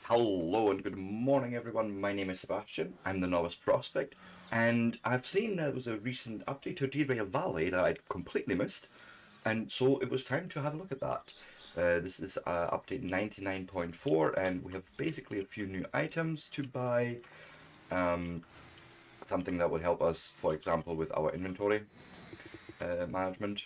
Hello and good morning everyone, my name is Sebastian, I'm the Novice Prospect, and I've seen there was a recent update to Derail Valley that I'd completely missed, and so it was time to have a look at that. This is update 99.4, and we have basically a few new items to buy, something that would help us, for example, with our inventory management.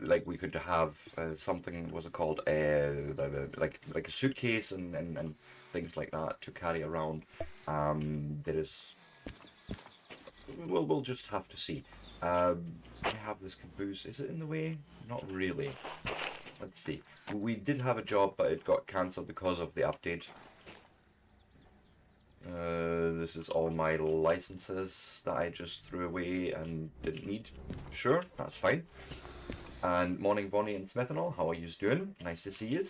Like we could have something, what's it called, like a suitcase and things like that to carry around. There is, we'll just have to see. I have this caboose. Is it in the way? Not really. Let's see. We did have a job, but it got cancelled because of the update. This is all my licenses that I just threw away and didn't need. Sure, that's fine. And morning, Bonnie and Smethanol, how are you doing? Nice to see you.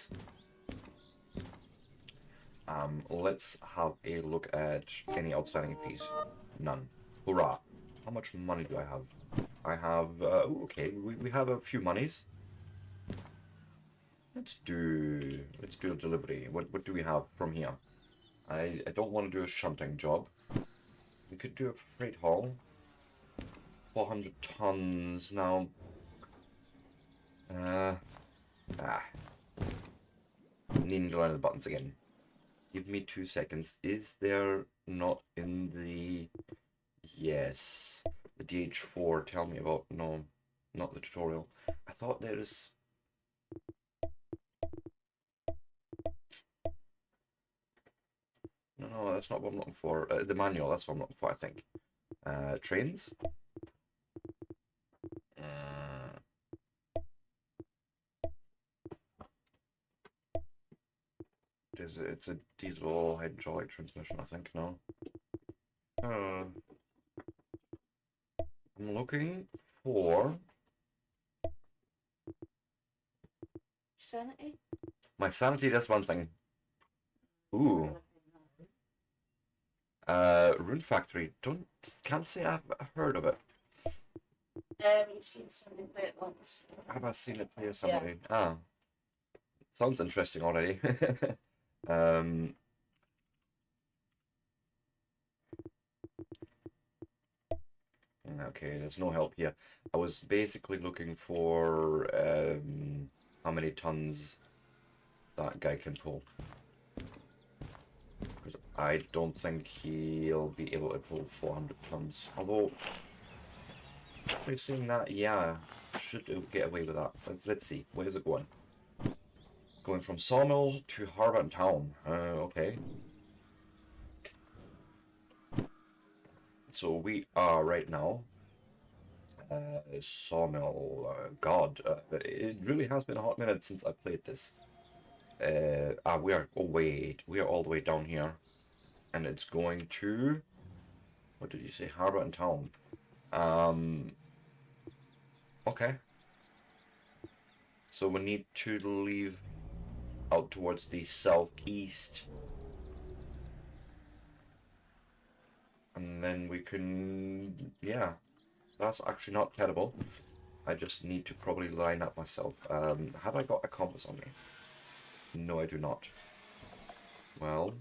Let's have a look at any outstanding fees. None. Hurrah. How much money do I have? I have, okay, we have a few monies. Let's do a delivery. What do we have from here? I don't want to do a shunting job. We could do a freight haul. 400 tons now. Needing to learn the buttons again. Give me 2 seconds. Is there not in the... Yes. The DH4, tell me about... No, not the tutorial. I thought there is... No, that's not what I'm looking for. The manual, that's what I'm looking for, I think. Trains. It's a diesel hydraulic transmission, I think, no? I'm looking for... Sanity? My sanity, that's one thing. Ooh. Rune Factory. Can't say I've heard of it. You've seen somebody play it once. Have I seen it here somebody? Yeah. Ah. Sounds interesting already. Okay, there's no help here. I was basically looking for how many tons that guy can pull. Because I don't think he'll be able to pull 400 tons. Although, we've seen that, yeah, should get away with that. Let's see, where's it going? Going from Sawmill to Harbour Town. Okay. So we are right now. Sawmill. God, it really has been a hot minute since I played this. We are. Oh wait, we are all the way down here, and it's going to. What did you say? Harbour and Town. Okay. So we need to leave out towards the southeast. And then we can, yeah, that's actually not terrible. I just need to probably line up myself. Have I got a compass on me? No, I do not. Well.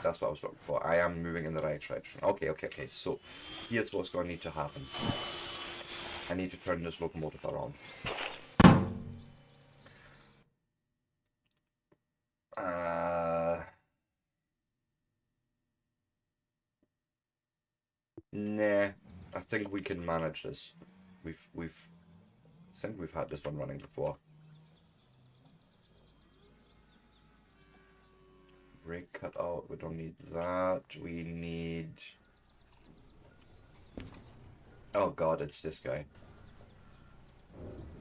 That's what I was looking for. I am moving in the right direction. Okay. So here's what's going to need to happen. I need to turn this locomotive around. Nah, I think we can manage this. I think we've had this one running before. Brake cut out, we don't need that. We need... Oh god, it's this guy.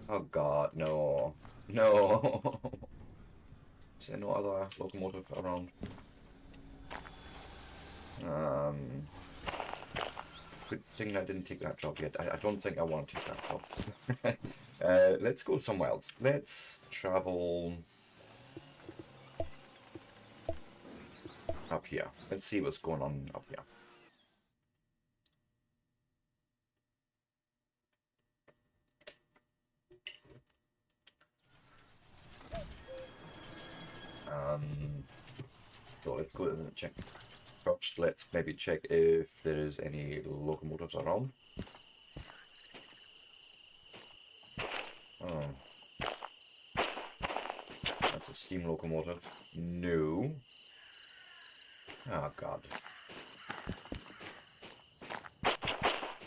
Oh god, no. No! Is there no other locomotive around? Good thing I didn't take that job yet. I don't think I want to take that job. Let's go somewhere else. Let's travel... up here. Let's see what's going on up here. So let's go and check. First, let's maybe check if there is any locomotives around. Oh. That's a steam locomotive. No. Oh god.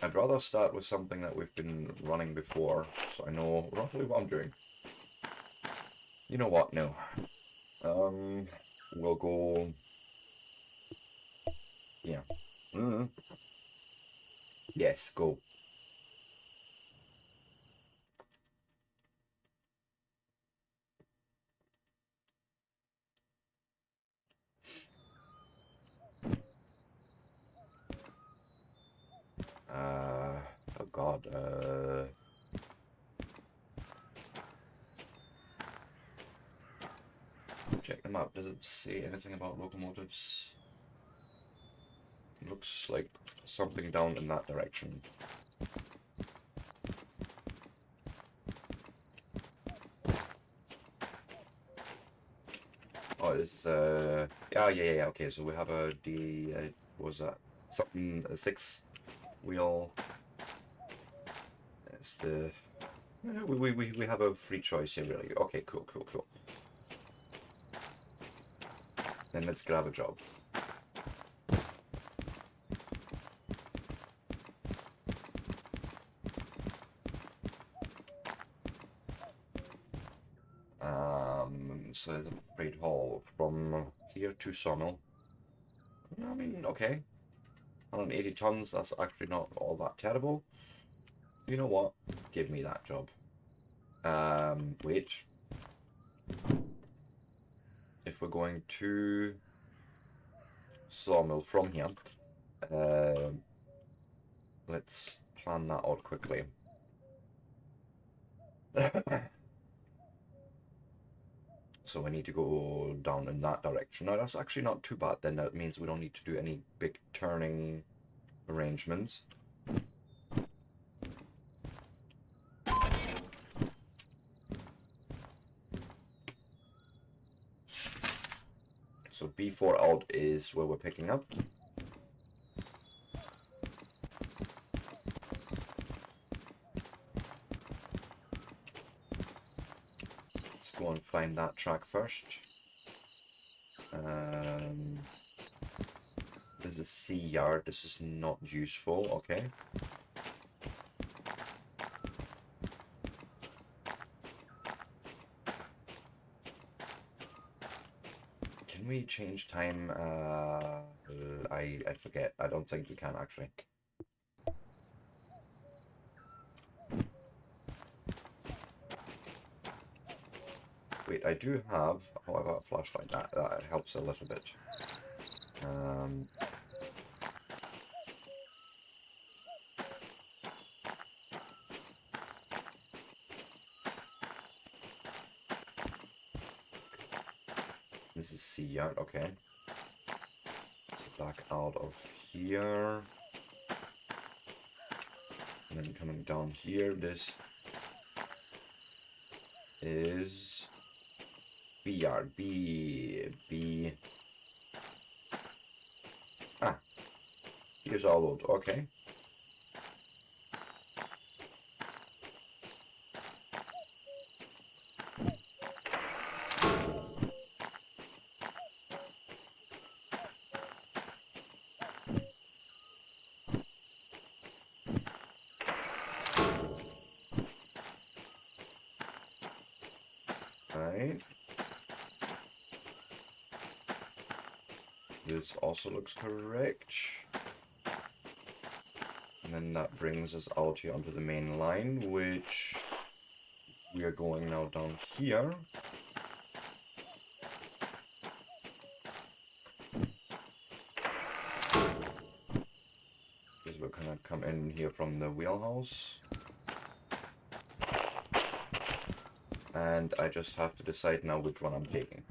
I'd rather start with something that we've been running before, so I know roughly what I'm doing. You know what? No. We'll go... Yeah. Yes, go. Oh god, check them out. Does it say anything about locomotives? Looks like something down in that direction. Oh, this is yeah. Okay, so we have a what was that? Something a 6-wheel. It's the we have a free choice here, really. Okay, cool. Then let's grab a job. So the freight haul from here to Sawmill. I mean, okay. 180 tons, that's actually not all that terrible. You know what? Give me that job. Wait. If we're going to Sawmill from here, let's plan that out quickly. So we need to go down in that direction. Now that's actually not too bad, then that means we don't need to do any big turning arrangements. So B4 out is where we're picking up. Let's go and find that track first. There's a C yard. This is not useful. Okay. Can we change time? I forget. I don't think we can actually. Wait, I do have. Oh, I got a flashlight. That helps a little bit. This is C yard. Okay. So back out of here. And then coming down here, this is B yard. B. Ah, here's our load. Okay. Right. This also looks correct. And then that brings us out here onto the main line, which we are going now down here. Because we're gonna come in here from the wheelhouse. And I just have to decide now which one I'm taking.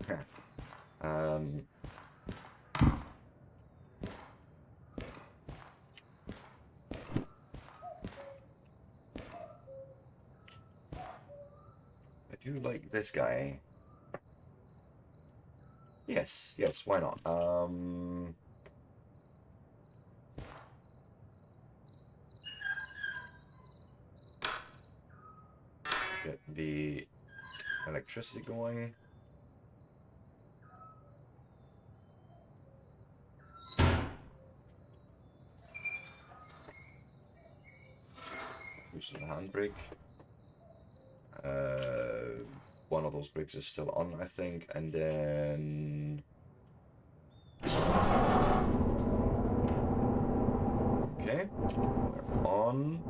do like this guy. Yes, why not? Get the electricity going. Loosen the handbrake. One of those brakes is still on, I think, and then okay, we're on.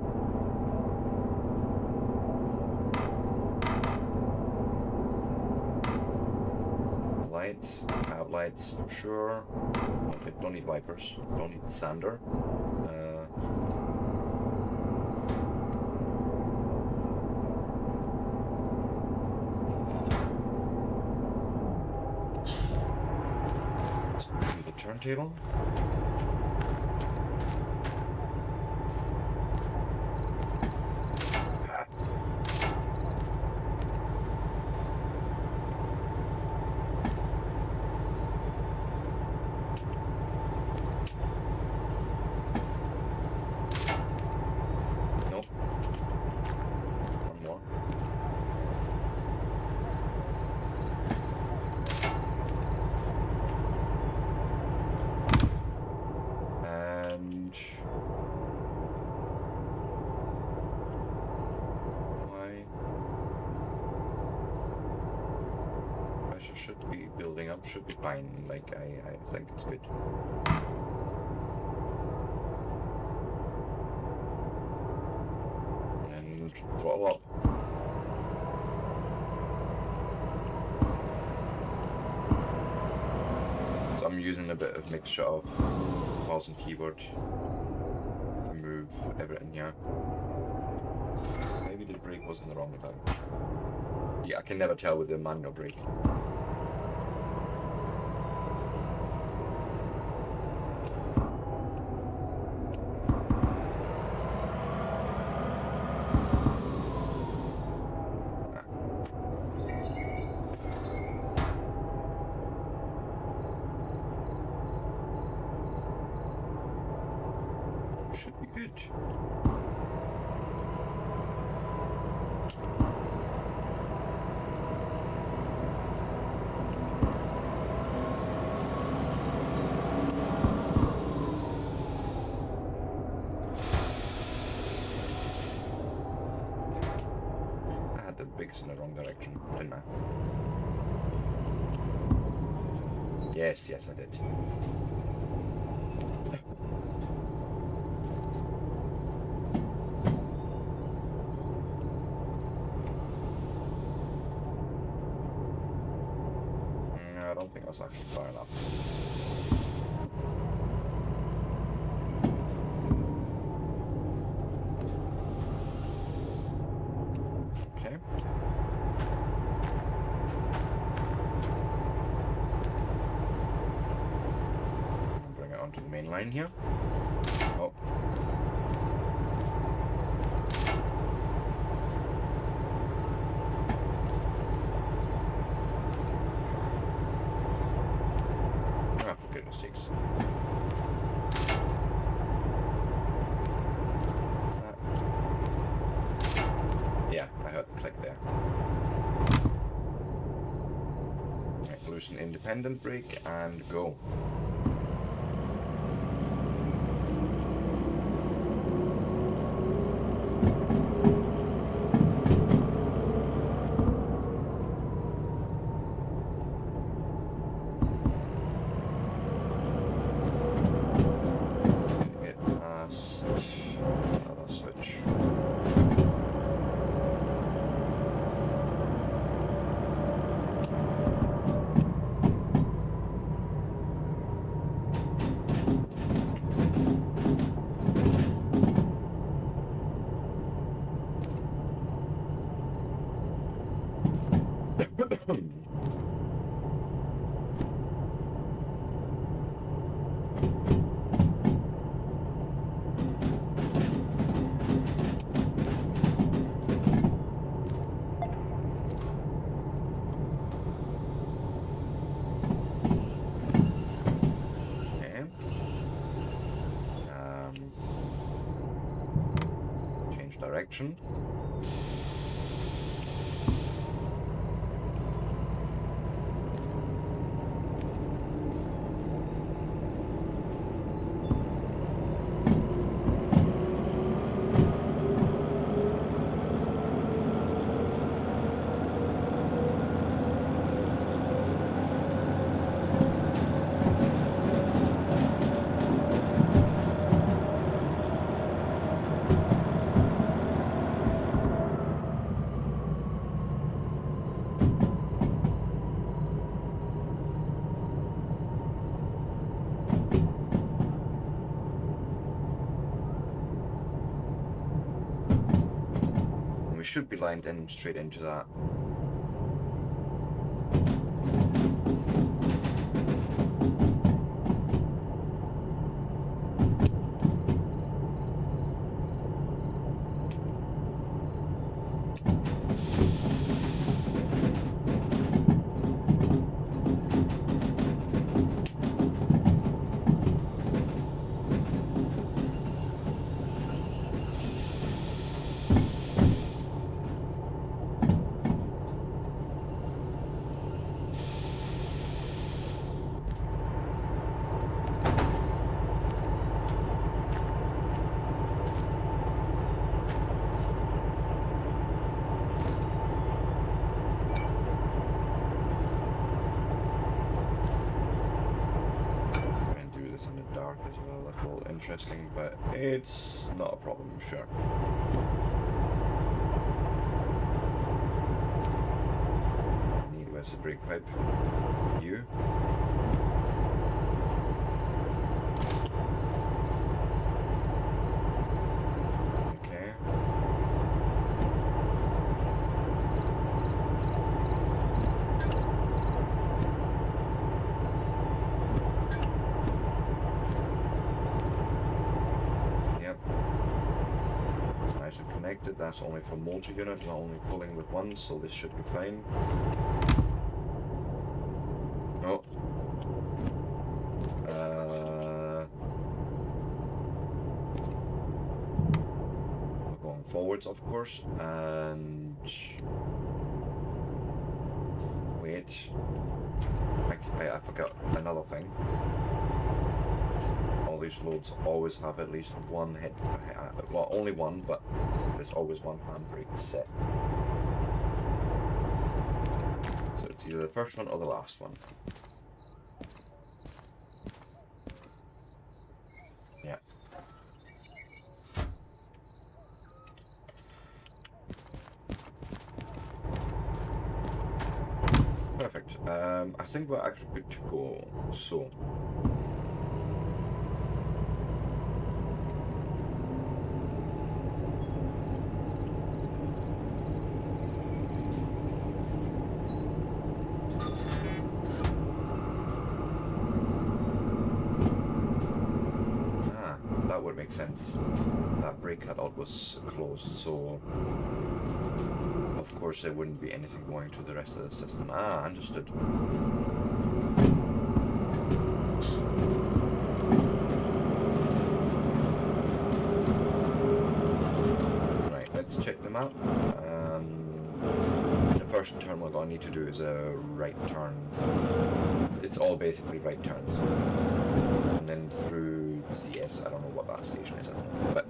Lights, cab lights for sure. Don't need wipers, don't need sander. Turntable. Nope. One more. And why pressure should be building up, should be fine. Like I think it's good. And throttle up. So I'm using a bit of mixture of mouse and keyboard to move everything here. Maybe the brake was in the wrong time. Yeah, I can never tell with the manual brake. Should be good. I had the brakes in the wrong direction, didn't I? Yes, I did. I don't think that's actually far enough. Okay. Bring it onto the main line here. Oh. For goodness sakes. What's that? Yeah, I heard the click there. Right, loosen independent brake and go. direction. We should be lined in straight into that. Interesting, but it's not a problem, sure. Need where's the brake pipe? You. Okay. Connected, that's only for motor unit, not only pulling with one, so this should be fine. Oh. We're going forwards, of course, and wait. I forgot another thing. All these loads always have at least one head, well, only one, but there's always one handbrake set. So it's either the first one or the last one. Yeah. Perfect. I think we're actually good to go. So. Makes sense. That brake cutout was closed, so of course there wouldn't be anything going to the rest of the system. Ah, understood. Right, let's check them out. The first turn we're going to need to do is a right turn. It's all basically right turns. And then through CS, I don't know what that station is, but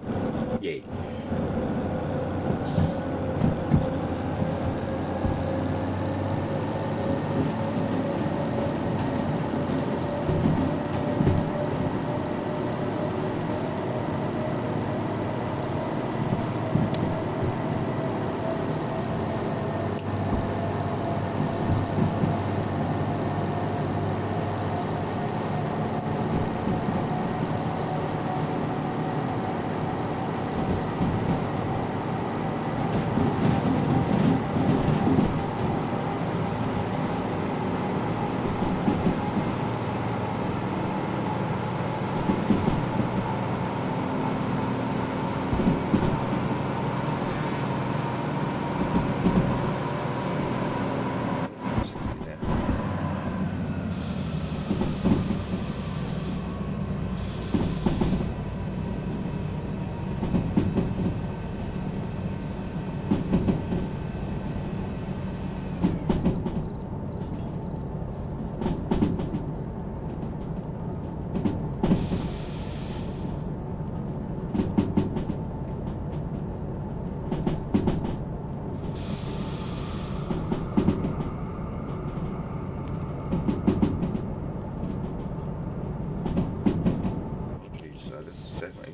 yay.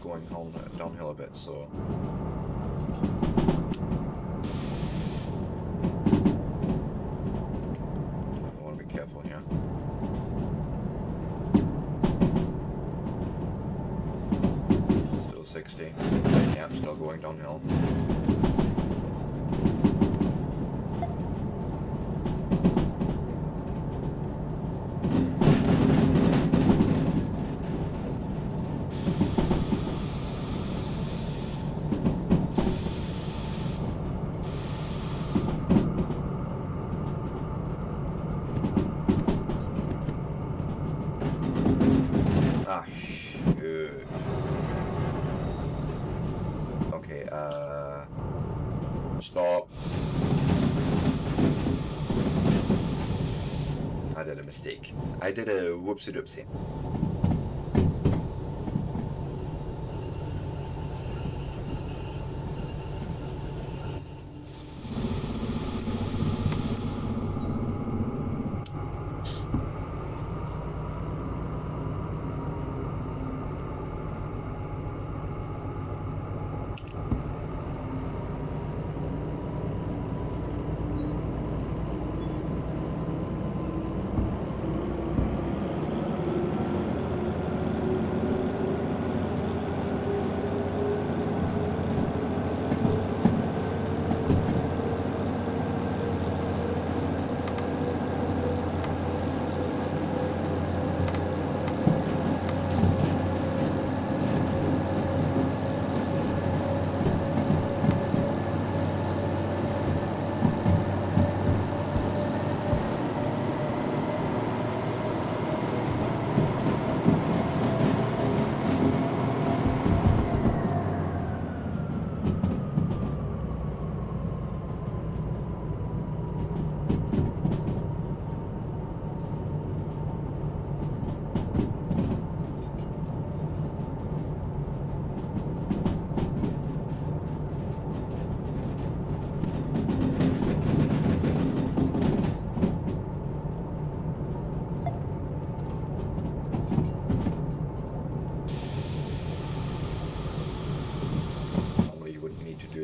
going downhill a bit, so. I want to be careful here. Still 60. Yeah, I'm still going downhill. Ah, shoot. Okay, stop. I did a mistake. I did a whoopsie-doopsie.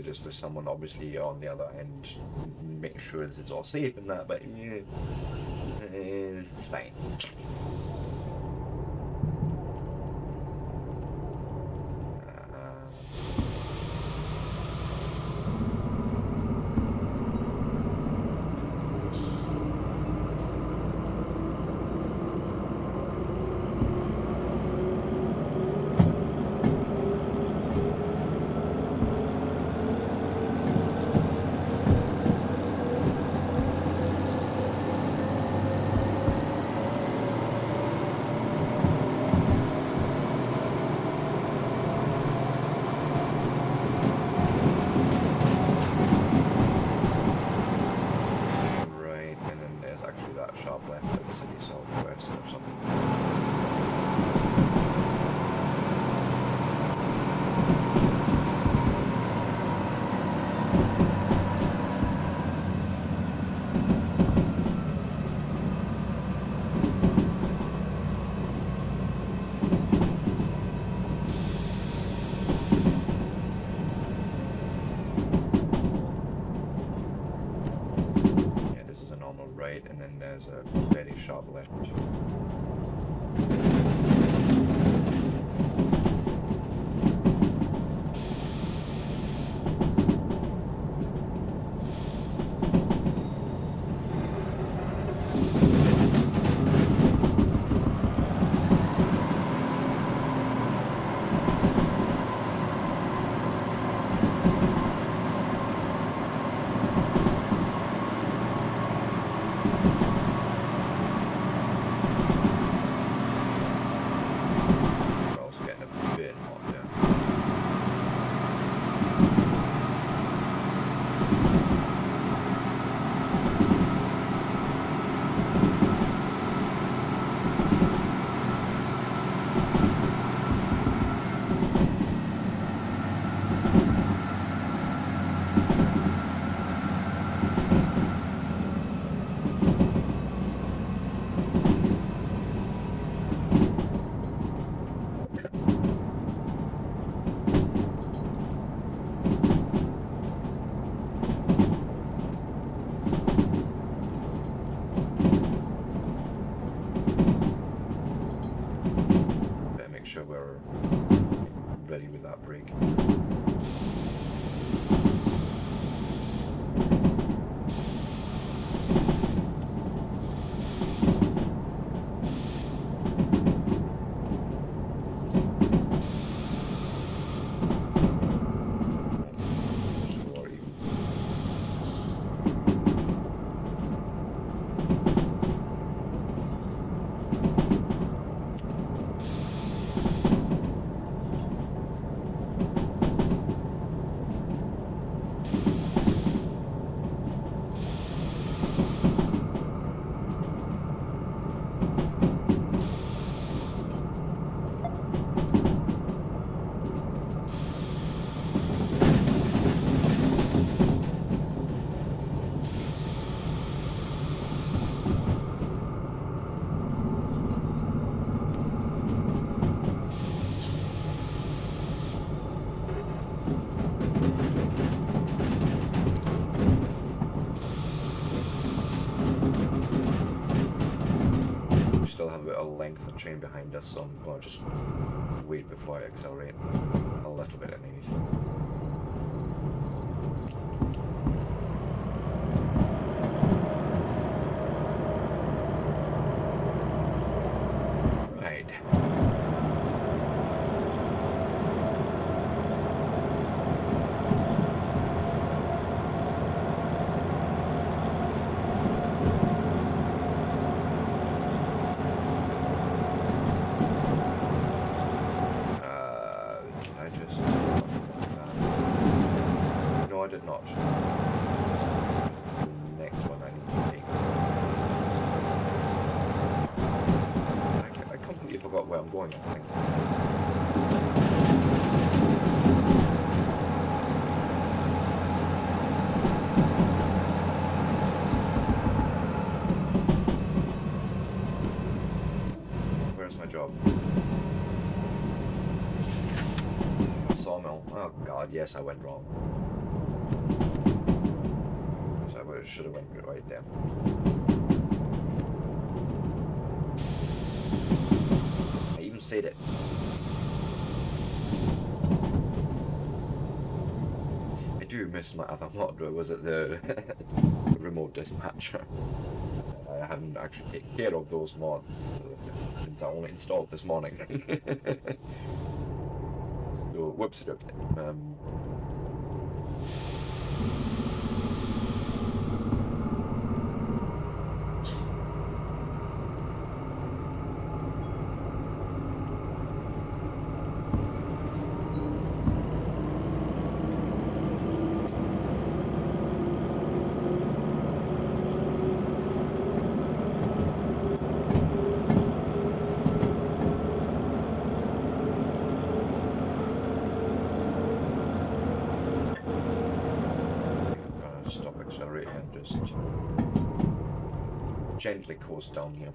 Just with someone obviously on the other end making sure this is all safe and that, but yeah, it's fine. Sharp left at the city southwest or something. Right, and then there's a very sharp left. sure we're ready with that brake. Still have a bit of length of train behind us, so I'm going to just wait before I accelerate a little bit underneath. Right. I just... no, I did not. It's the next one I need to take. I completely forgot where I'm going, I think. Where's my job? Sawmill. Oh god, yes, I went wrong. So I should have went right there. I even said it. I do miss my other mod. Was it the remote dispatcher? I haven't actually taken care of those mods since I only installed this morning. So, whoopsie-doop. Stop accelerating and just gently coast down here.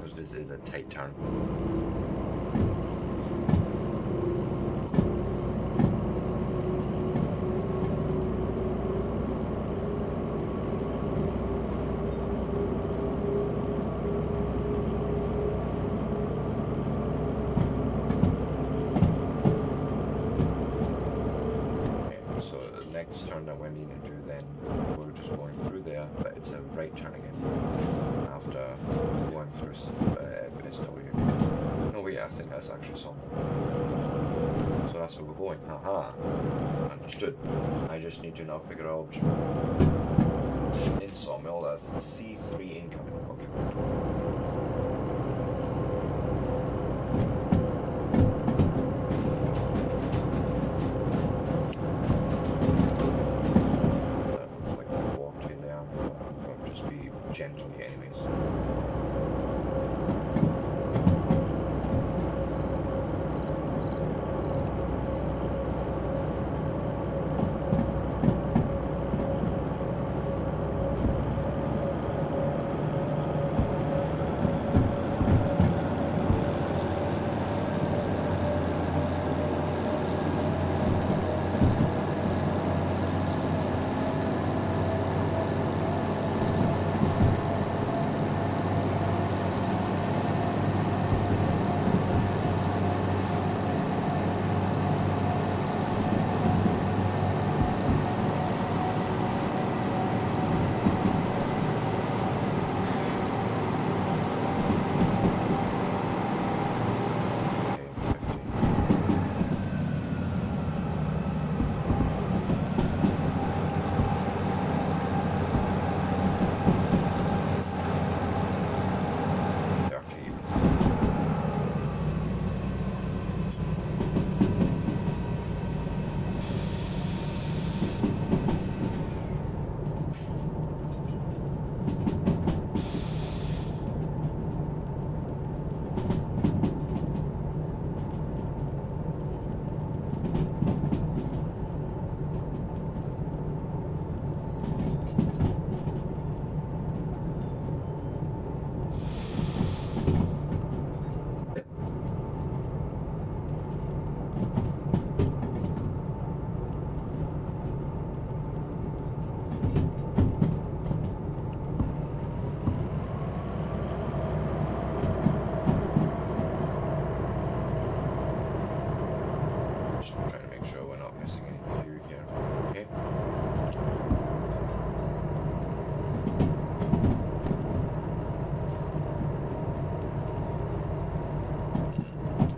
because this is a tight turn. So the next turn that we're needing to do then, we're just going through there, but it's a right turn again after going through SW. No wait, I think that's actually Sawmill. So that's where we're going. Haha. Understood. I just need to now figure out in Sawmill that's C3 incoming. Okay. Gently anyways.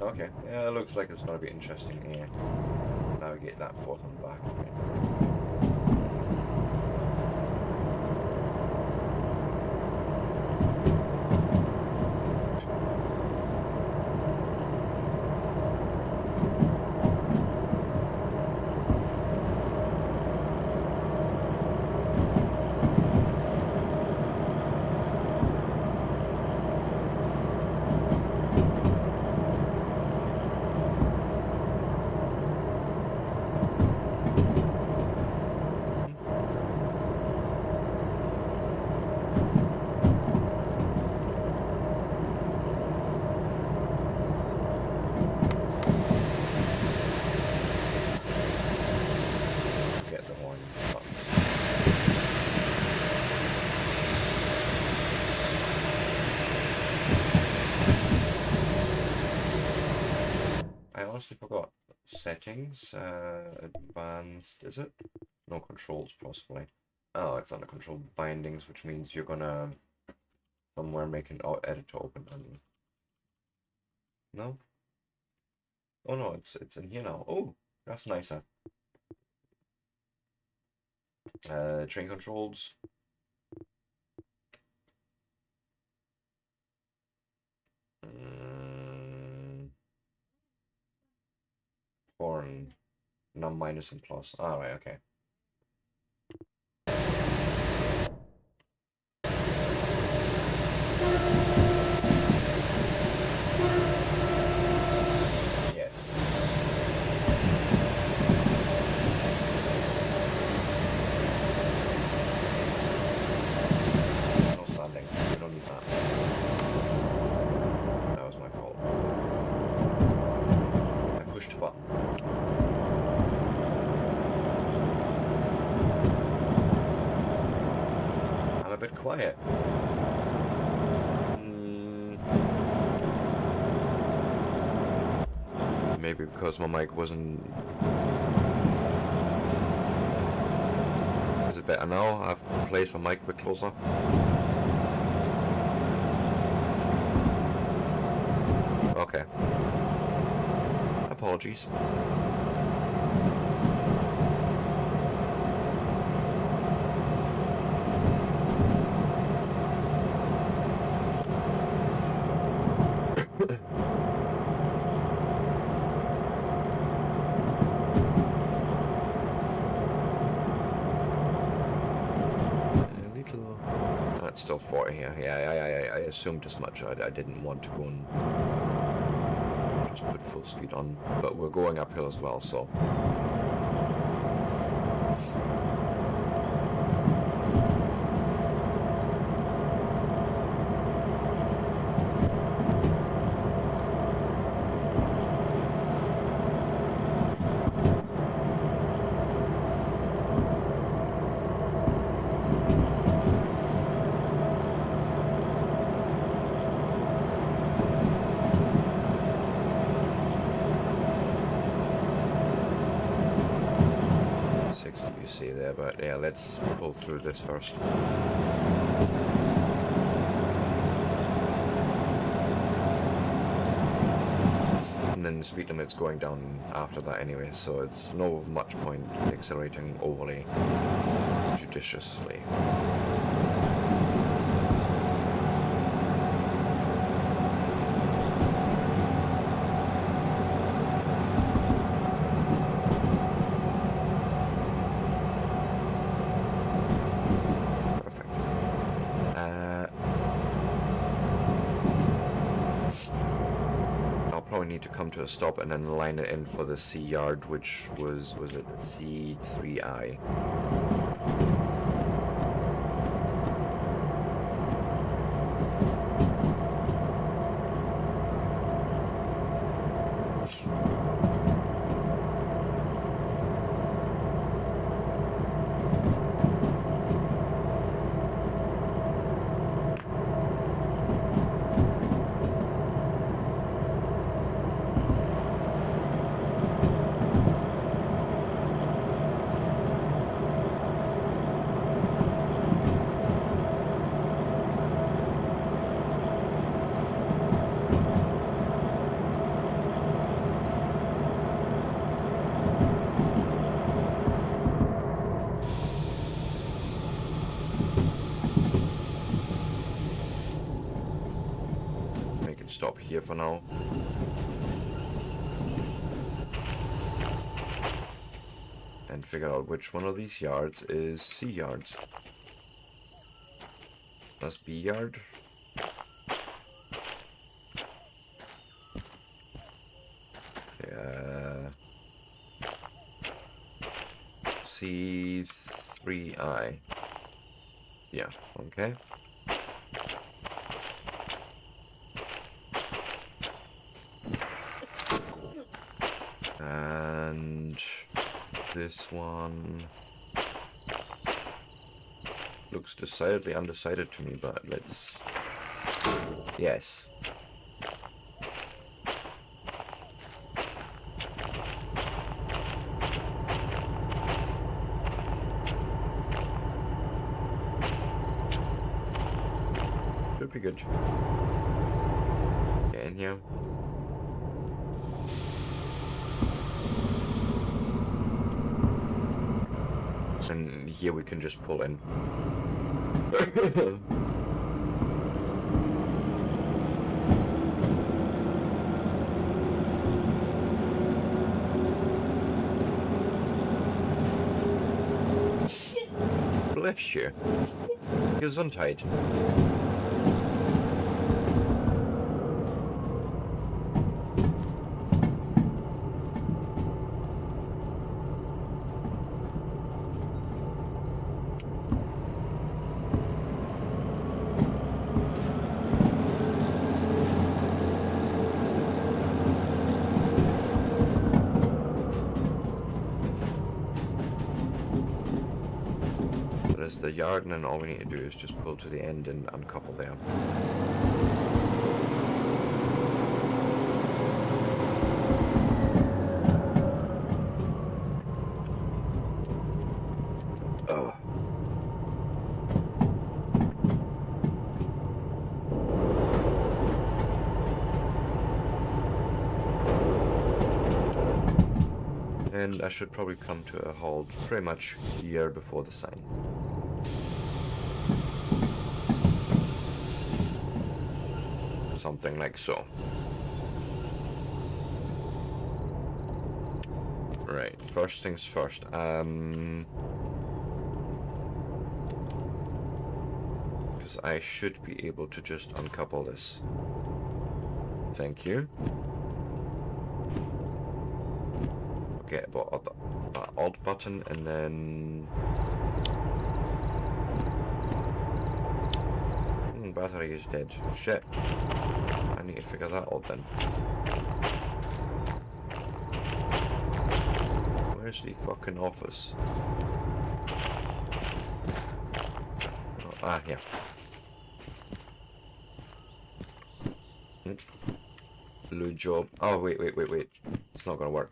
Okay, yeah, it looks like it's going to be interesting here. Navigate that forth and back. Honestly forgot. Settings, advanced, is it? No, controls possibly. Oh, it's under control bindings, which means you're gonna somewhere make an editor open. No? Oh no, it's in here now. Oh, that's nicer. Train controls. Foreign, num, minus, and plus. Alright, okay. Yes. No standing. We don't need that. bit quiet. Maybe because my mic wasn't... Is it better now? I've placed my mic a bit closer. Okay. Apologies. That's still 40 here. Yeah, I assumed as much. I didn't want to go and just put full speed on, but we're going uphill as well, so... You see there, but yeah, let's pull through this first. And then the speed limit's going down after that anyway, so it's no much point accelerating overly judiciously. Need to come to a stop and then line it in for the C yard, which was it C3I? Stop here for now. And figure out which one of these yards is C yards. That's B yard. Yeah. C3I. Yeah, okay. And this one looks decidedly undecided to me, but let's... Yes. Should be good. Get in here. And here we can just pull in. Bless you. Gesundheit. is the yard, and then all we need to do is just pull to the end and uncouple there. Oh. And I should probably come to a halt pretty much here before the sign. Something like so. Right, first things first. Because I should be able to just uncouple this. Thank you. Okay, but Alt button and then battery is dead. Shit. I need to figure that out then. Where's the fucking office? Oh, here. Blue job. Oh, wait. It's not gonna work.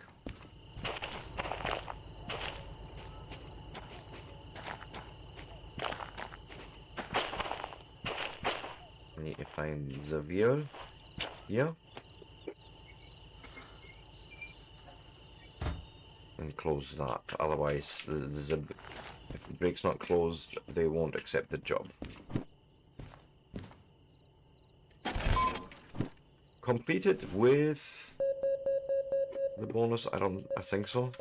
I need to find Xavier. Yeah. And close that. Otherwise, if the brake's not closed, they won't accept the job. Completed with the bonus. I think so.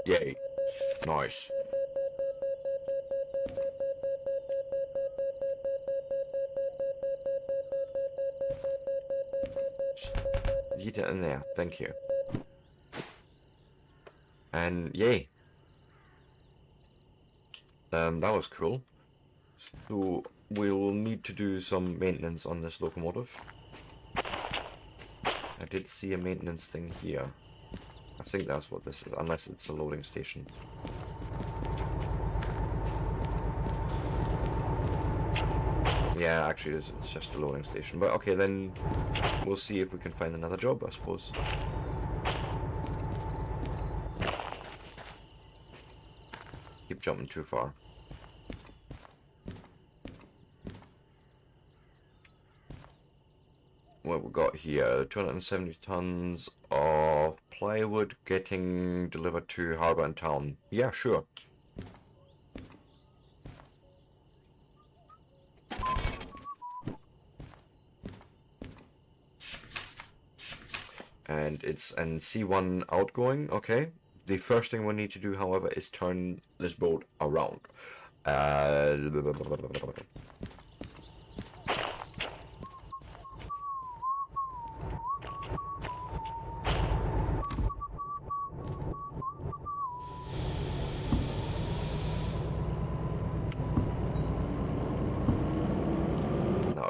Yay. Nice. Yeet it in there. Thank you. And yay. That was cool. So we'll need to do some maintenance on this locomotive. I did see a maintenance thing here. I think that's what this is, unless it's a loading station. Yeah, actually it's just a loading station. But okay, then we'll see if we can find another job, I suppose. Keep jumping too far. What we got here, 270 tons of plywood getting delivered to harbour and town. Yeah, sure. And it's an C1 outgoing, okay. The first thing we need to do, however, is turn this boat around.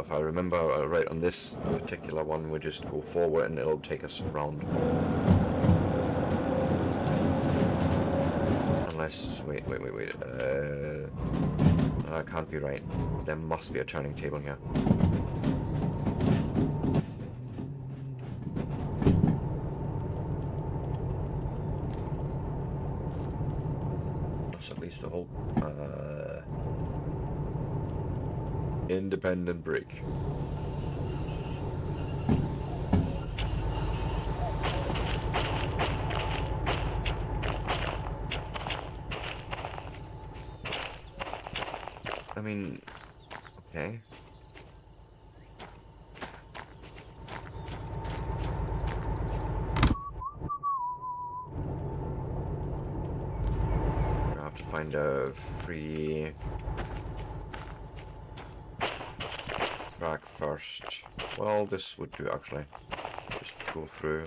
If I remember right on this particular one, we just go forward and it'll take us around. Unless, wait. That can't be right. There must be a turning table here. That's at least a hope. Independent brake. I mean, okay. I have to find a free track first. Well, this would do actually. Just go through.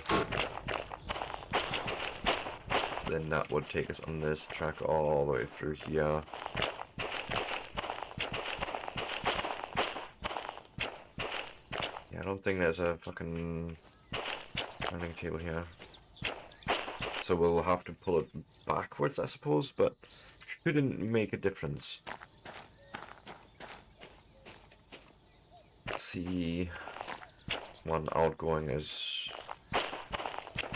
Then that would take us on this track all the way through here. Yeah, I don't think there's a fucking turning table here. So we'll have to pull it backwards, I suppose, but shouldn't make a difference. see one outgoing is...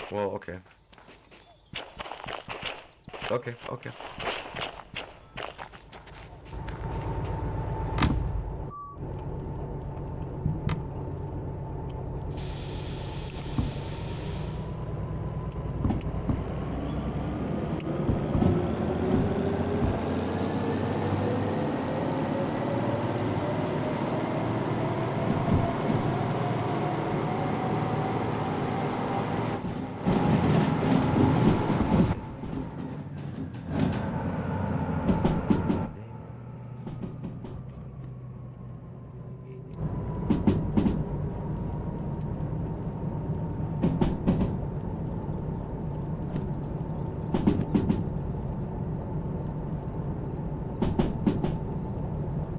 Well, okay. Okay, okay.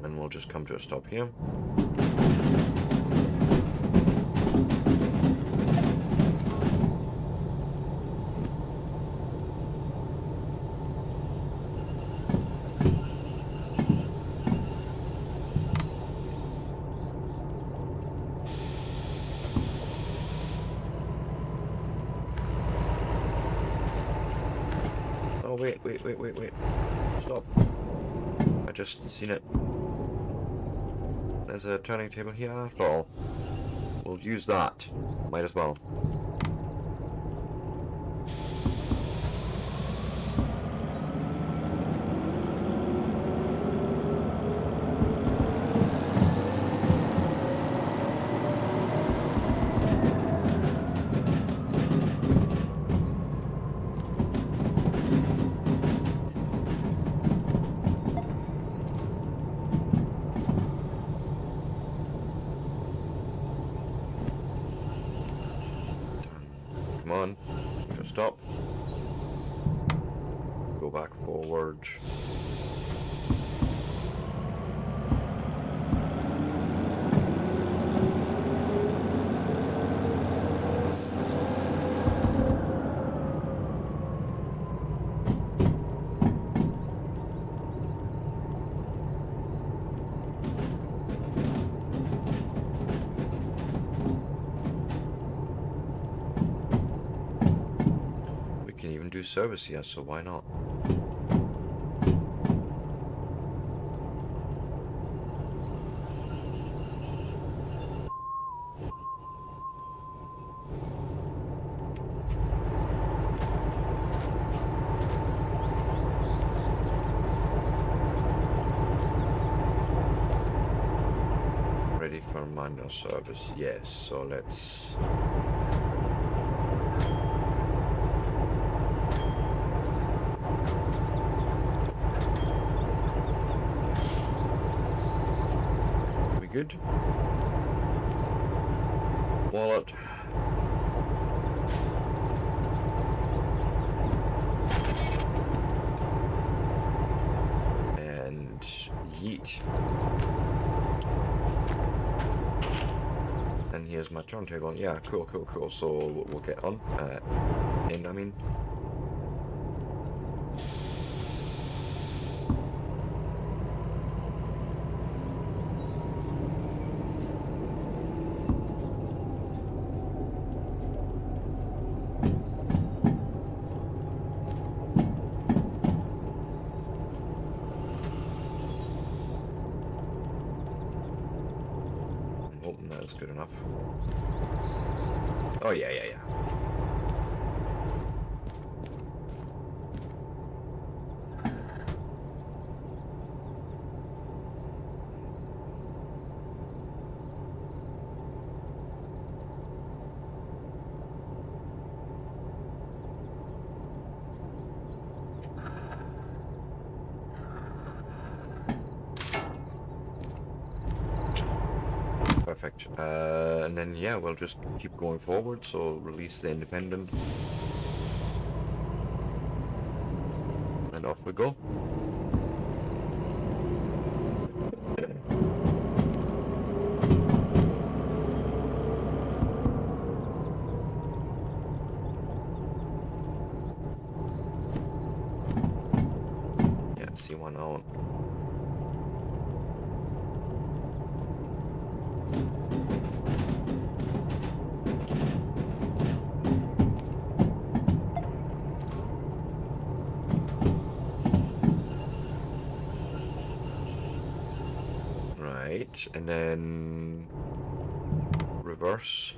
And we'll just come to a stop here. Oh, wait. Stop. I just seen it. There's a turning table here after all. We'll use that. Might as well. Come on, just stop. Go back forward. Can even do service here, so why not? Ready for minor service, yes, so let's... Good. Wallet. And yeet. And here's my turntable. Yeah, cool. So we'll get on. And I mean. That's good enough. Oh, yeah. Perfect. And then, yeah, we'll just keep going forward, so release the independent. And off we go. Yeah, see one out. right, and then reverse.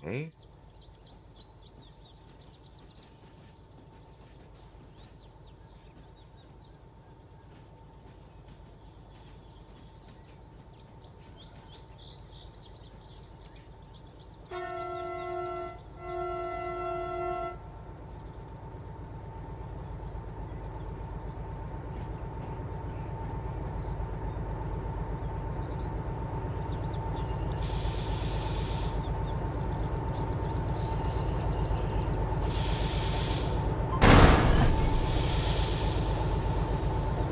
Okay.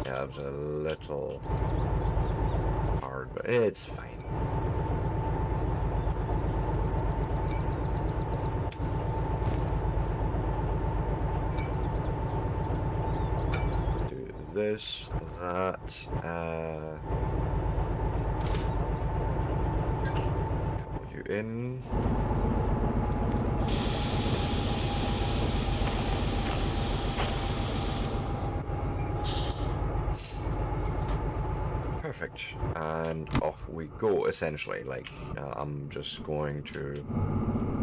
Yeah, it was a little hard, but it's fine. Do this, that, couple you in. Perfect, and off we go, essentially. Like, I'm just going to,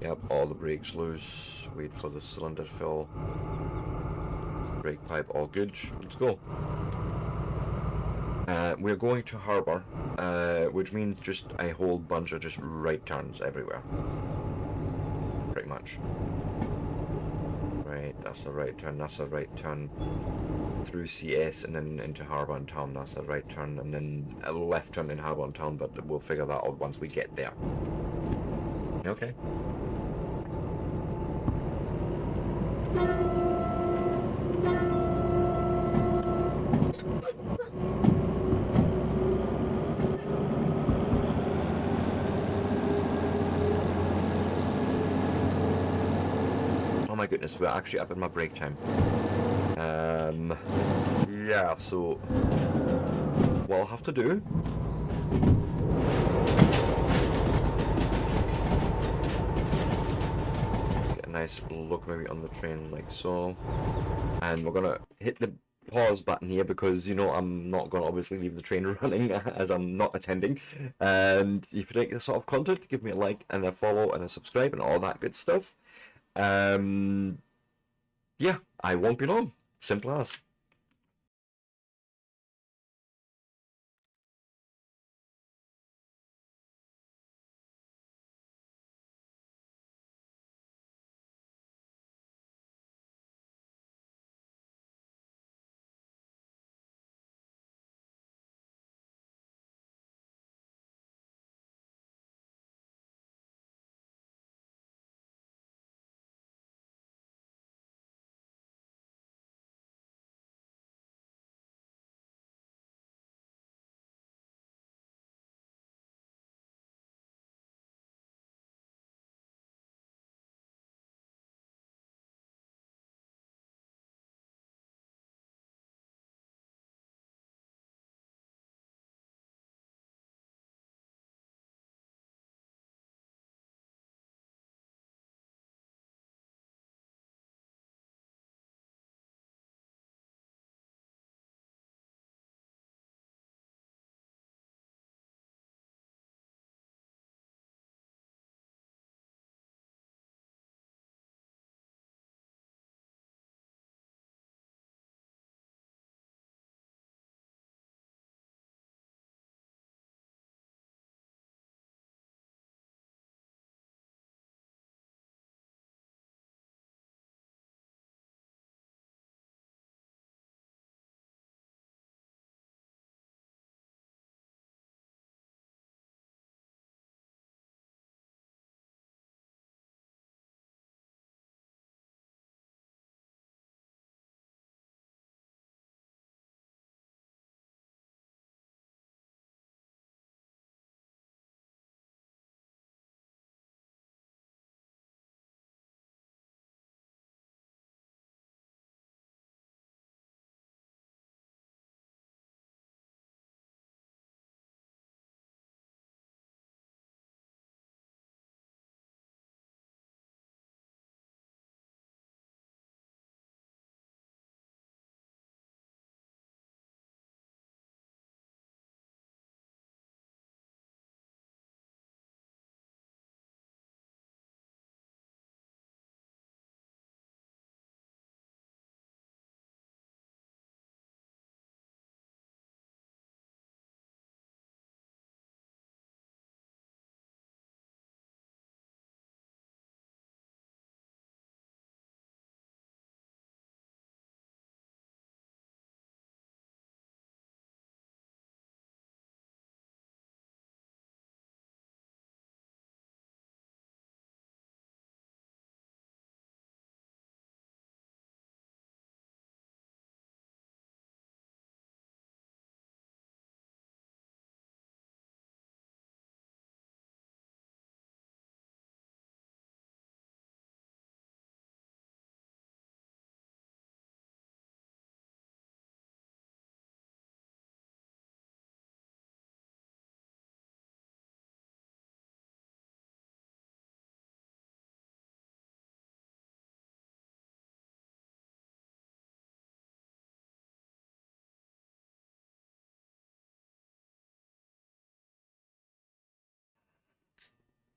yep, all the brakes loose, wait for the cylinder to fill, brake pipe all good, let's go. We're going to harbour, which means just a whole bunch of just right turns everywhere, pretty much. Right, that's a right turn, that's a right turn through CS and then into Harbour and Town, that's a right turn, and then a left turn in Harbour and Town, but we'll figure that out once we get there. Okay. Oh my goodness, we're actually up in my break time. Yeah, so what I'll have to do get a nice look maybe on the train like so, and we're gonna hit the pause button here because, you know, I'm not gonna obviously leave the train running as I'm not attending. And if you like this sort of content, give me a like and a follow and a subscribe and all that good stuff. Yeah, I won't be long. Simple as.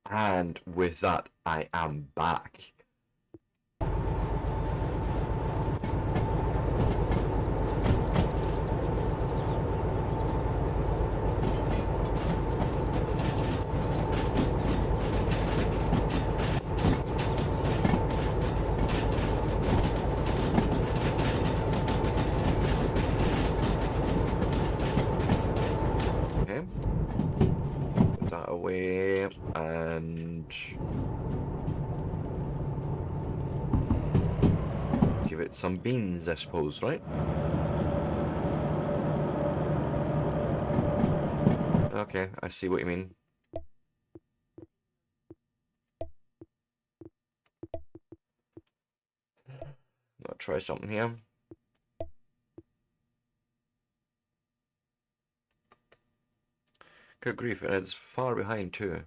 And with that, I am back. Okay. Put that away and give it some beans, I suppose, right? Okay, I see what you mean. I'll try something here. Good grief, and it's far behind too.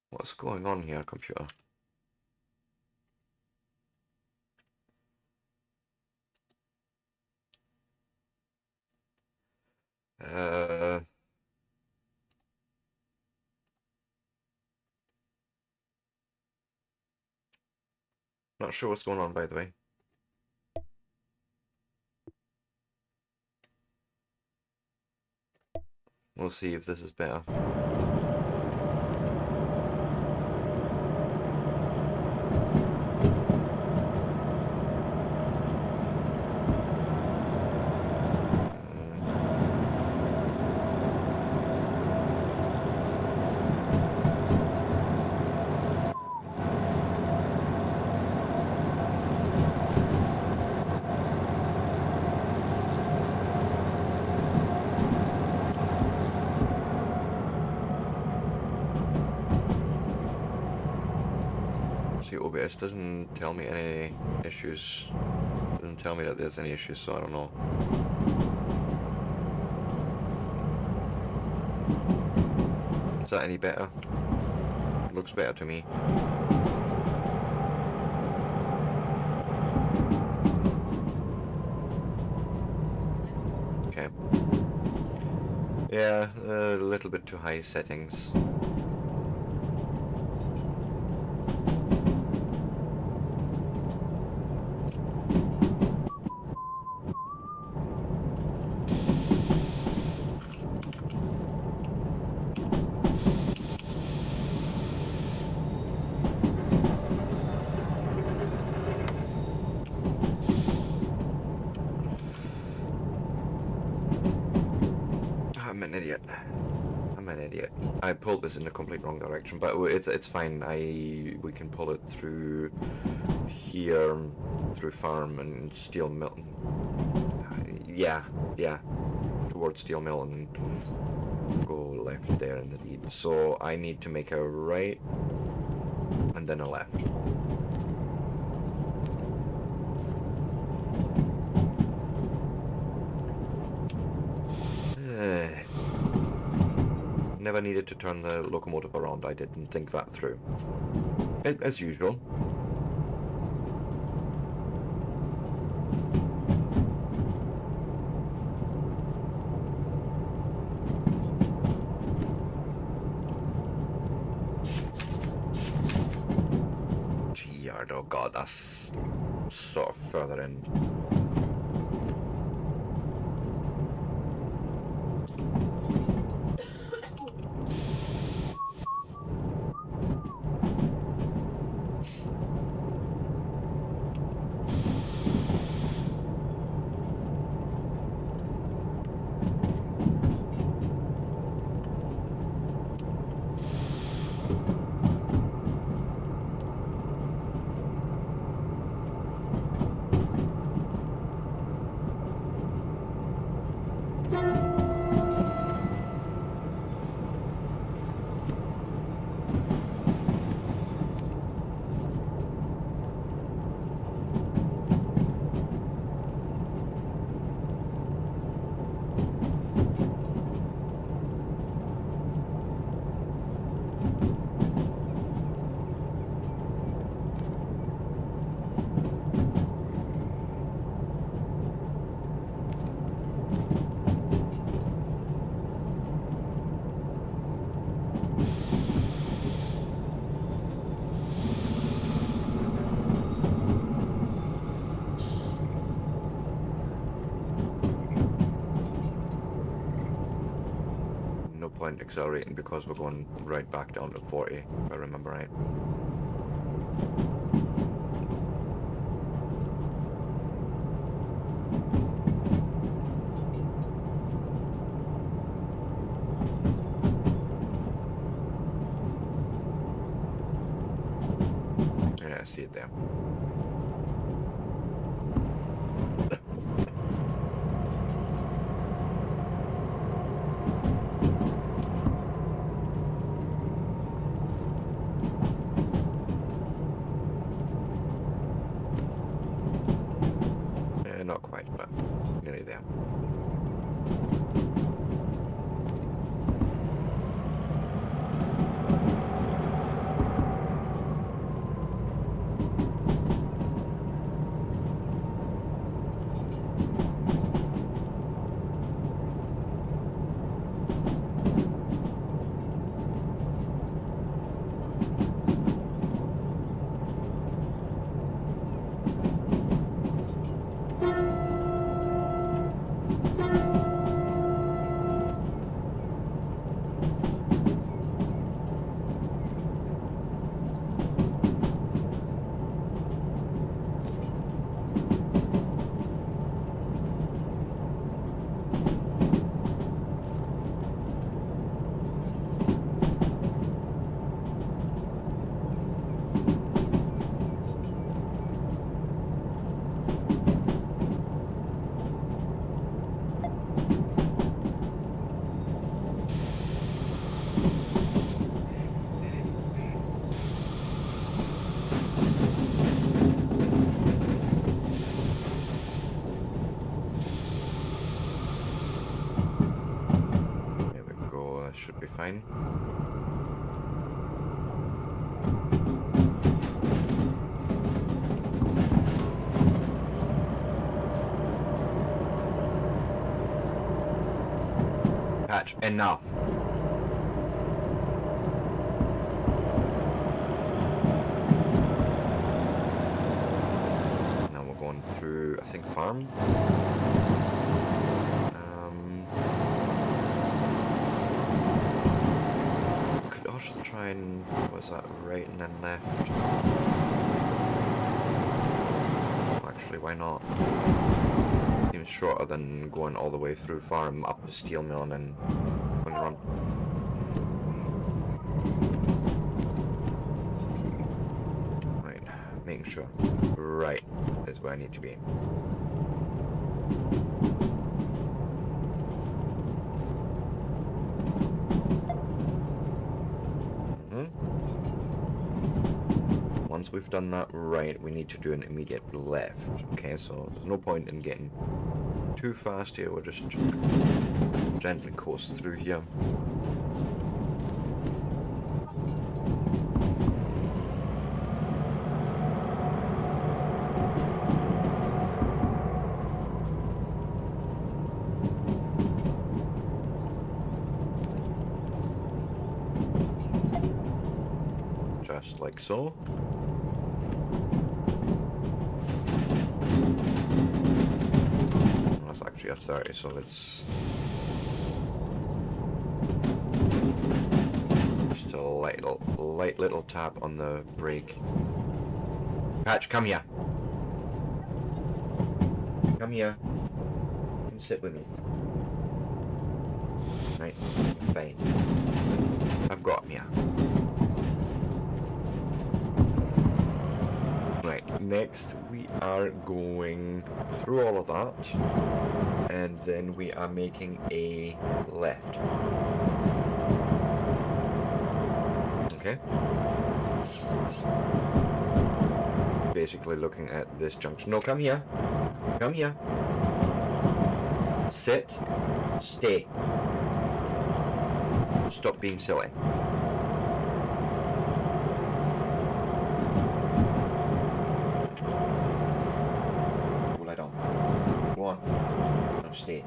What's going on here, computer? Uh, Not sure what's going on, by the way. We'll see if this is better. See, OBS doesn't tell me any issues. Doesn't tell me that there's any issues, so I don't know. Is that any better? Looks better to me. Okay. Yeah, a little bit too high settings. I'm an idiot. I'm an idiot. I pulled this in the complete wrong direction, but it's fine. We can pull it through here, through farm and steel mill. Yeah, towards steel mill and go left there indeed. So I need to make a right and then a left. Never needed to turn the locomotive around. I didn't think that through. As usual. G-yard, oh god, that's sort of further in. point accelerating because we're going right back down to 40, if I remember right. Yeah, I see it there. Not quite, but nearly there. Should be fine. Patch, enough. Now we're going through, I think, farm. Could try and, what's that, right and then left? Actually, why not? Seems shorter than going all the way through farm up the steel mill and then going to run. Right, making sure. Right is where I need to be. Once we've done that right, we need to do an immediate left. Okay, so there's no point in getting too fast here. We'll just gently coast through here. Just like so. That's actually a 30, so let's just a light little tap on the brake. Patch, come here. Come here. Come sit with me. Right, fine. I've got him here. Right, next we are going through all of that, and then we are making a left. Okay? Basically looking at this junction. No, come here. Come here. Sit. Stay. Stop being silly. Stay.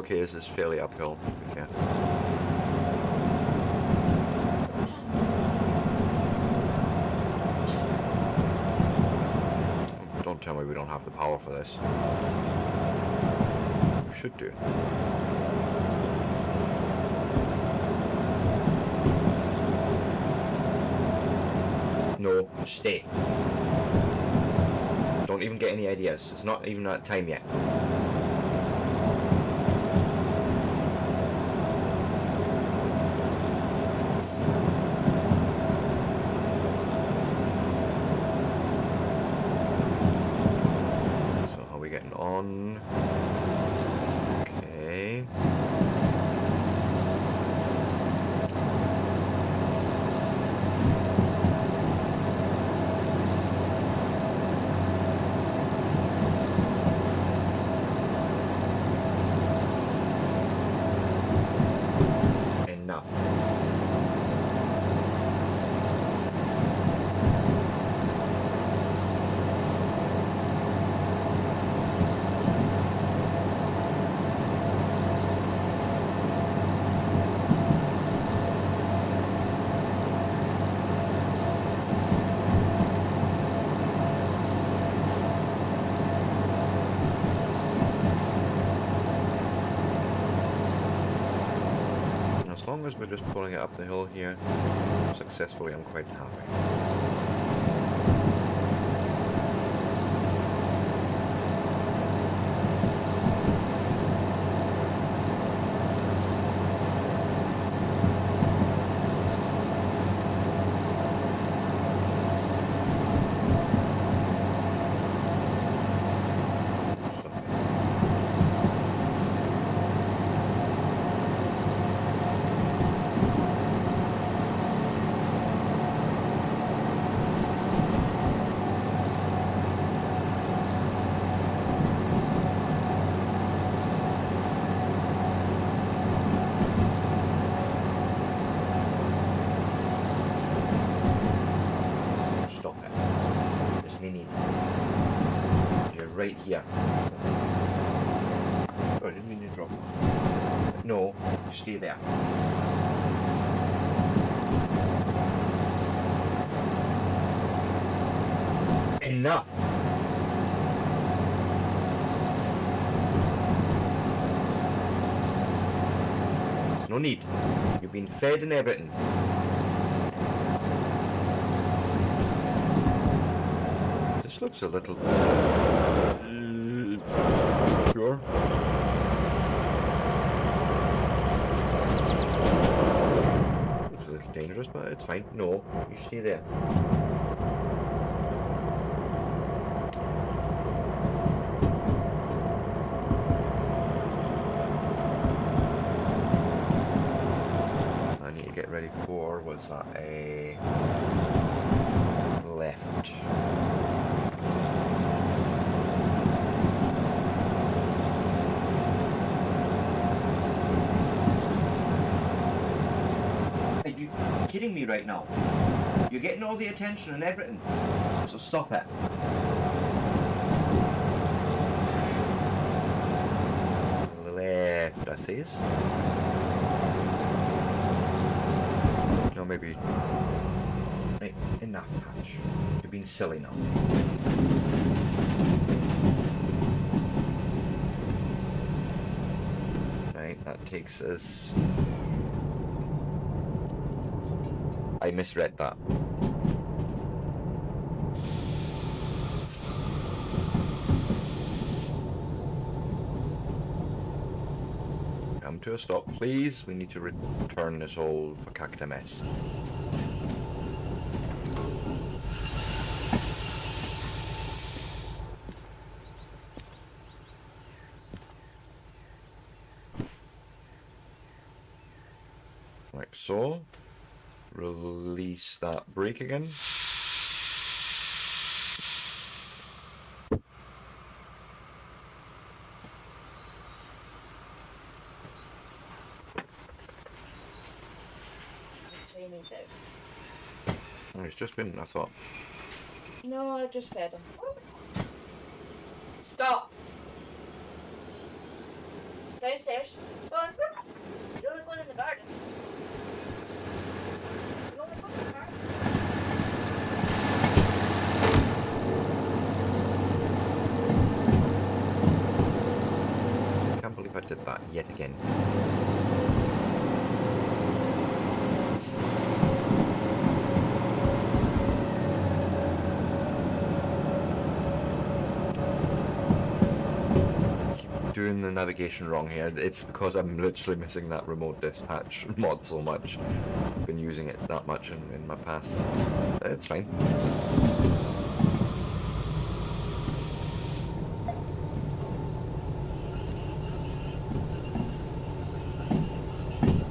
okay, this is fairly uphill, to be fair. Don't tell me we don't have the power for this. We should do. No, stay. Don't even get any ideas. It's not even that time yet. So how are we getting on? Okay. Enough. As long as we're just pulling it up the hill here successfully, I'm quite happy. Stop it. There's no need. You're right here. Oh, I didn't mean to drop. No, you stay there. Enough. There's no need. You've been fed and everything. This looks a little... Sure. Looks a little dangerous, but it's fine. No, you stay there. I need to get ready for... Was that a... left? Are you kidding me right now? You're getting all the attention and everything. So stop it. Left, I says. No, maybe... Right, enough, Patch. You're being silly now. Right, that takes us... I misread that. Come to a stop, please. We need to return this whole fakakta mess. Like so. Release that brake again. So you need to. Oh, it's just been, I thought. No, I just fed him. Stop! Downstairs. Go on. You don't want to go in the garden. You don't want to go in the garden. I can't believe I did that yet again. Doing the navigation wrong here. It's because I'm literally missing that remote dispatch mod so much. I've been using it that much in my past. It's fine.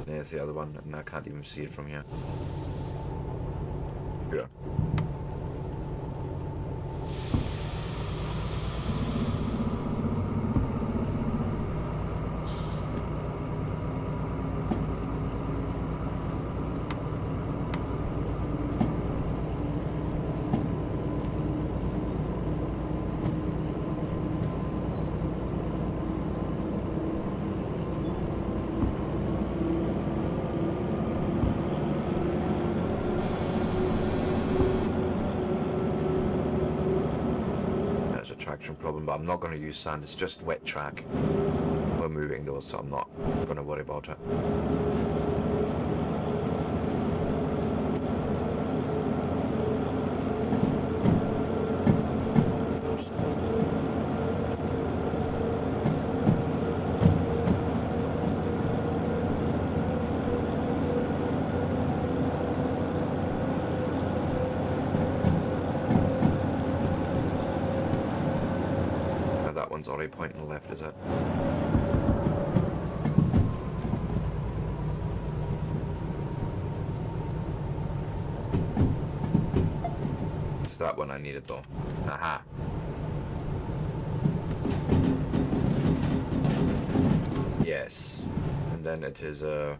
There's the other one, and I can't even see it from here. Yeah. There's a traction problem, but I'm not going to use sand. It's just wet track. We're moving those, so I'm not going to worry about it. That one's already pointing left, is it? It's that one I needed though. Aha. Yes. And then it is a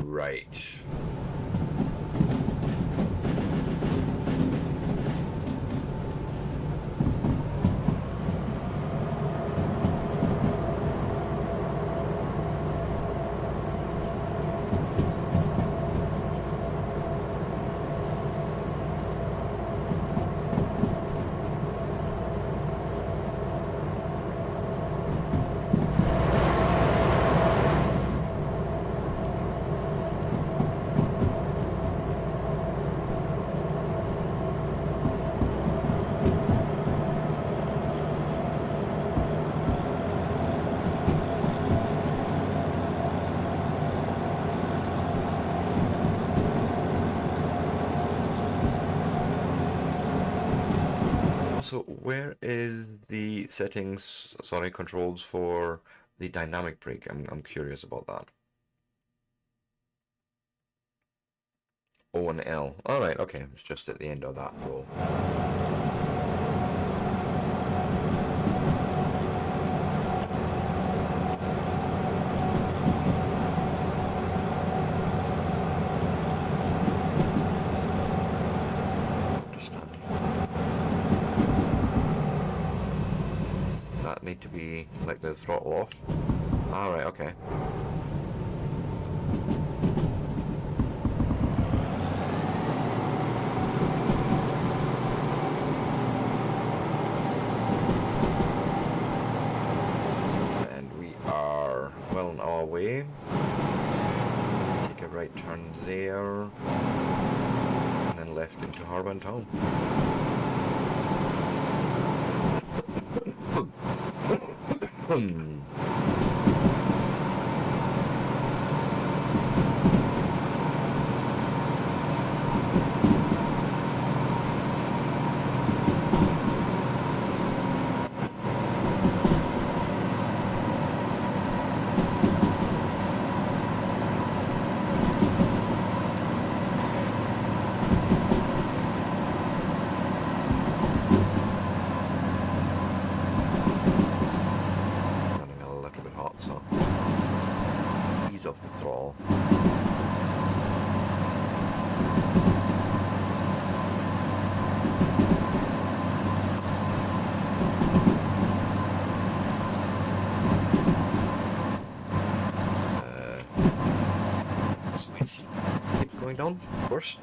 right. So where is the settings, sorry, controls for the dynamic brake? I'm curious about that. O and L. Alright, okay, it's just at the end of that row. Need to be like the throttle off. Alright, okay. And we are well on our way. Take a right turn there. And then left into Harbour Town. Off the throttle. Nice. Keeps going down, of course.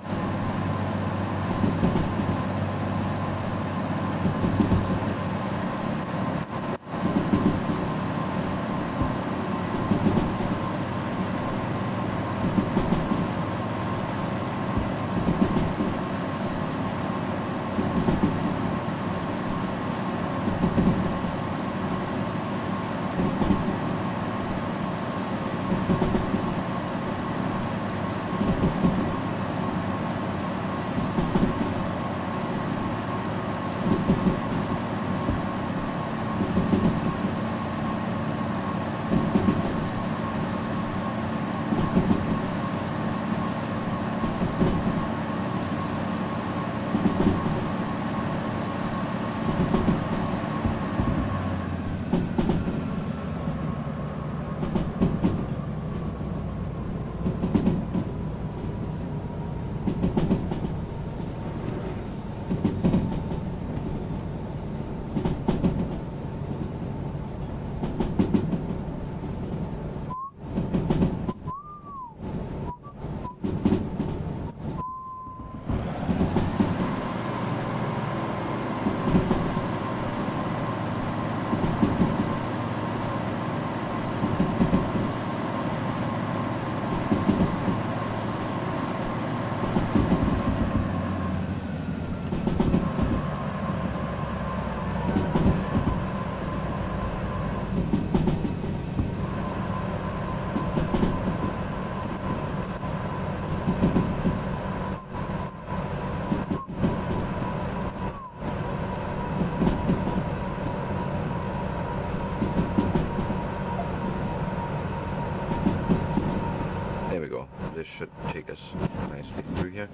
This should take us nicely through here.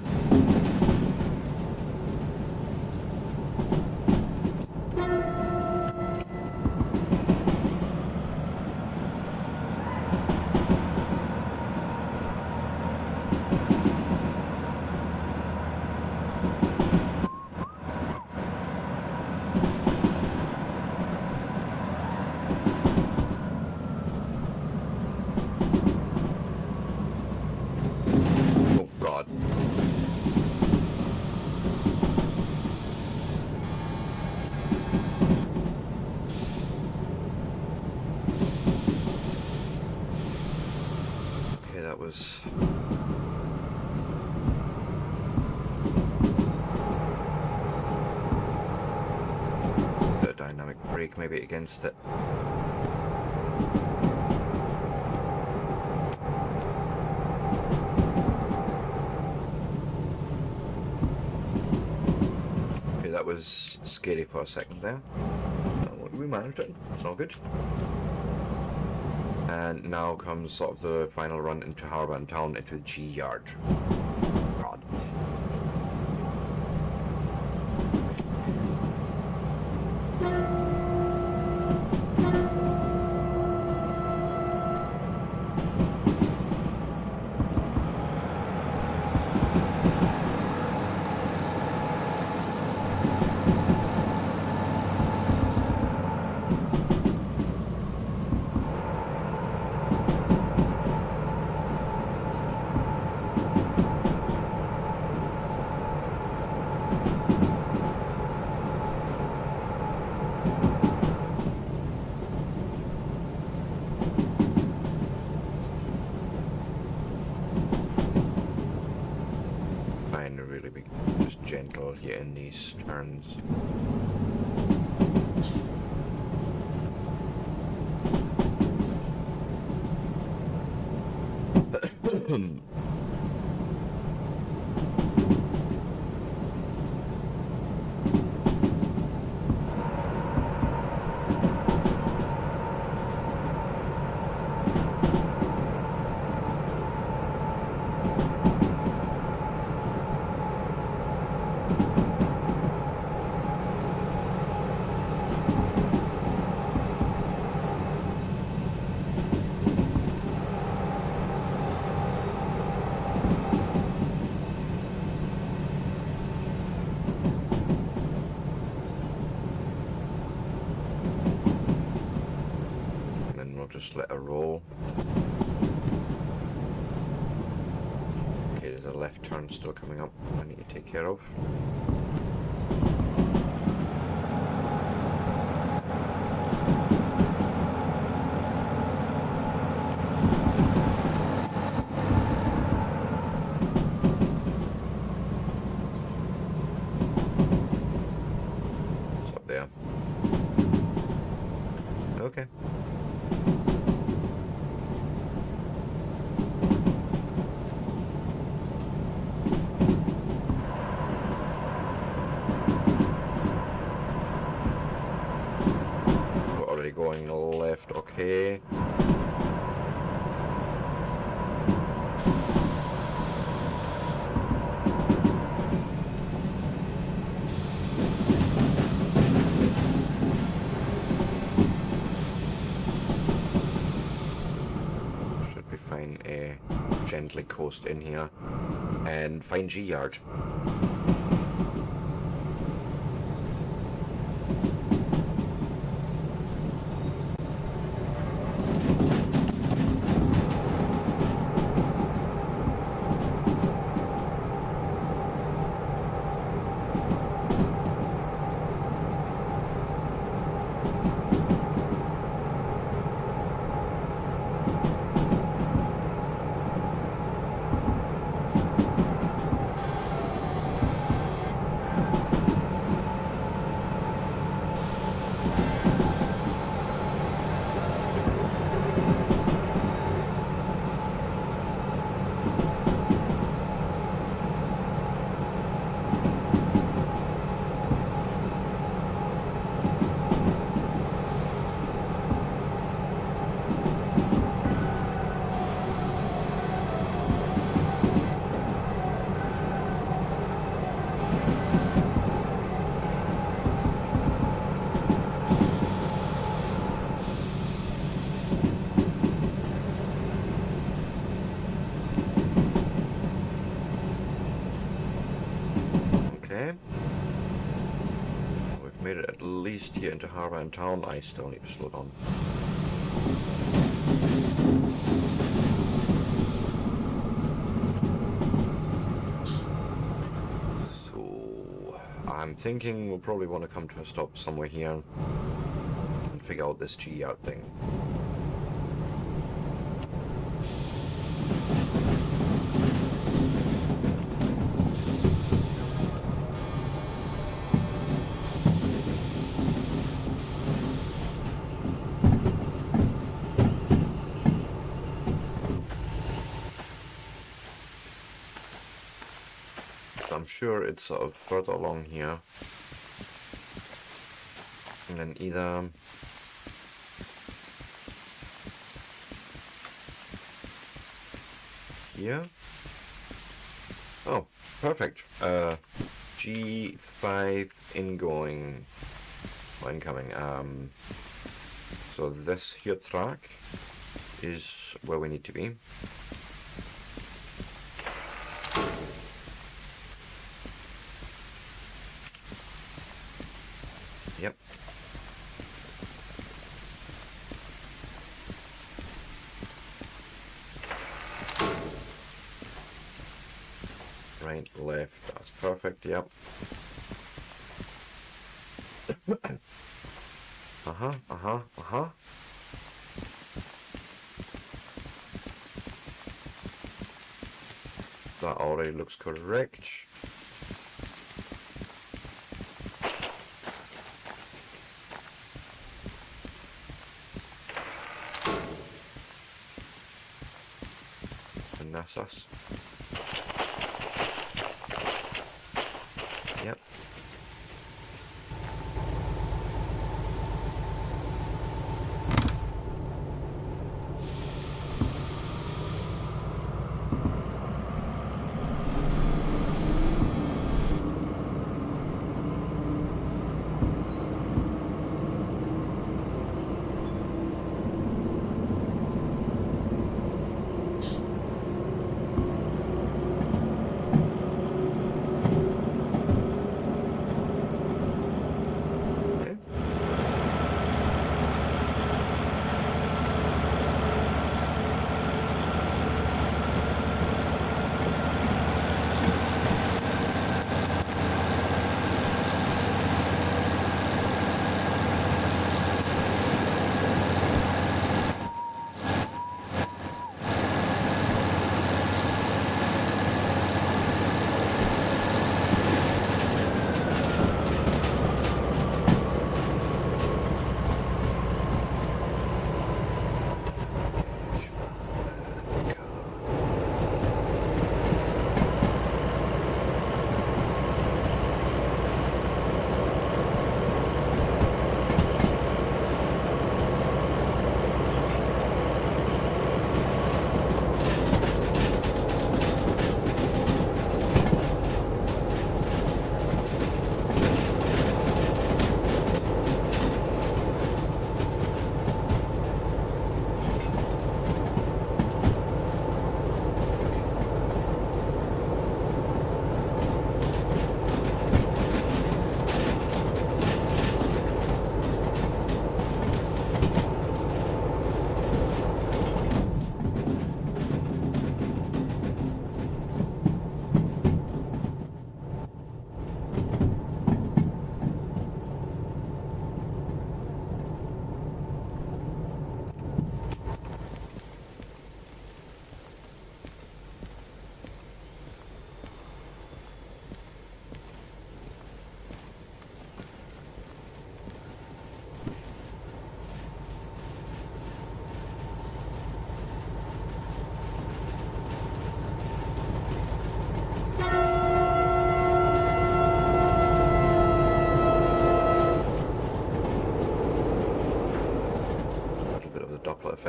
Oh God. Okay, that was... bit of dynamic brake maybe against it. Okay, that was scary for a second there. Oh, we managed it, it's all good. And now comes sort of the final run into Harbour Town, into the G yard. God. Just gentle here in these turns. Just let her roll. left turn still coming up I need to take care of. It's up there. Okay. Going left, okay. Should be fine. Gently coast in here and find G-yard. Okay. We've made it at least here into Harbour and Town. I still need to slow down. So I'm thinking we'll probably want to come to a stop somewhere here and figure out this G-yard thing. I'm sure it's sort of further along here. And then either here. Oh, perfect. G5 ingoing. Or incoming. So this here track is where we need to be. Yep. Right, left, that's perfect, yep. Uh-huh. That already looks correct. And that's us. Yep.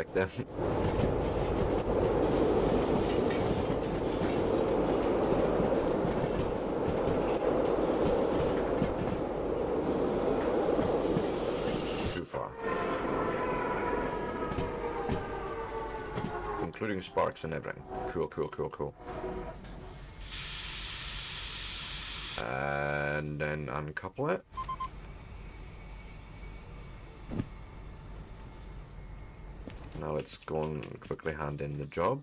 perfect then. Too far. Including sparks and everything. Cool, cool, cool, cool. And then uncouple it. Now let's go and quickly hand in the job.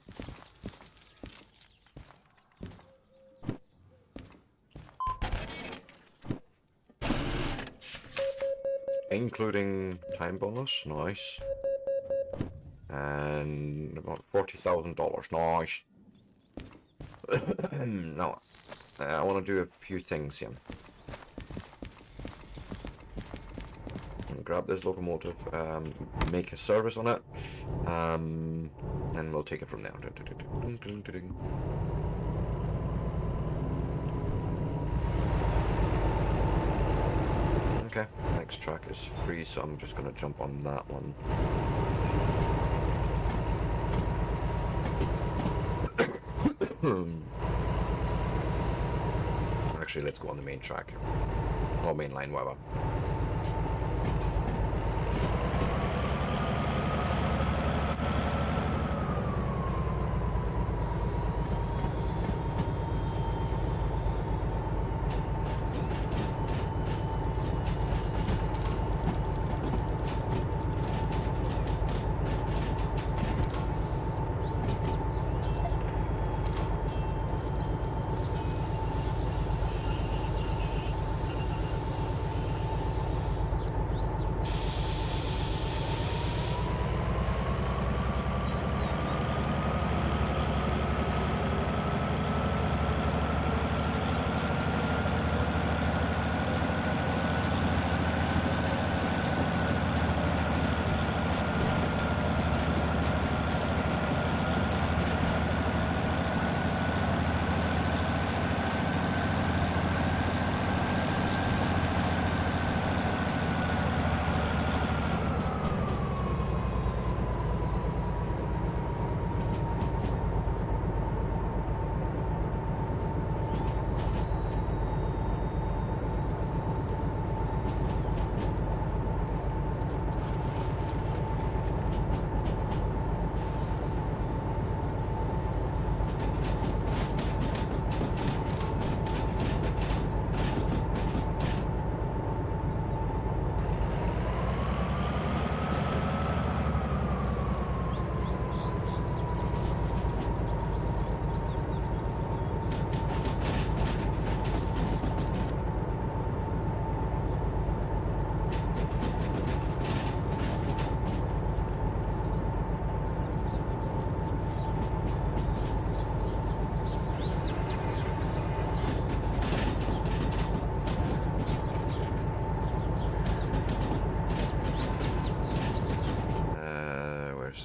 Including time bonus, nice. And about $40,000, nice. Now, I want to do a few things here. Grab this locomotive, make a service on it, and we'll take it from there. Okay, next track is free, so I'm just gonna jump on that one. Actually, let's go on the main track, or main line, whatever.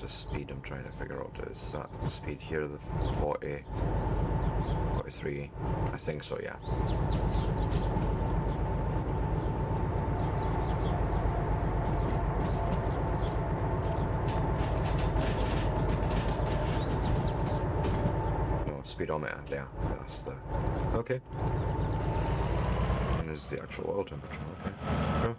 The speed I'm trying to figure out is that speed here, the 40, 43, I think so, yeah. No, speedometer, yeah, that's the, okay. And this is the actual oil temperature, okay. Yeah.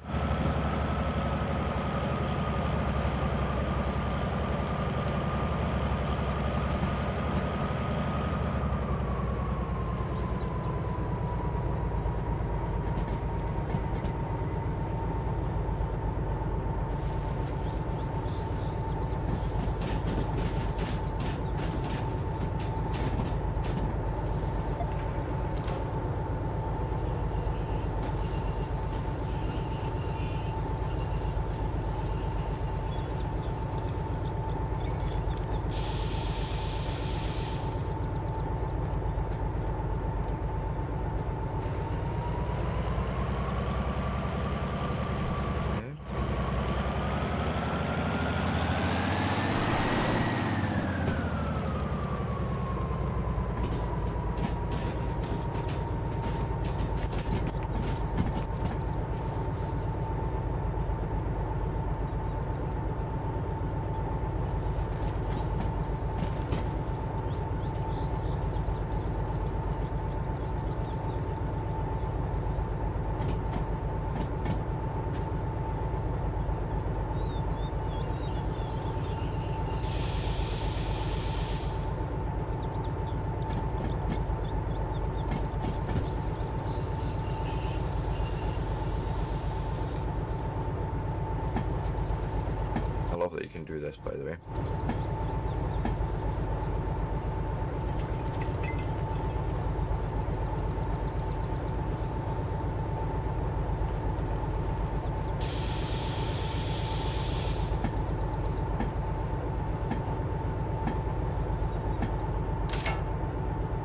can do this, by the way.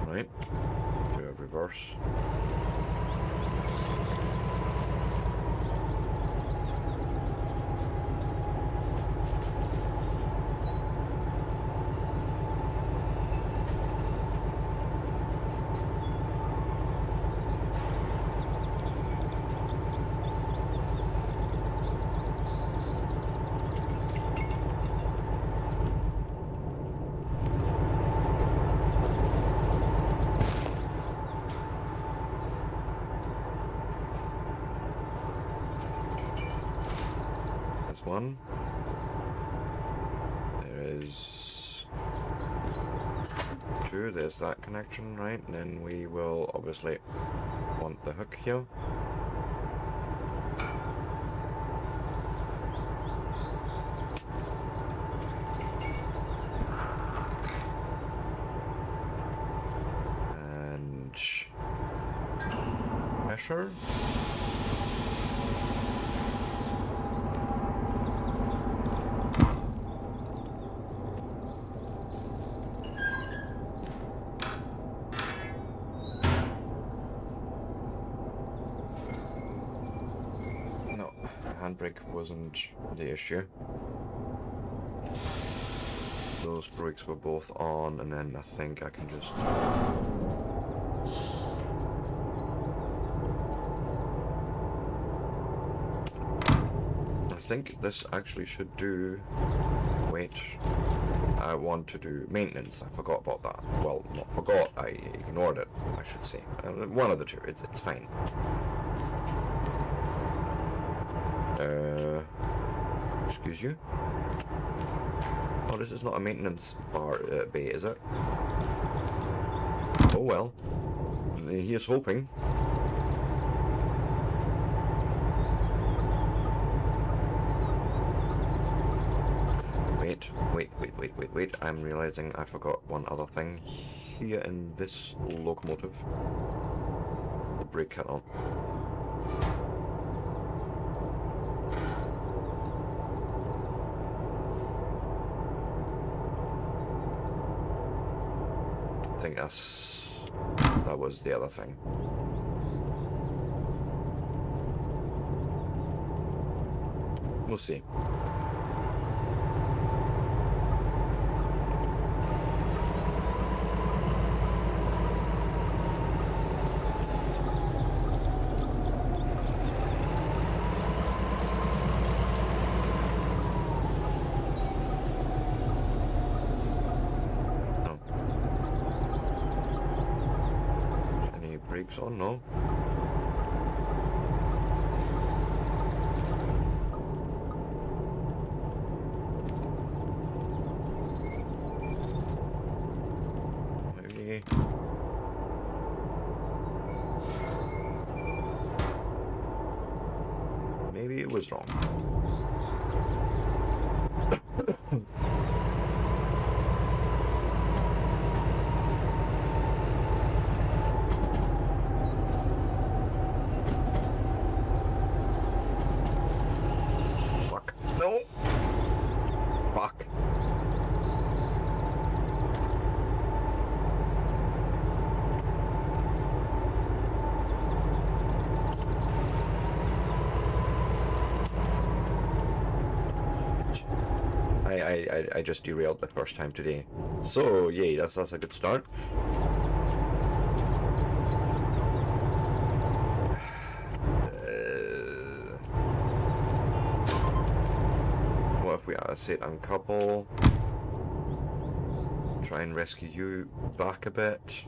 Right, do a reverse. One. There is two. There's that connection, right? And then we will obviously want the hook here. And pressure. Handbrake wasn't the issue. Those brakes were both on, and then I think I can just... I think this actually should do... Wait. I want to do maintenance. I forgot about that. Well, not forgot. I ignored it, I should say. One of the two. It's fine. Excuse you? Oh, this is not a maintenance bar bay, is it? Oh well. Here's hoping. Wait. I'm realizing I forgot one other thing. Here in this locomotive. The brake cut-on. I think that was the other thing. We'll see. Oh no. Maybe it was wrong. I just derailed the first time today. So yay, that's a good start. What if we sit uncouple? Try and rescue you back a bit.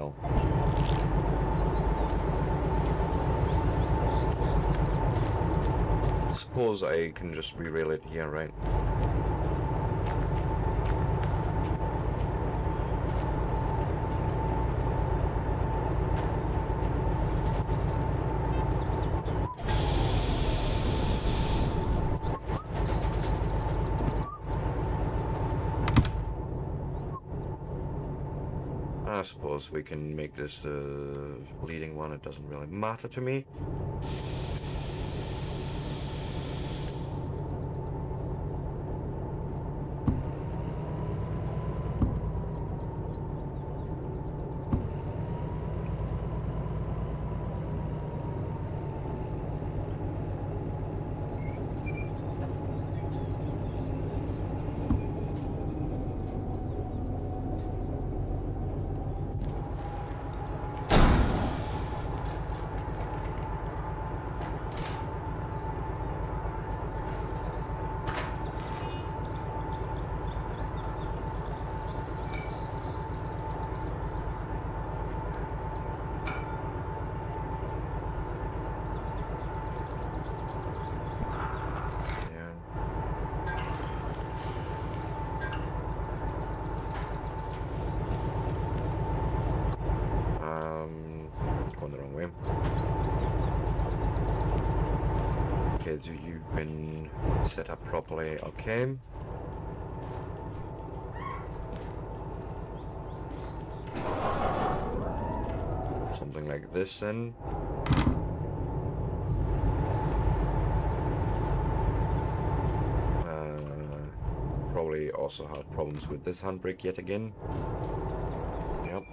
Derail. I suppose I can just re-rail it here, right? I suppose we can make this the leading one, it doesn't really matter to me. Going the wrong way. Okay, so you've been set up properly, okay. Something like this then. Probably also had problems with this handbrake yet again. Yep.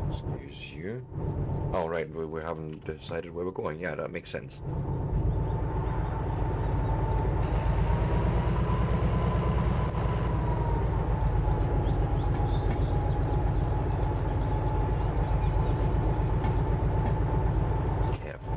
Excuse you. Oh, right, we haven't decided where we're going. Yeah, that makes sense. Careful.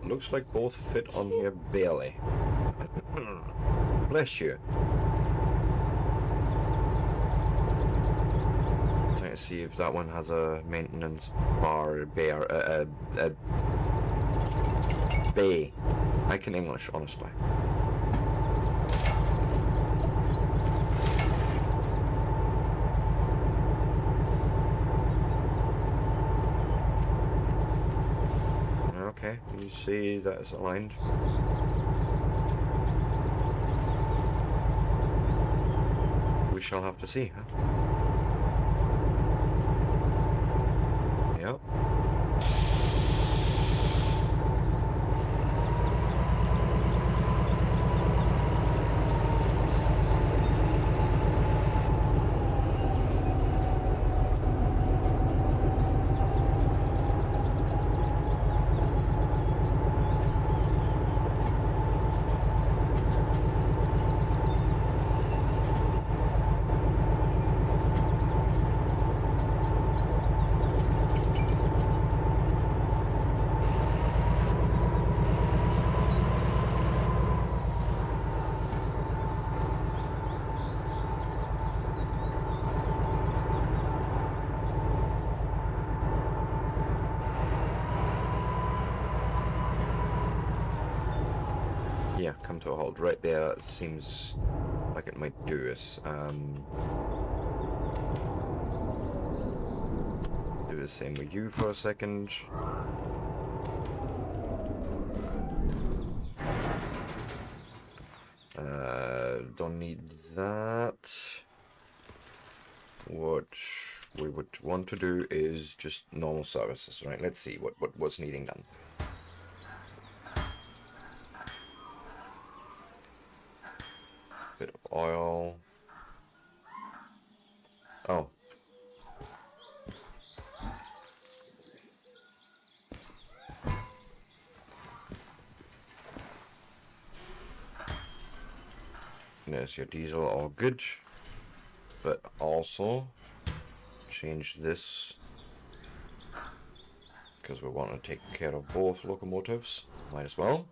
Looks like both fit on here barely. Bless you. Trying to see if that one has a maintenance bar, a bay. I can English, honestly. Okay, you see that it's aligned. We shall have to see, huh? Yep. Yeah, come to a halt right there. It seems like it might do us. Do the same with you for a second. Don't need that. What we would want to do is just normal services, right? Let's see what's needing done. Bit of oil. Oh. There's your diesel, all good. But also change this because we want to take care of both locomotives. Might as well.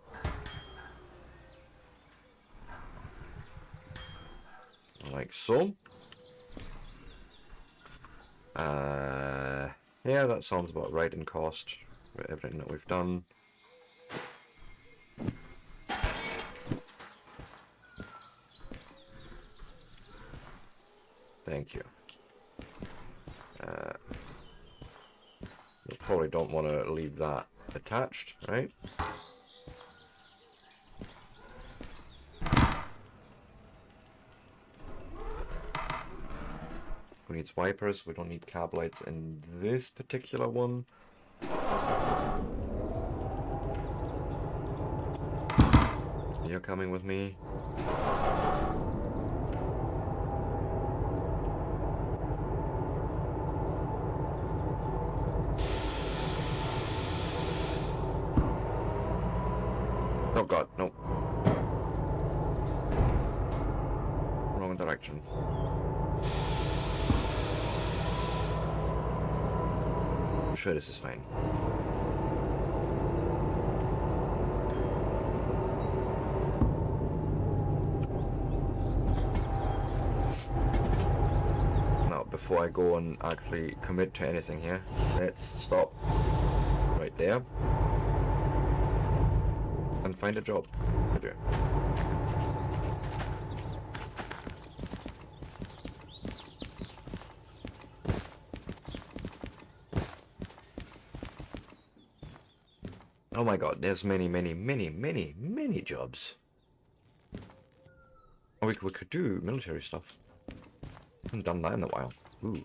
Like so. Yeah, that sounds about right in cost for everything that we've done. Thank you. We probably don't want to leave that attached, right? We need wipers. We don't need cab lights in this particular one. You're coming with me. Oh god, no. Wrong direction. I'm sure this is fine. Now, before I go and actually commit to anything here, let's stop right there. And find a job to do. Oh my god, there's many jobs. Oh, we could do military stuff. Haven't done that in a while. Ooh.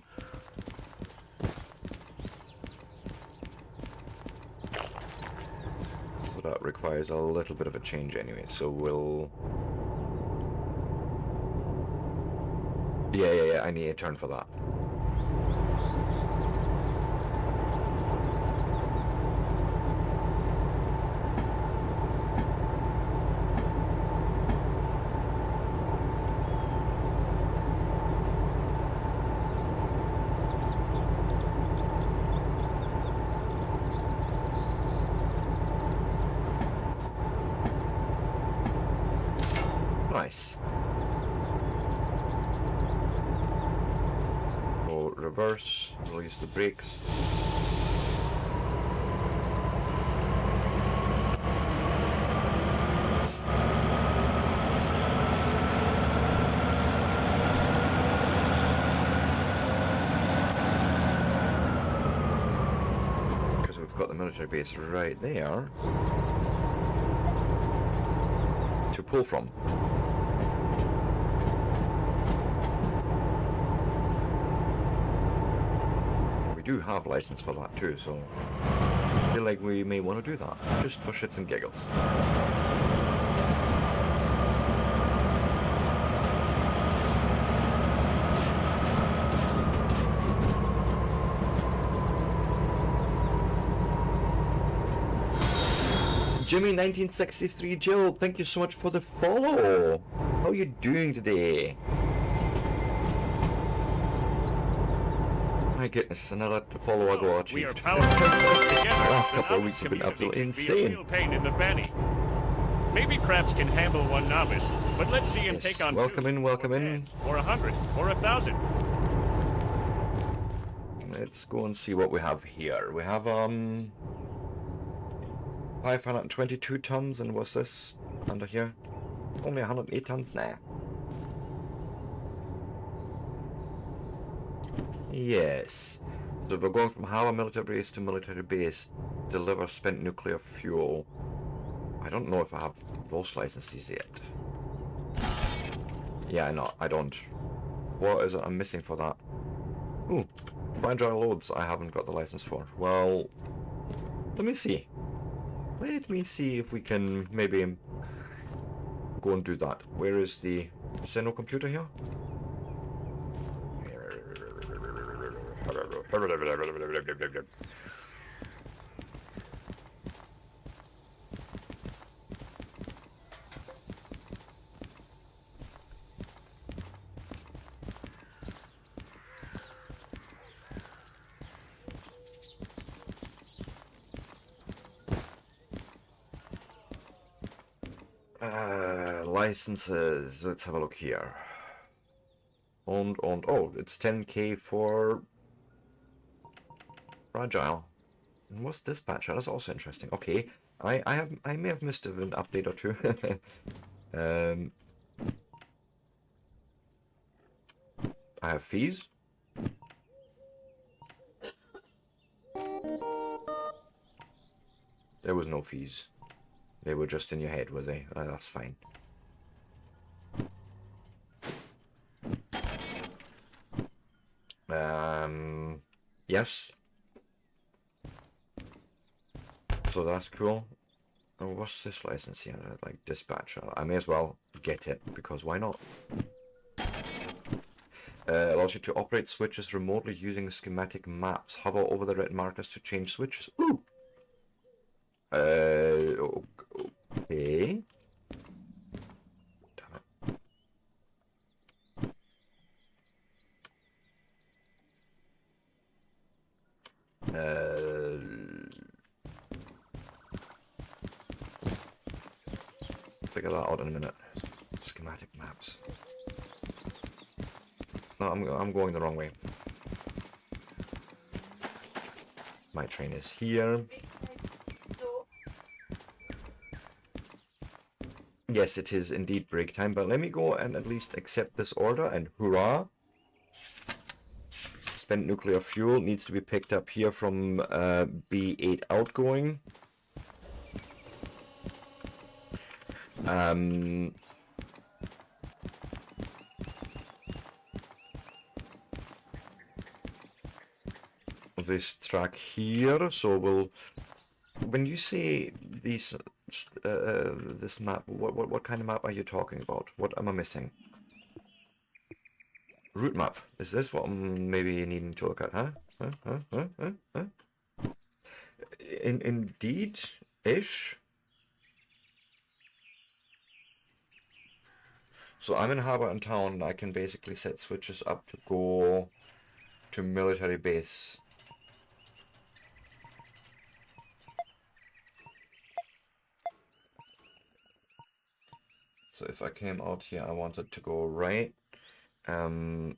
That requires a little bit of a change anyway, so we'll... Yeah, I need a turn for that. Nice. We'll reverse, release the brakes. Because we've got the military base right there to pull from. We do have license for that too, so I feel like we may want to do that, just for shits and giggles. Jimmy1963 Jill, thank you so much for the follow. How are you doing today? My goodness, another follower goal achieved. We are powerful together. The last The couple of novice weeks have been community absolutely can be a insane. real pain in the fanny. Maybe Krabs can handle one novice, but let's see him Yes, take on welcome 2, in, welcome or in. 10, or 100, or 1,000. Let's go and see what we have here. We have 522 tons, and what's this under here? Only 108 tons? Nah. Yes. So we're going from Hava military base to military base. Deliver spent nuclear fuel. I don't know if I have those licenses yet. Yeah, no, I don't. What is it I'm missing for that? Ooh, fragile loads I haven't got the license for. Well, let me see. Let me see if we can maybe go and do that. Where is the Seno computer here? Licenses. Let's have a look here. Owned. Oh, it's 10k for Fragile. And what's Dispatcher? That's also interesting. Okay, I may have missed an update or two. I have fees. There was no fees. They were just in your head, were they? That's fine. Yes. So that's cool. Oh, what's this license here? Like Dispatcher. I may as well get it because why not? Allows you to operate switches remotely using schematic maps. Hover over the red markers to change switches. Ooh. Okay. Damn it. Figure that out in a minute. Schematic maps. No, I'm going the wrong way. My train is here. Yes, it is indeed break time, but let me go and at least accept this order, and hurrah! Spent nuclear fuel needs to be picked up here from B8 outgoing. This track here, so we'll... When you say these, this map, what kind of map are you talking about? What am I missing? Route map. Is this what I'm maybe needing to look at, huh? Indeed-ish. So I'm in Harbour and Town, and I can basically set switches up to go to military base. So if I came out here, I wanted to go right. Want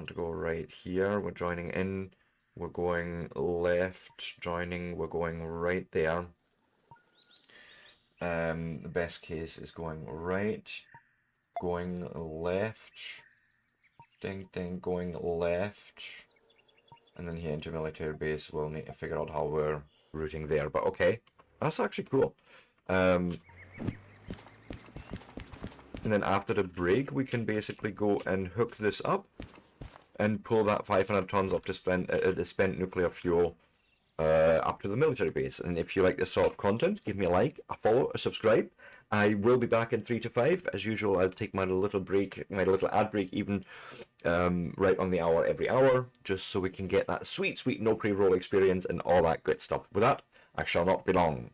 to go right here. We're joining in. We're going left, joining. We're going right there. The best case is going right, going left, ding ding, going left, and then here into military base. We'll need to figure out how we're routing there. But okay, that's actually cool. And then after the break, we can basically go and hook this up and pull that 500 tons of spent nuclear fuel up to the military base. And if you like this sort of content, give me a like, a follow, a subscribe. I will be back in 3 to 5. As usual, I'll take my little break, my little ad break even, right on the hour every hour, just so we can get that sweet, sweet no pre-roll experience and all that good stuff. With that, I shall not be long.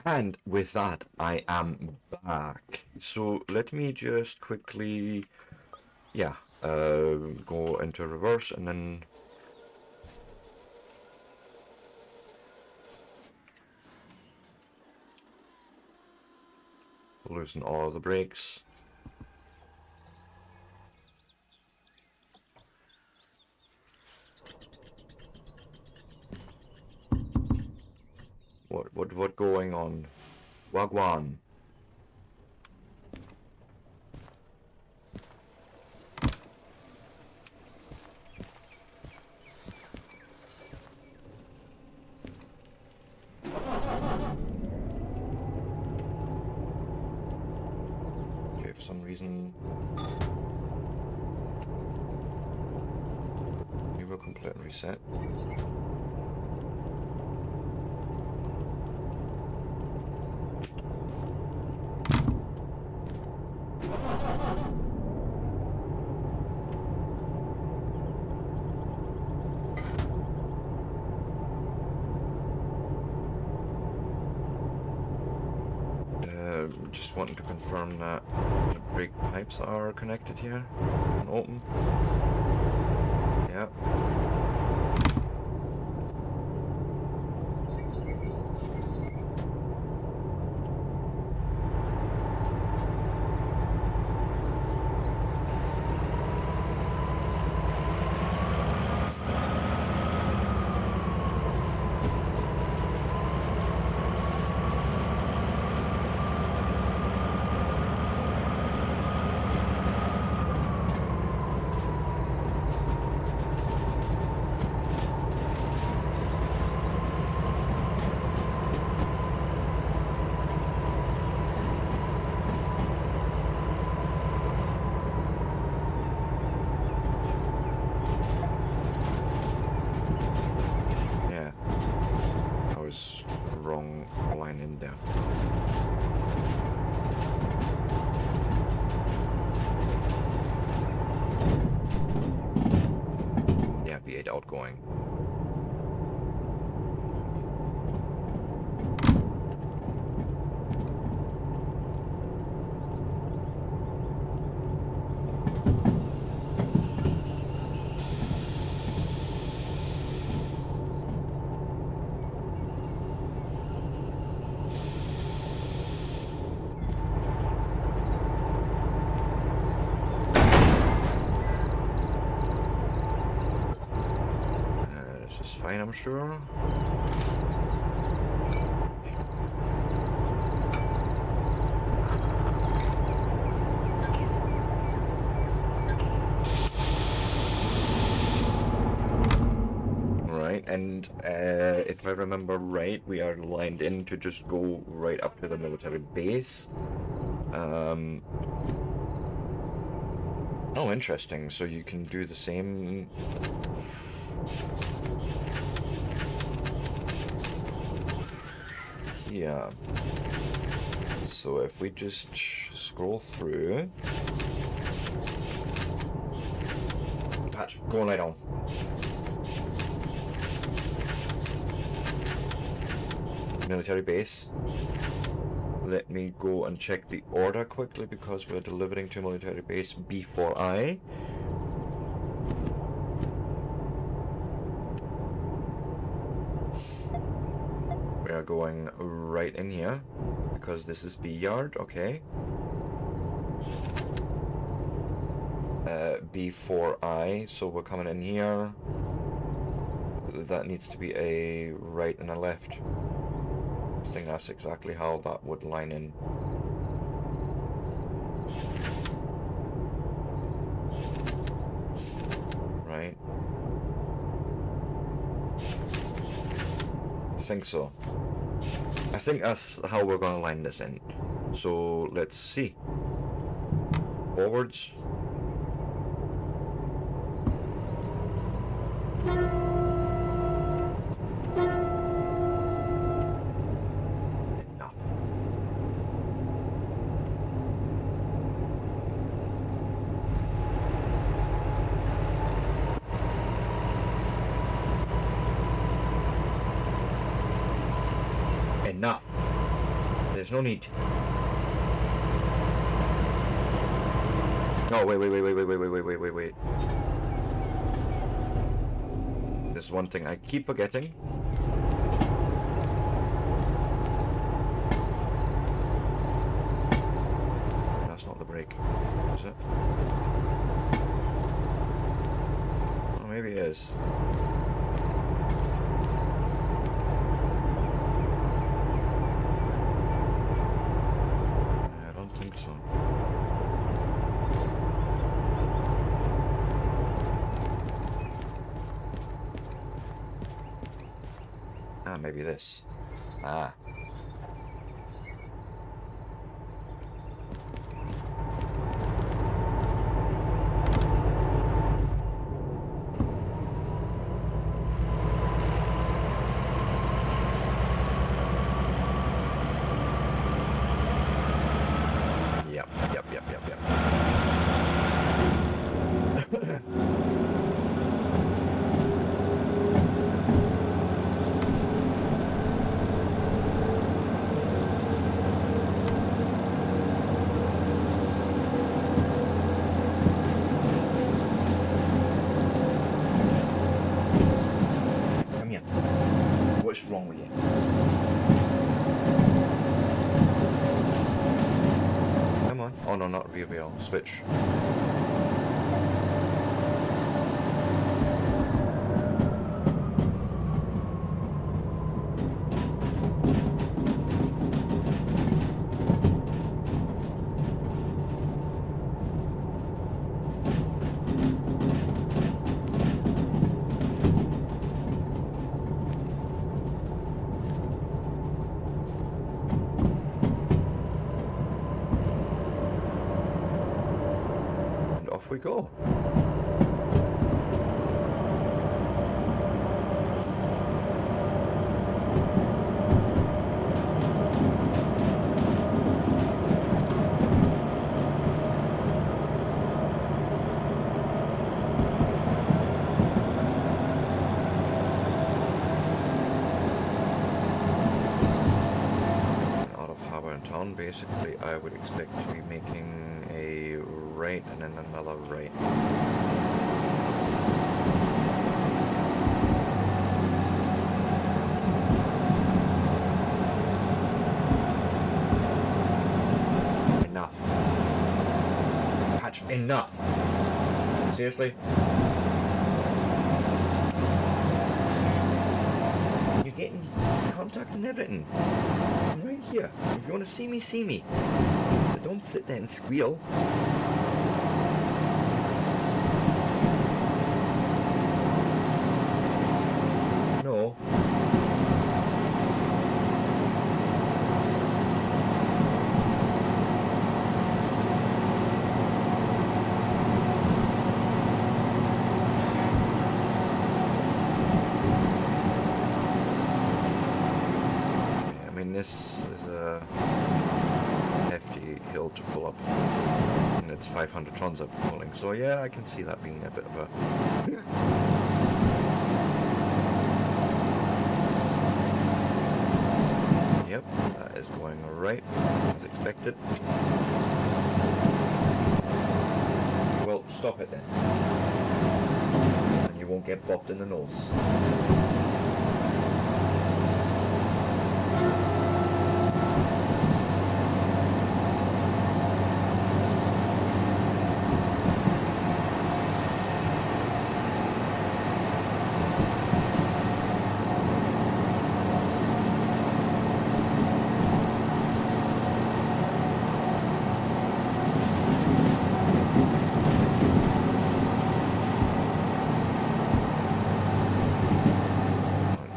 And with that, I am back. So let me just quickly, yeah, go into reverse and then loosen all the brakes. What going on? Wagwan. Okay, for some reason we will completely reset. Just wanting to confirm that the brake pipes are connected here and open. Yep. Wrong line in there. Yeah, V8 outgoing. This is fine, I'm sure. Right, and if I remember right, we are lined in to just go right up to the military base. Oh, interesting. So you can do the same. Yeah. So if we just scroll through. Patch, go and lie down. Military base. Let me go and check the order quickly because we're delivering to military base B4I. We are going right in here because this is B yard, okay. B4I, so we're coming in here. That needs to be a right and a left. I think that's exactly how that would line in. Right. I think so. I think that's how we're going to line this in. So let's see. Forwards. Enough. Enough. there's no need. Oh, wait. There's one thing I keep forgetting. That's not the brake, is it? Oh, maybe it is. I don't think so. Ah, maybe this. Ah. Yep. Come here. What's wrong with you? Come on. Oh no, not rear wheel. Switch. And off we go. Out of Harbour and Town, basically, I would expect to be making a right and then another right. Enough. Patch, enough. Seriously? You're getting contact and everything. I'm right here. If you want to see me, see me. But don't sit there and squeal. No. I mean, this is a hefty hill to pull up, and it's 500 tons up pulling, so yeah, I can see that being a bit of a... Yep, that is going right, as expected. Well, stop it then. And you won't get bopped in the nose.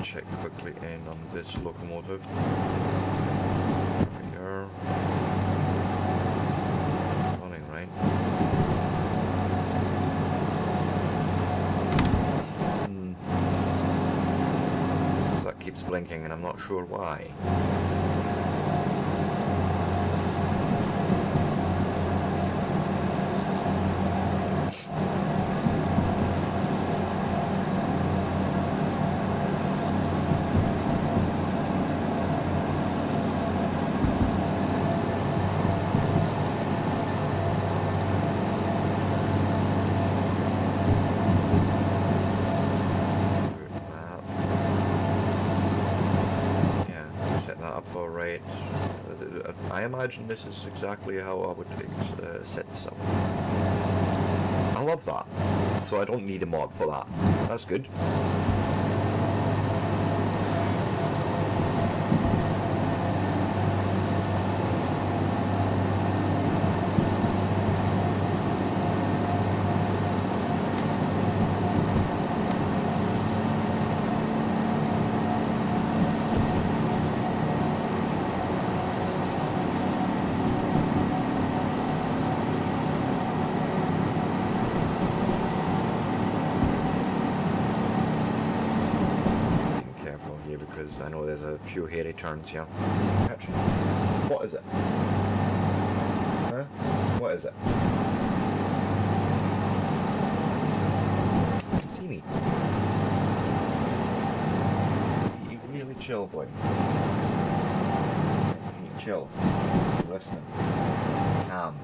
Check quickly in on this locomotive. We are running right. So that keeps blinking and I'm not sure why. imagine this is exactly how I would set this up. I love that. So I don't need a mod for that. That's good. Because I know there's a few hairy turns here. Actually, what is it? Huh? What is it? You can see me. You really chill, boy. You chill. You're listening. Calm.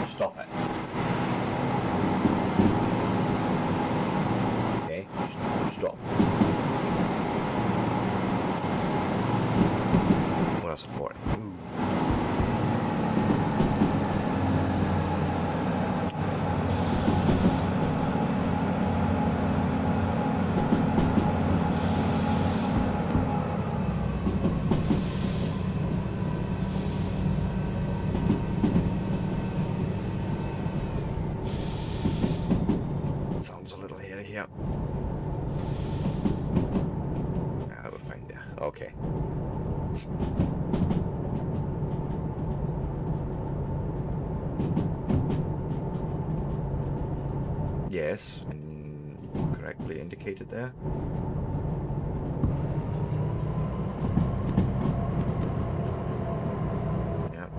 Stop it. Okay, stop. What else for it? Yep. I will find it. Okay. Yes, correctly indicated there. Yep.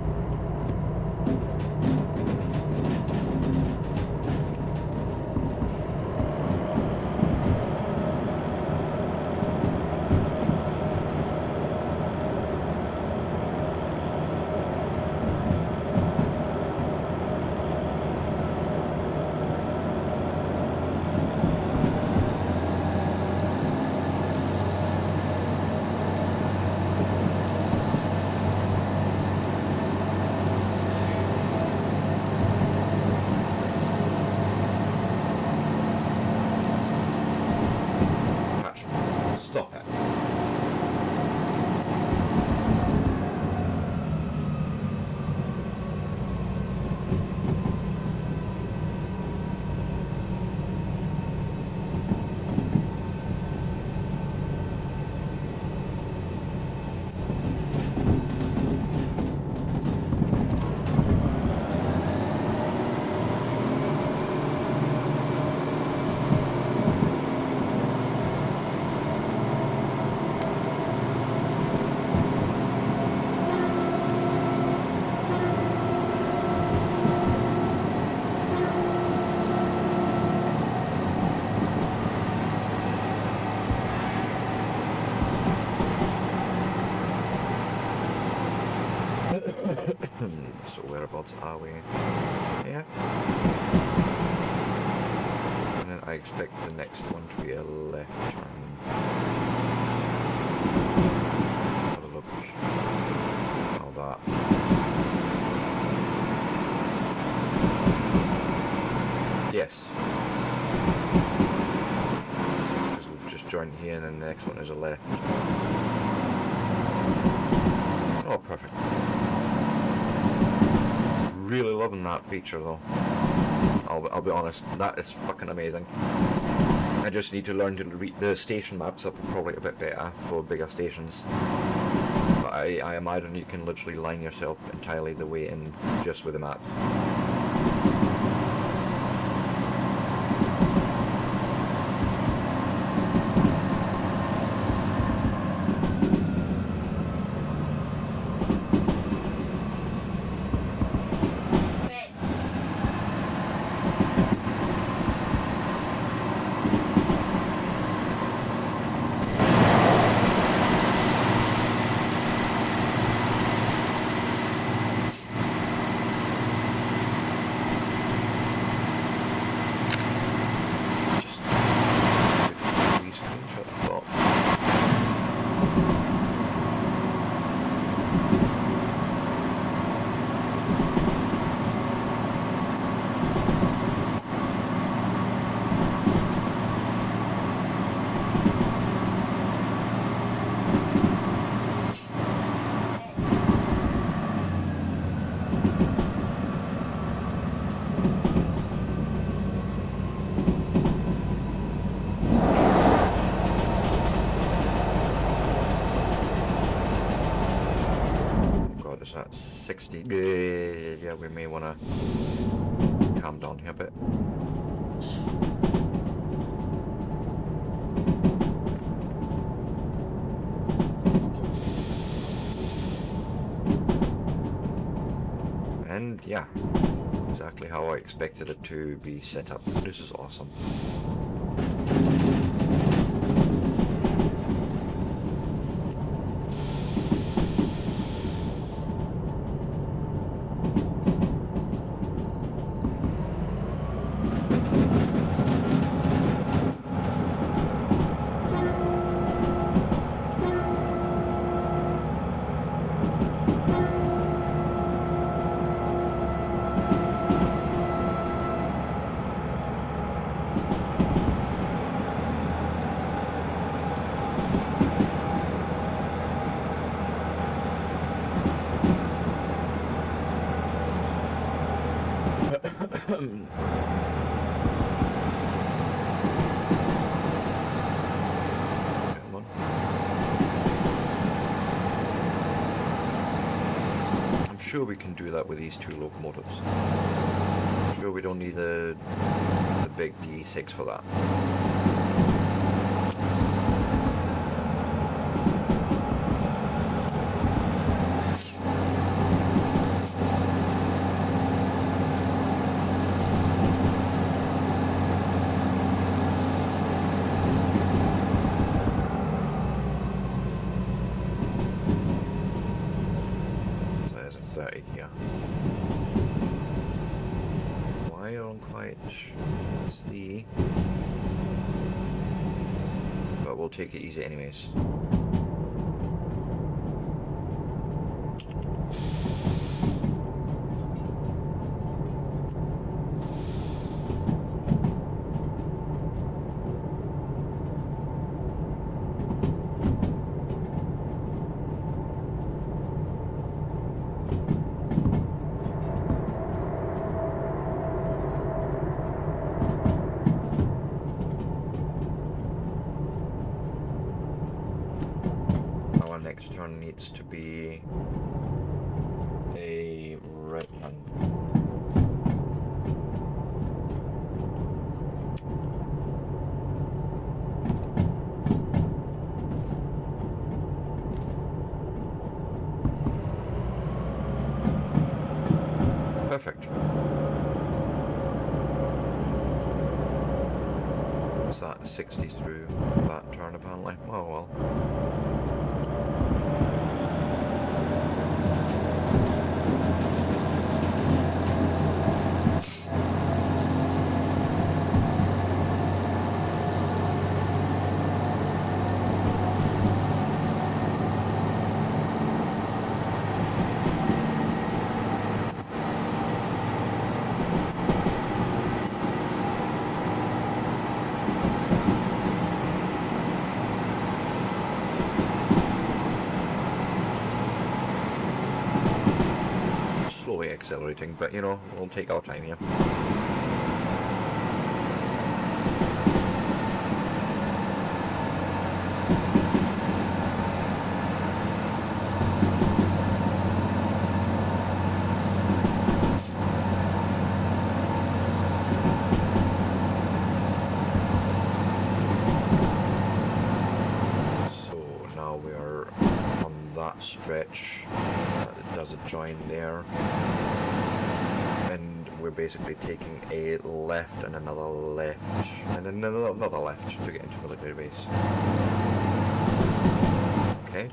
Stop it. So whereabouts are we? Yeah. And then I expect the next one to be a left turn. Have a look. All that. Yes. Because we've just joint here, and then the next one is a left. Oh, perfect. Really loving that feature though. I'll be honest, that is fucking amazing. I just need to learn to read the station maps up probably a bit better for bigger stations. But I imagine you can literally line yourself entirely the way in just with the maps. Red. Just a wee screenshot, I thought. God, is that 60? Yeah, we may want to calm down here a bit. And yeah, exactly how I expected it to be set up. This is awesome. Come on. I'm sure we can do that with these two locomotives. I'm sure we don't need the big D6 for that. So there's a 30 here. Why I don't quite see, but we'll take it easy anyways. Our next turn needs to be a right one. Perfect. Is that 60 through that turn apparently? Oh well. accelerating, but you know, we'll take our time here. Stretch that does a join there, and we're basically taking a left and another left and another left to get into military base. Okay.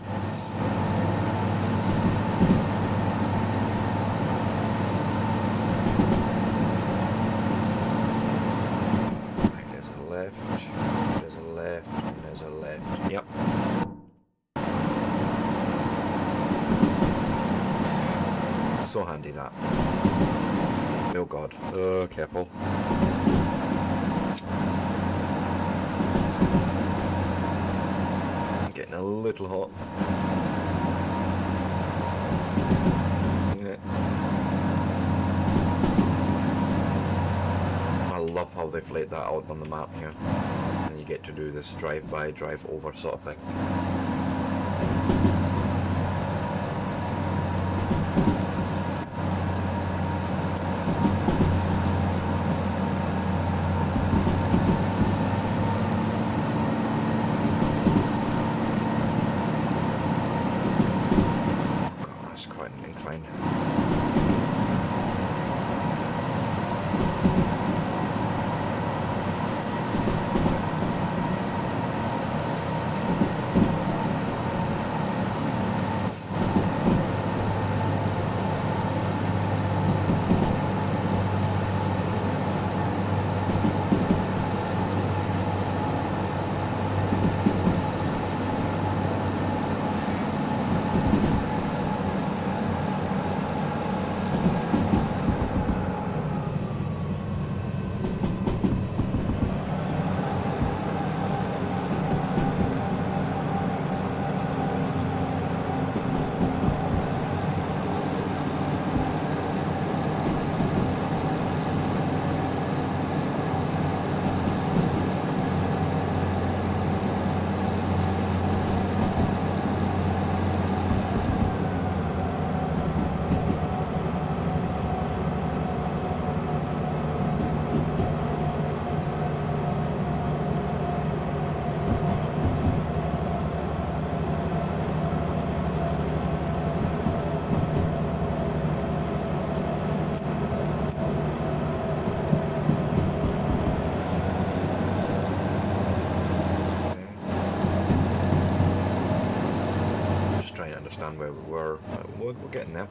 Right, there's a left, there's a left, and there's a left. Yep. So handy that. Oh god. Oh, careful. I'm getting a little hot. Yeah. I love how they've laid that out on the map here. And you get to do this drive-by, drive-over sort of thing. Understand where we were. We're getting there.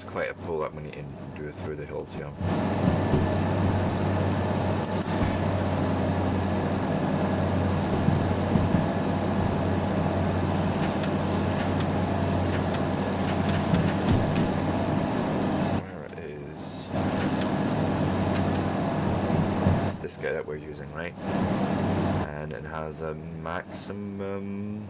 Quite a pull up when you do it through the hills, yeah. Where it is? It's this guy that we're using, right? And it has a maximum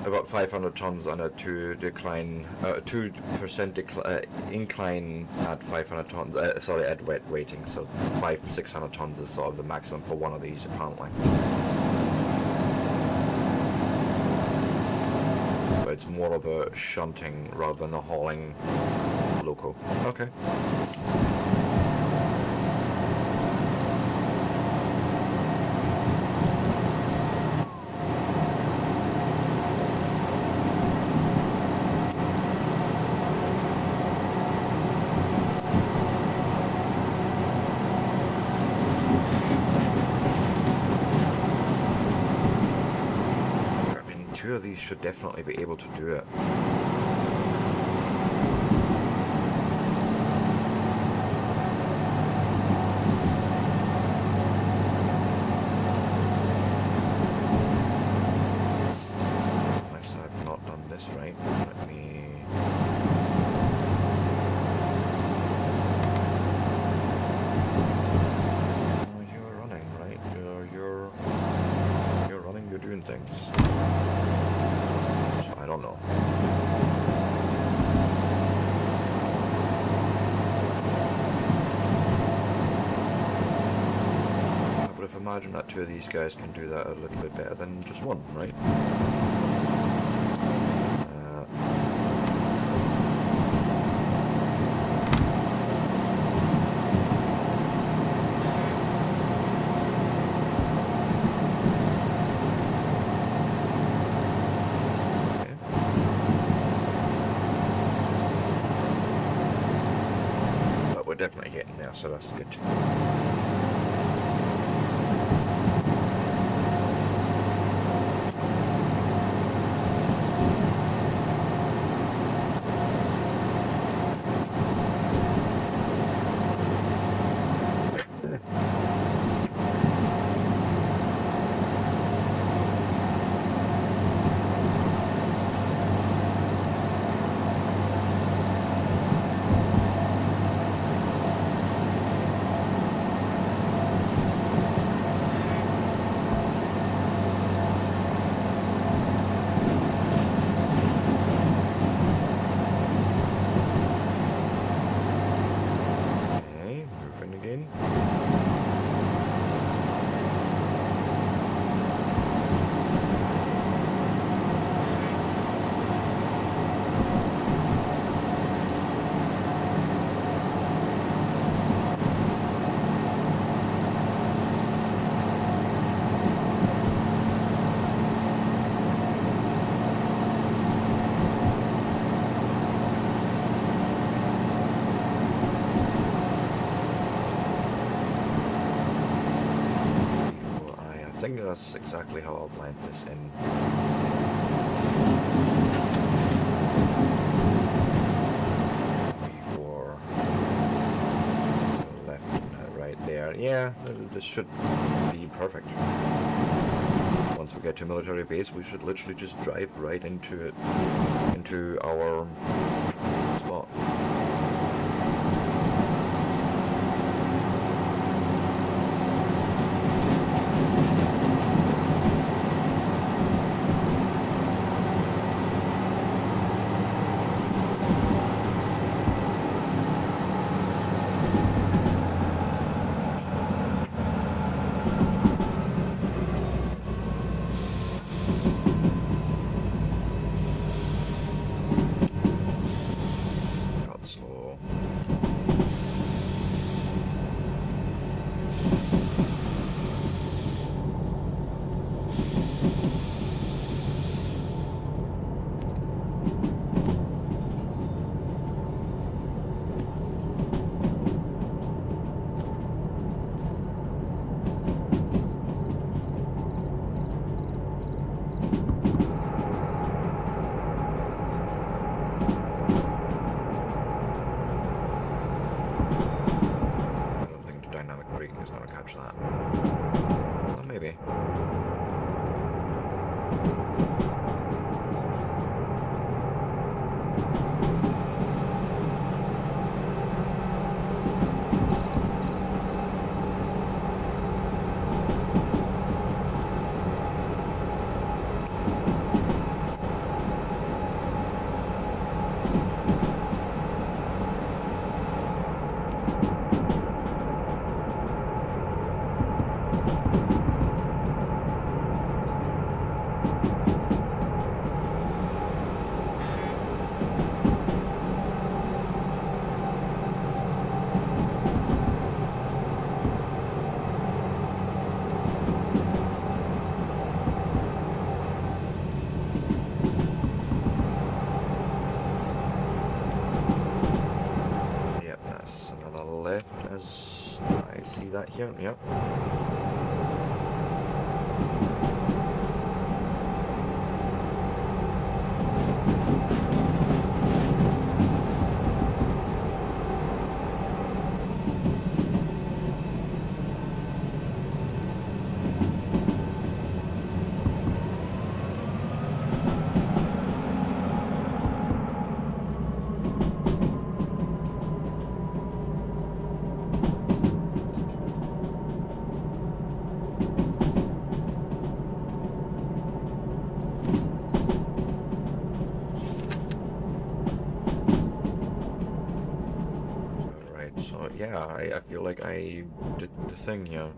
about 500 tons on a 2% incline at 500 tons. Sorry, at wet weighting. So 600 tons is sort of the maximum for one of these apparently. But it's more of a shunting rather than a hauling loco. Okay. Two of these should definitely be able to do it. Unless I've not done this right. Let me... Oh, you're running, right? You're running, you're doing things. I don't know. I would have imagined that two of these guys can do that a little bit better than just one, right? We're definitely getting there, so that's good. I think that's exactly how I'll blind this in. Before to the left and right there. Yeah, this should be perfect. Once we get to military base, we should literally just drive right into it, into our spot. That. Well, maybe. Yep, that's another left as I see that here. Yep. Right, so yeah, I feel like I did the thing here.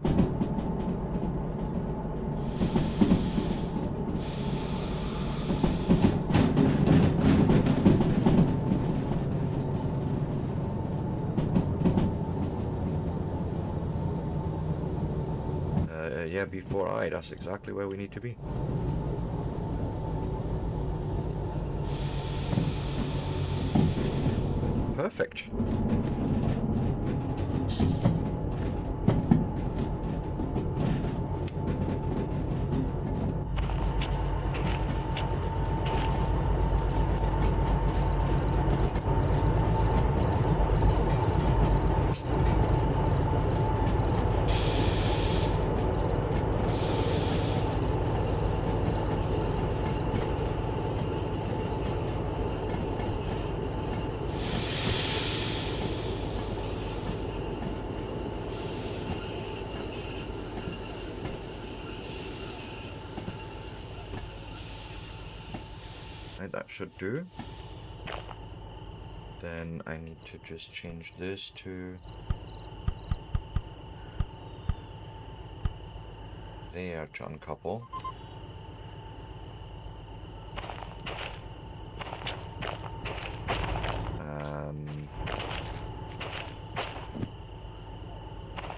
Yeah, before that's exactly where we need to be. Perfect. Right, that should do. Then I need to just change this to there to uncouple.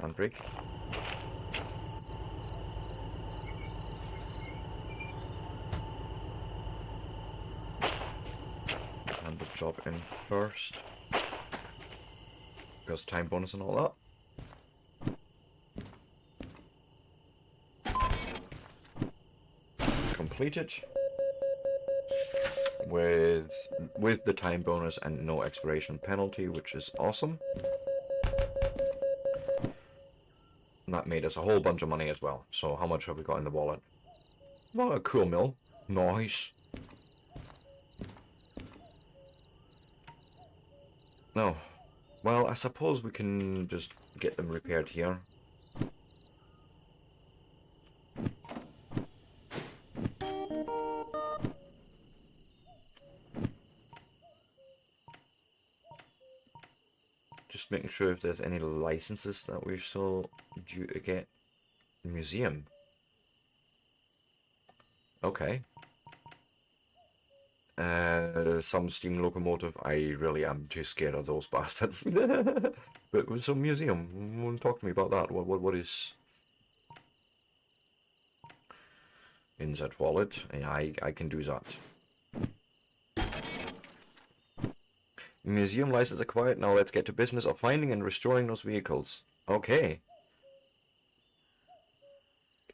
Handbrake. And the job in first. Because time bonus and all that. Completed. With the time bonus and no expiration penalty, which is awesome. And that made us a whole bunch of money as well. So how much have we got in the wallet? Well, a cool mill. Nice. No. Well, I suppose we can just get them repaired here. Just making sure if there's any licenses that we're still due to get. Museum. Okay. Some steam locomotive. I really am too scared of those bastards. But with some museum. Talk to me about that. What is... Insert wallet. Yeah, I can do that. Museum license acquired. Now let's get to business of finding and restoring those vehicles. Okay.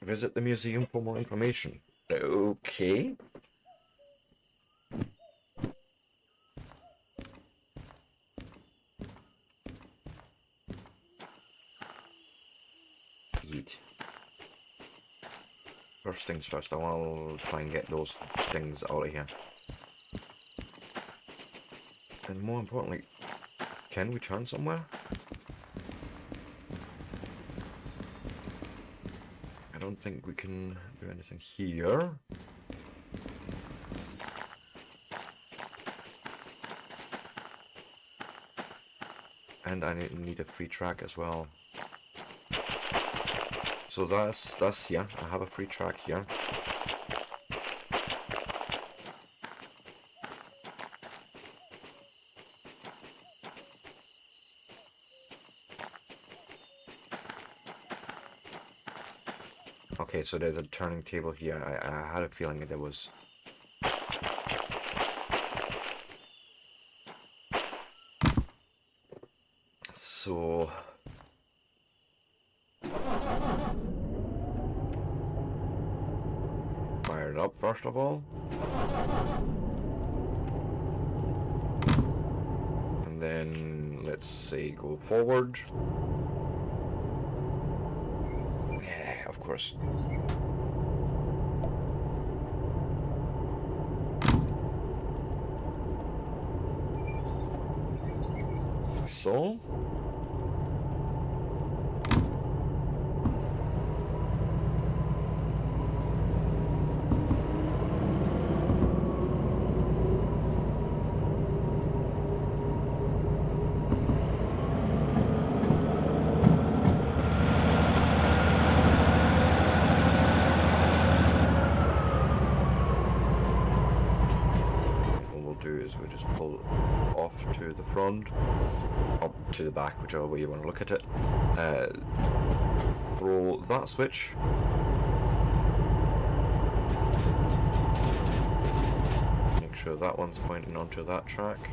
Visit the museum for more information. Okay. Yeet. First things first, I want to try and get those things out of here. And more importantly, can we turn somewhere? I don't think we can do anything here. And I need a free track as well. So that's here. I have a free track here. Okay, so there's a turning table here. I had a feeling that there was. So. Fire it up first of all. And then let's say go forward. Yeah, of course. So. We just pull it off to the front, up to the back, whichever way you want to look at it. Throw that switch. Make sure that one's pointing onto that track.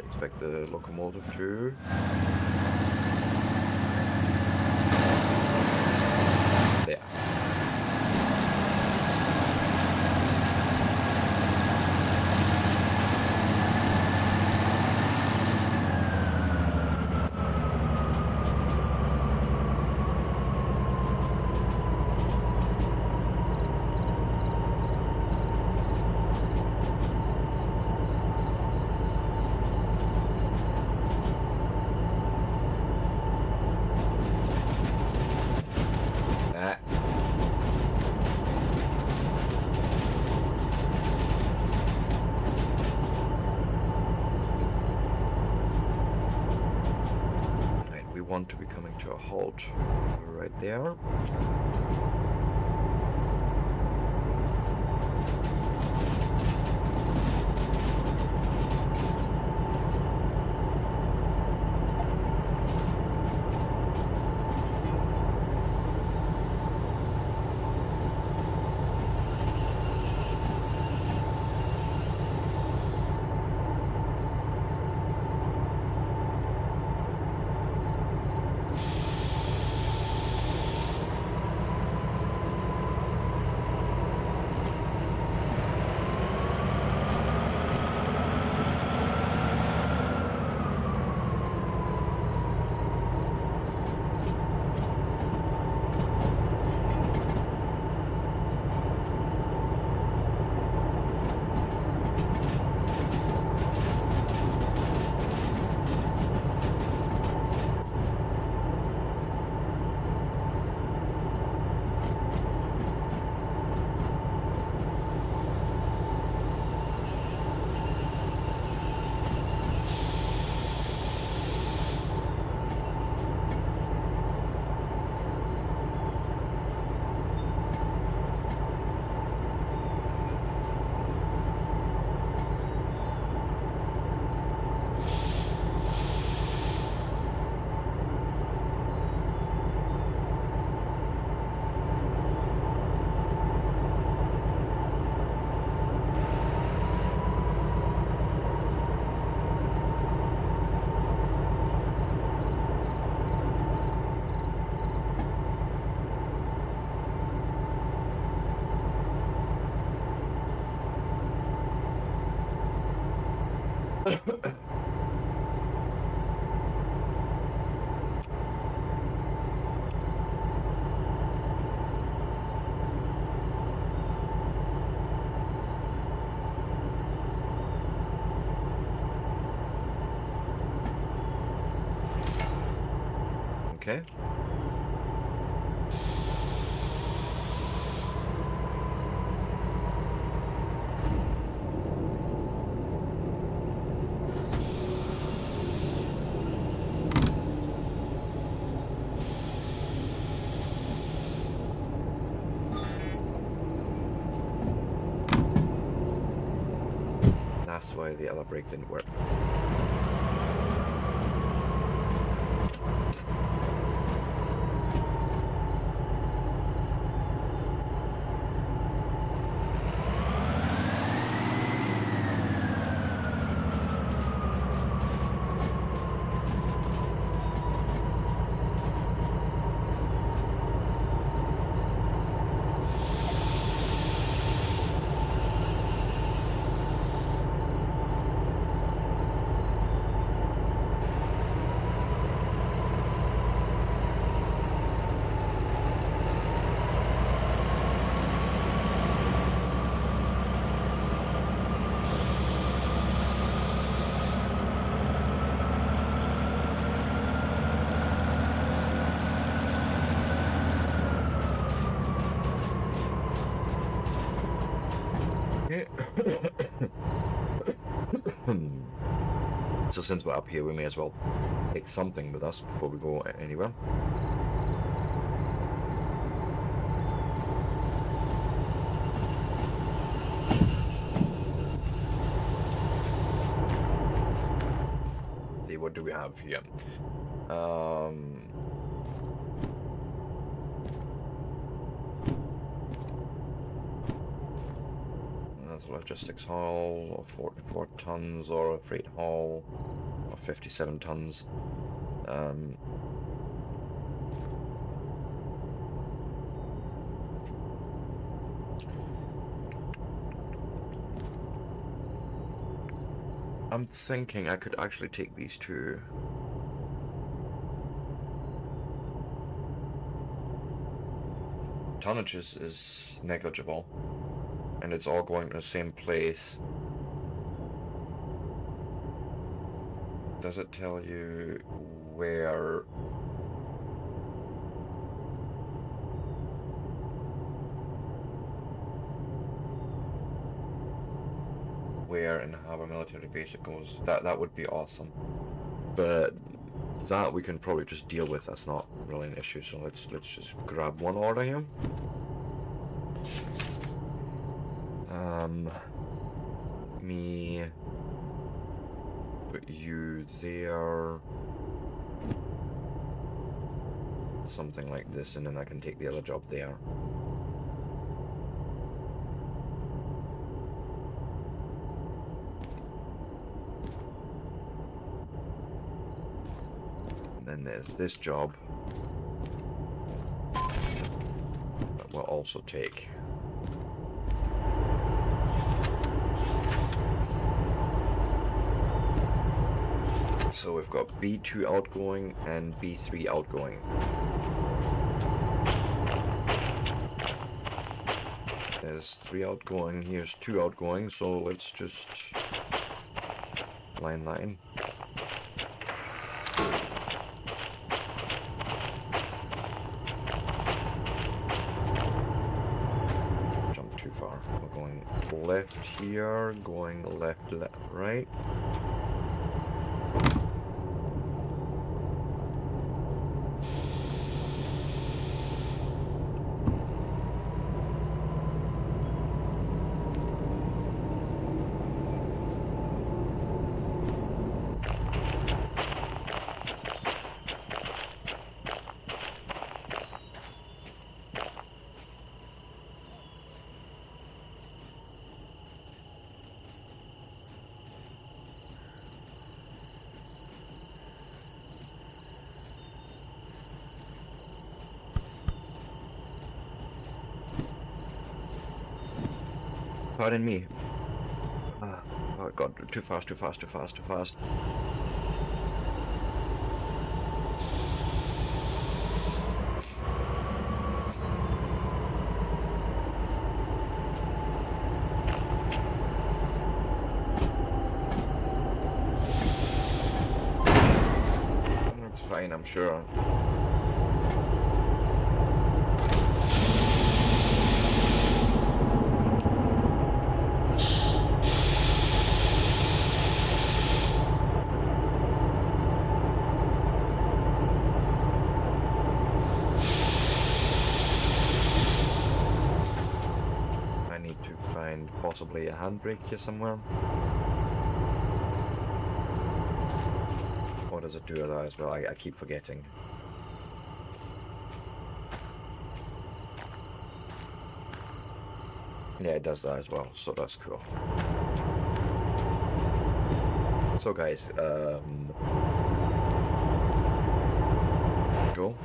Expect the locomotive to. There. Want to be coming to a halt right there. Okay. That's why the other brake didn't work. So since we're up here, we may as well take something with us before we go anywhere. See, what do we have here? That's a logistics haul of 44 tons, or a freight haul of 57 tons. I'm thinking I could actually take these two. Tonnage is negligible, and it's all going to the same place. Does it tell you where? Where in Harbour Military Base it goes? That would be awesome. But that we can probably just deal with. That's not really an issue. So let's just grab one order here. Me put you there. Something like this, and then I can take the other job there. And then there's this job that we'll also take. So we've got B2 outgoing and B3 outgoing. There's 3 outgoing, here's 2 outgoing, so let's just line that in. Jump too far. We're going left here, going left, right. Pardon me. Oh god, too fast. That's fine, I'm sure. Possibly a handbrake here somewhere. do that as well. I keep forgetting. Yeah, it does that as well, so that's cool. So guys, go.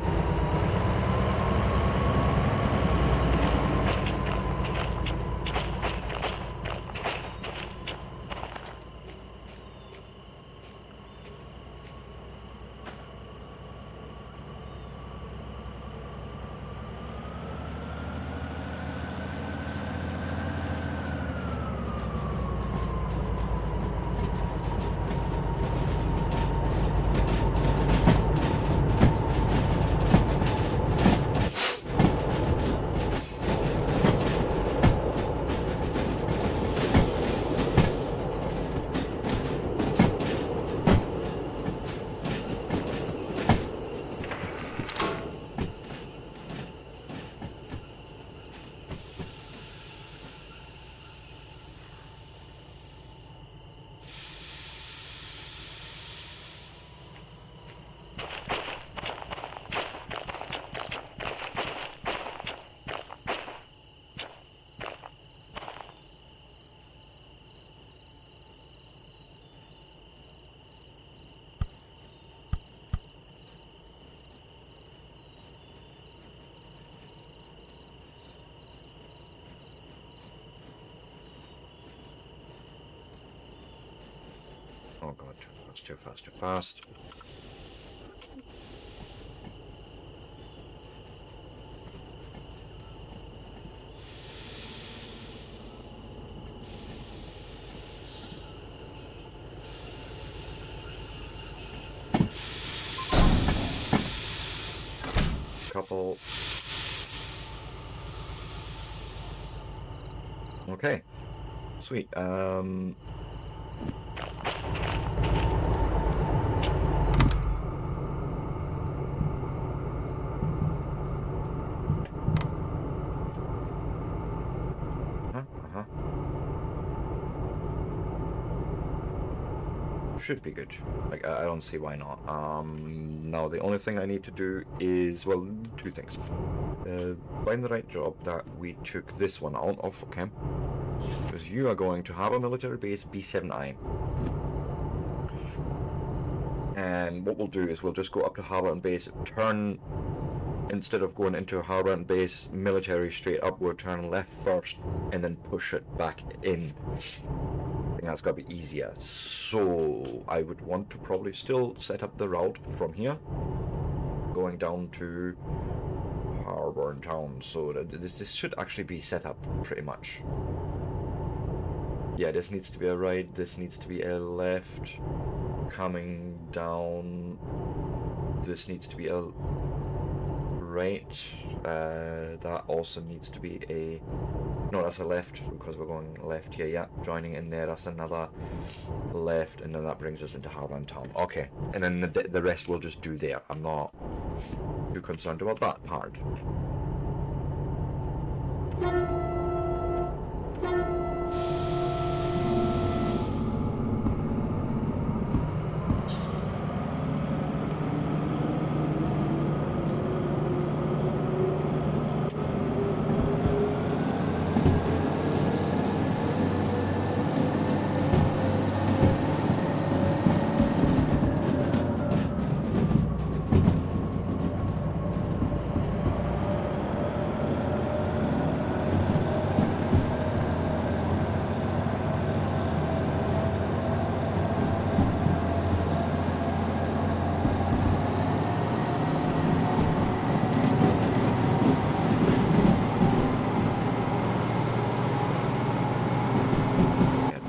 Oh god, that's too fast, too fast. Couple. Okay. Sweet. Uh-huh. Should be good. Like, I don't see why not. Now the only thing I need to do is, well, two things. Find the right job that we took this one out of, okay? Because you are going to have a military base B7I. And what we'll do is we'll just go up to Harbour and Base, turn, instead of going into Harbour and Base military straight up, we'll turn left first and then push it back in. I think that's got to be easier. So I would want to probably still set up the route from here, going down to Harbour and Town. So that this should actually be set up pretty much. Yeah, this needs to be a right, this needs to be a left, coming down, this needs to be a right, that also needs to be a, no, that's a left, because we're going left here, yeah, joining in there, that's another left, and then that brings us into Harbour and Town. Okay, and then the rest we'll just do there. I'm not too concerned about that part.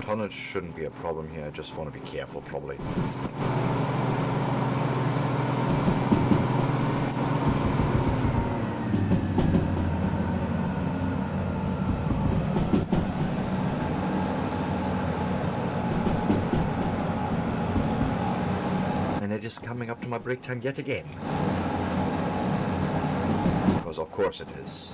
Tonnage shouldn't be a problem here, I just want to be careful probably. And they're just coming up to my brake time yet again. Because of course it is.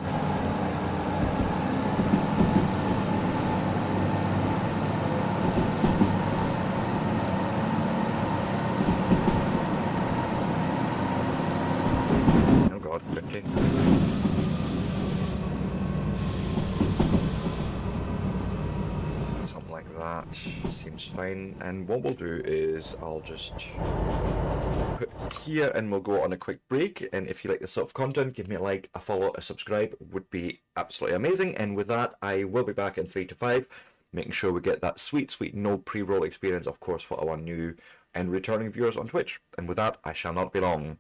seems fine. And what we'll do is I'll just put here and we'll go on a quick break. And if you like this sort of content, give me a like, a follow, a subscribe would be absolutely amazing. And with that, I will be back in 3 to 5, making sure we get that sweet no pre-roll experience, of course, for our new and returning viewers on Twitch. And with that, I shall not be long.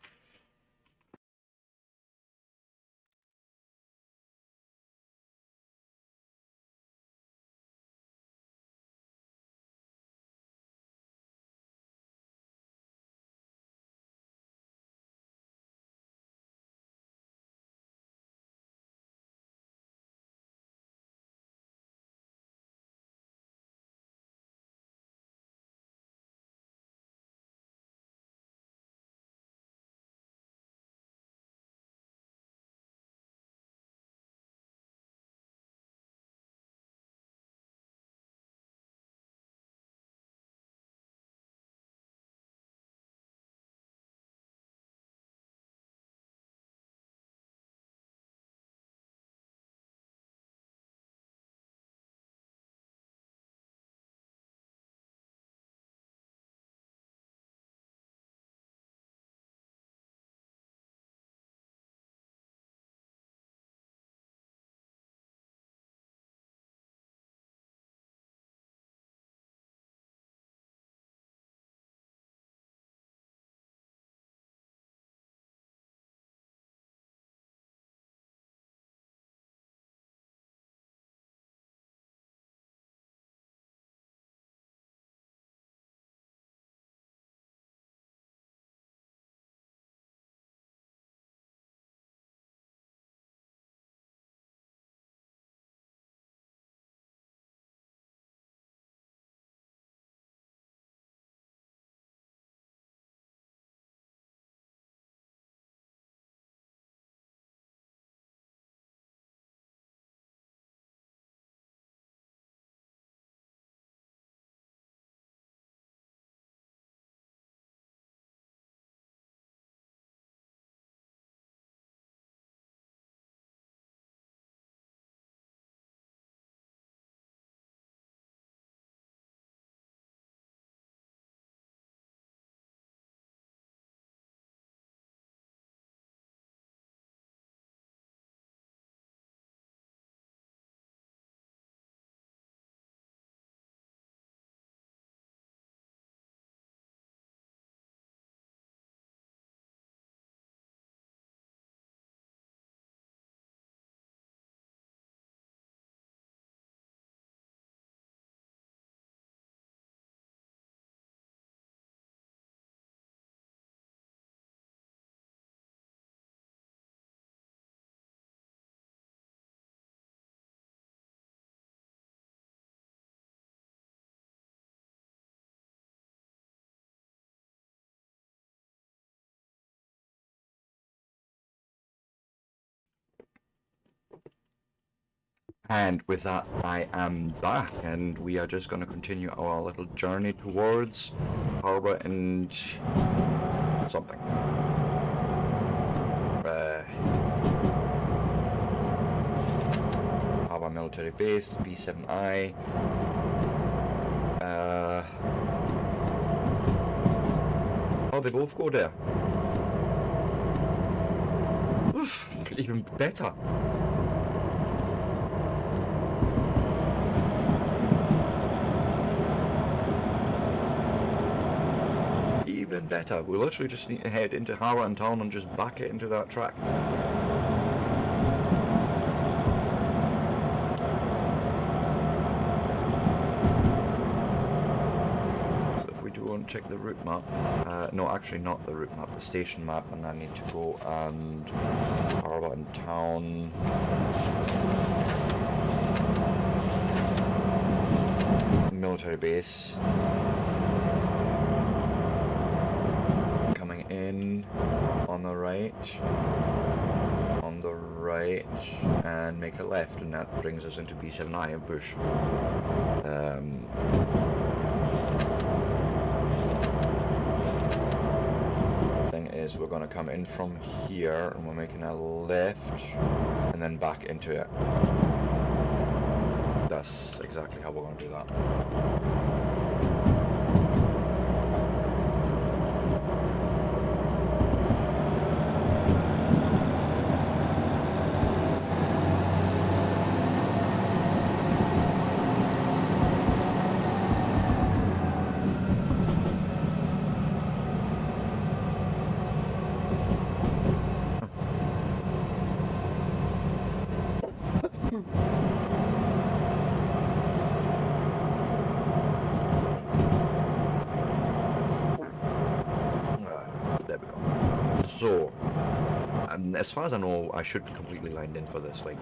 And with that, I am back, and we are just going to continue our little journey towards Harbour and something. Harbour military base, B7I. Oh, they both go there. Oof, even better. Even better. We literally just need to head into Harbour and Town and just back it into that track. So if we do want to check the route map, no, actually not the route map, the station map, and I need to go and Harbour and Town. Military base. In on the right, and make a left, and that brings us into B7I, a bush. Thing is, we're going to come in from here, and we're making a left, and then back into it. that's exactly how we're going to do that. There we go. So, as far as I know, I should be completely lined in for this. Like,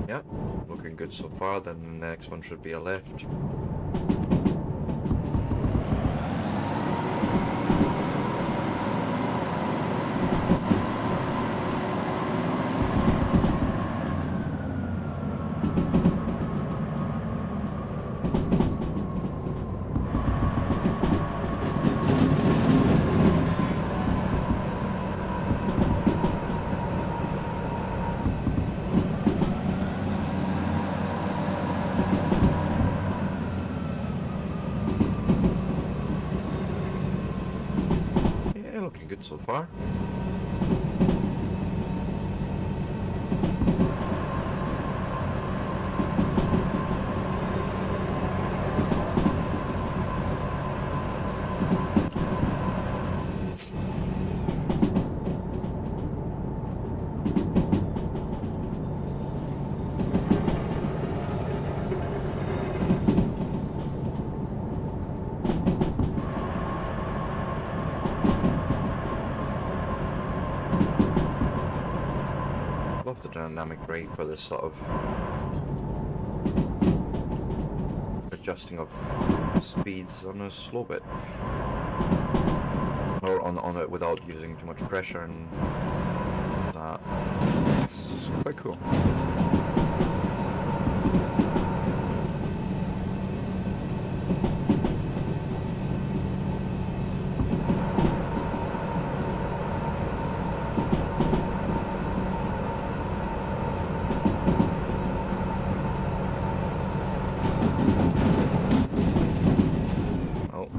yeah, looking good so far. Then the next one should be a left. Yeah, looking good so far. Love the dynamic brake for this sort of adjusting of speeds on a slow bit, or on it without using too much pressure, and that it's quite cool. Oh.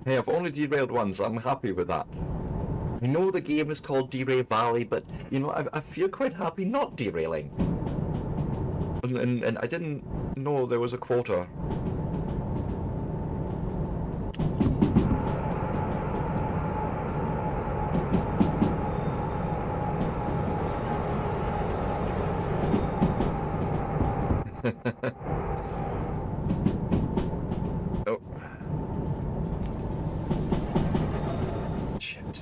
Hey, I've only derailed once. I'm happy with that. I know the game is called Derail Valley, but you know, I feel quite happy not derailing. And I didn't know there was a quota. Oh. Shit.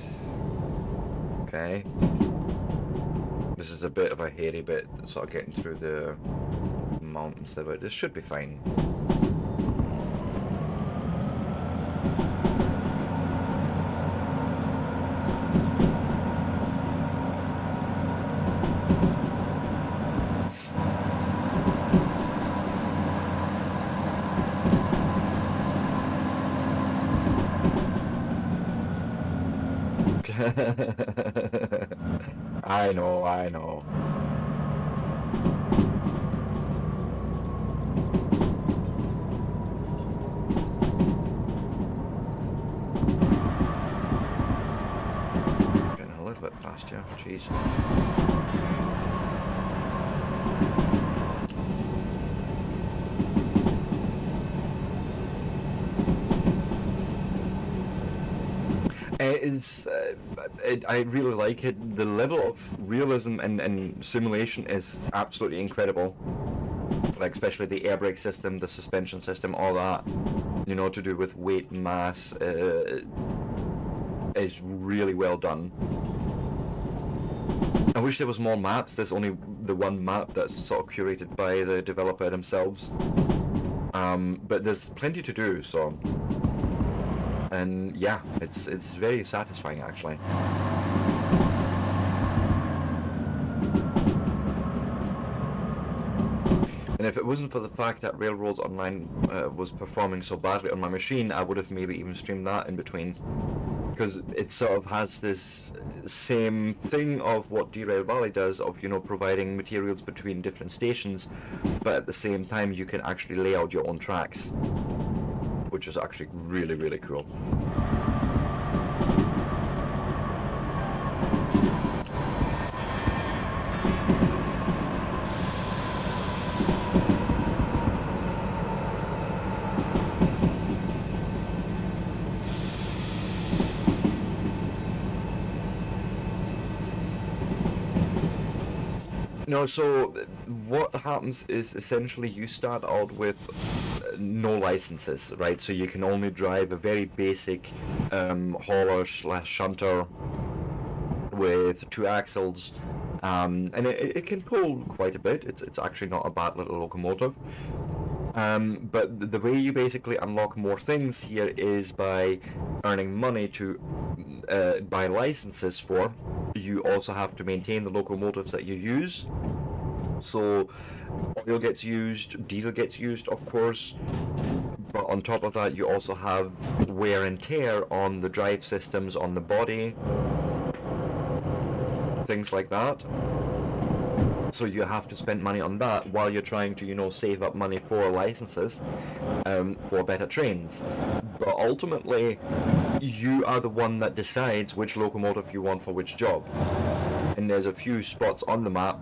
Okay. This is a bit of a hairy bit, sort of getting through the mountains there, but this should be fine. I know, I know. Getting a little bit past you, jeez. I really like it. The level of realism and simulation is absolutely incredible. Like, especially the air brake system, the suspension system, all that, you know, to do with weight, mass, is really well done. I wish there was more maps. There's only the one map that's sort of curated by the developer themselves. But there's plenty to do, so... And yeah, it's very satisfying actually. And if it wasn't for the fact that Railroads Online was performing so badly on my machine, I would have maybe even streamed that in between. Because it sort of has this same thing of what Derail Valley does, of, you know, providing materials between different stations, but at the same time you can actually lay out your own tracks, which is actually really, really cool. No, so what happens is essentially you start out with no licenses, right? So you can only drive a very basic hauler / shunter with 2 axles, and it can pull quite a bit. It's actually not a bad little locomotive. But the way you basically unlock more things here is by earning money to buy licenses for. You also have to maintain the locomotives that you use. So oil gets used, diesel gets used, of course, but on top of that you also have wear and tear on the drive systems, on the body, things like that. So you have to spend money on that while you're trying to, you know, save up money for licenses for better trains. But ultimately, you are the one that decides which locomotive you want for which job. And there's a few spots on the map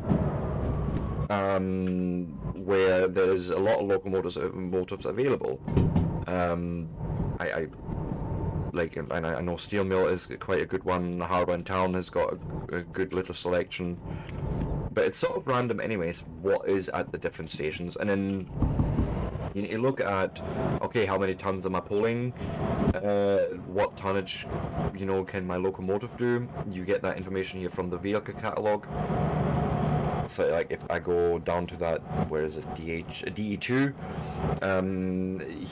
where there's a lot of locomotives available. I know Steel Mill is quite a good one. The Harbour in Town has got a good little selection. But it's sort of random anyways, what is at the different stations. And then you need to look at, okay, how many tons am I pulling? What tonnage, you know, can my locomotive do? You get that information here from the vehicle catalogue. So like if I go down to that, where is it, DE2,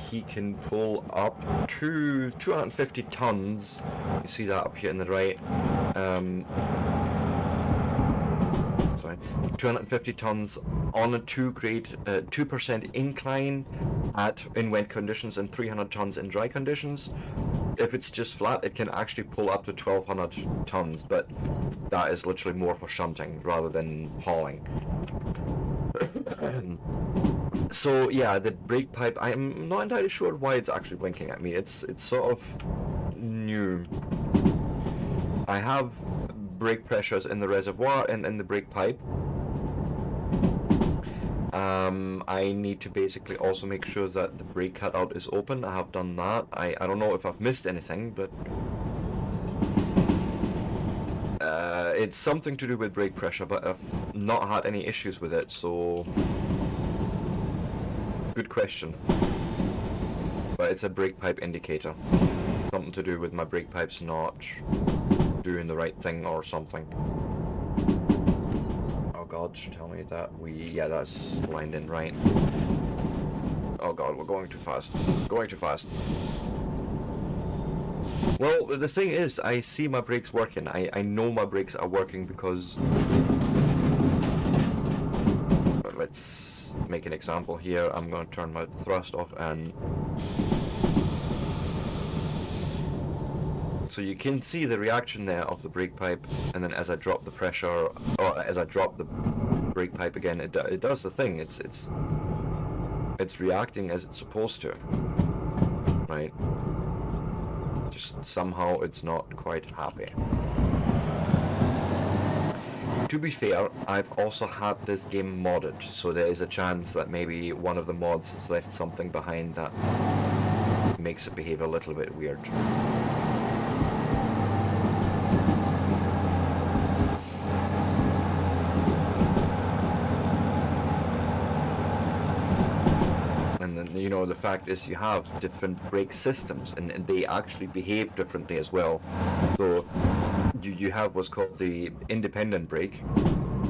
he can pull up to 250 tons. You see that up here in the right. 250 tons on a 2% incline in wet conditions and 300 tons in dry conditions. If it's just flat, it can actually pull up to 1200 tons, but that is literally more for shunting rather than hauling. So yeah, the brake pipe, I'm not entirely sure why it's actually blinking at me. It's sort of new. I have brake pressures in the reservoir and in the brake pipe. I need to basically also make sure that the brake cutout is open. I have done that. I don't know if I've missed anything, but it's something to do with brake pressure, but I've not had any issues with it, so Good question. But it's a brake pipe indicator. Something to do with my brake pipes not doing the right thing or something. Oh god, tell me that yeah, that's lined in right. Oh god, we're going too fast. Going too fast. Well, the thing is, I see my brakes working. I know my brakes are working because... Let's make an example here. I'm going to turn my thrust off and... So you can see the reaction there of the brake pipe, and then as I drop the pressure, or as I drop the brake pipe again, it does the thing. It's reacting as it's supposed to, right? Just somehow it's not quite happy. To be fair, I've also had this game modded, so there is a chance that maybe one of the mods has left something behind that makes it behave a little bit weird. You know, the fact is you have different brake systems and they actually behave differently as well. So you have what's called the independent brake.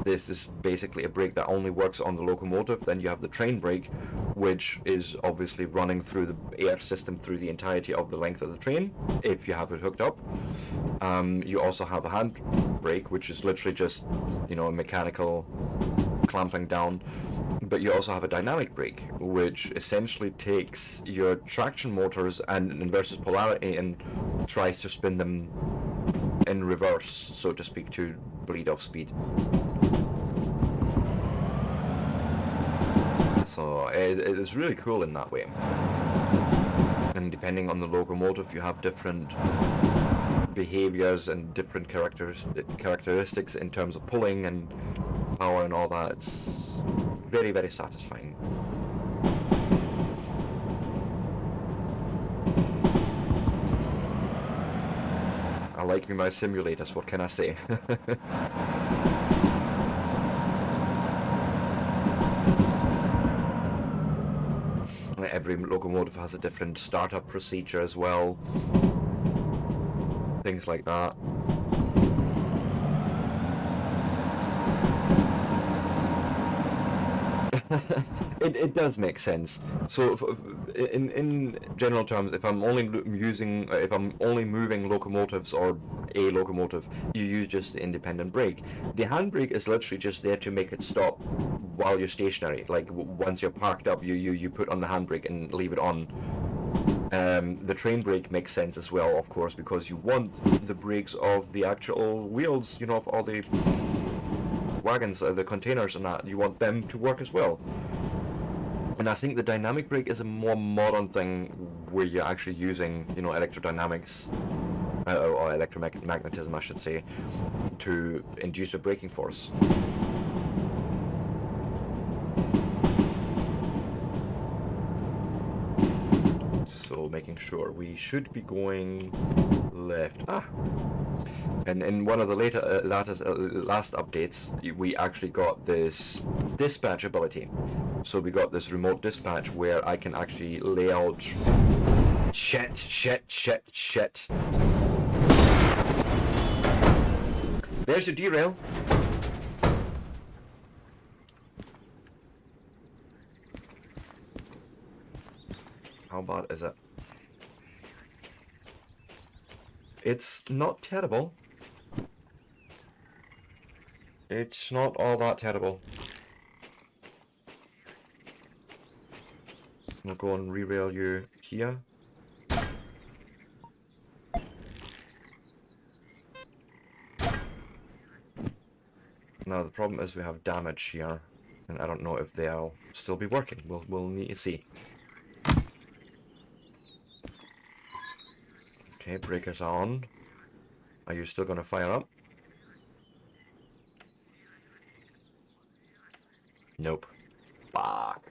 This is basically a brake that only works on the locomotive. Then you have the train brake, which is obviously running through the air system through the entirety of the length of the train, if you have it hooked up. You also have a hand brake, which is literally just, you know, a mechanical clamping down. But you also have a dynamic brake, which essentially takes your traction motors and inverses polarity and tries to spin them in reverse, so to speak, to bleed off speed. So it is really cool in that way. And depending on the locomotive, you have different behaviors and different characteristics in terms of pulling and power and all that. It's very, very satisfying. I like me my simulators, what can I say? Every locomotive has a different startup procedure as well. Things like that. It does make sense. So in general terms, if I'm only moving locomotives or a locomotive, you use just the independent brake. The handbrake is literally just there to make it stop while you're stationary. Like once you're parked up, you put on the handbrake and leave it on. The train brake makes sense as well, of course, because you want the brakes of the actual wheels, you know, of all the wagons, the containers and that, you want them to work as well. And I think the dynamic brake is a more modern thing where you're actually using, you know, electrodynamics, or electromagnetism, I should say, to induce a braking force. So making sure we should be going left. And in one of the last updates, we actually got this dispatch ability. So we got this remote dispatch where I can actually lay out... Shit. There's your derail. How bad is it? It's not terrible. It's not all that terrible. I'll go and re-rail you here. Now the problem is we have damage here, and I don't know if they'll still be working. We'll need to see. Okay, breakers are on. Are you still gonna fire up? Nope. Fuck.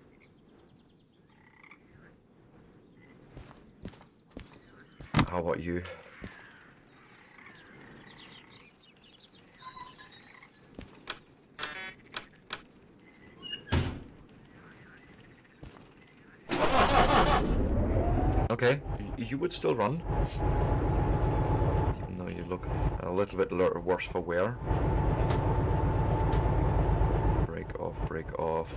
How about you? Okay, you would still run. Even though you look a little bit worse for wear. Break off, break off.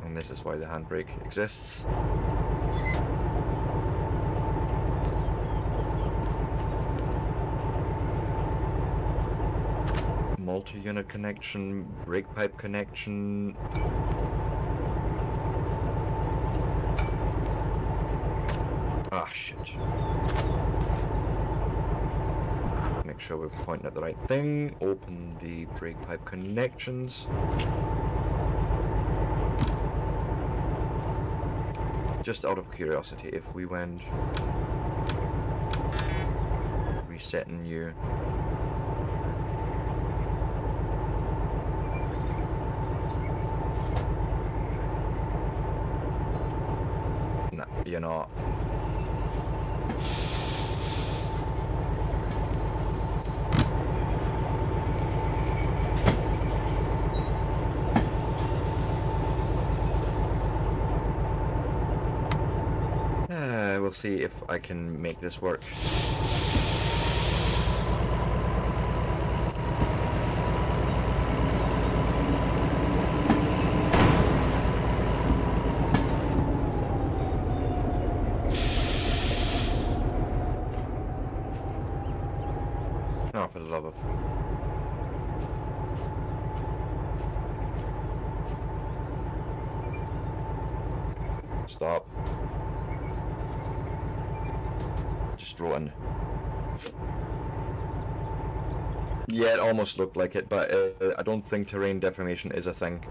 And this is why the handbrake exists. Multi-unit connection, brake pipe connection. Ah, shit. Make sure we're pointing at the right thing. Open the brake pipe connections. Just out of curiosity, if we went resetting you. No, you're not. We'll see if I can make this work. Oh, for the love of... Stop. Just rolling. Yeah, it almost looked like it, but I don't think terrain deformation is a thing.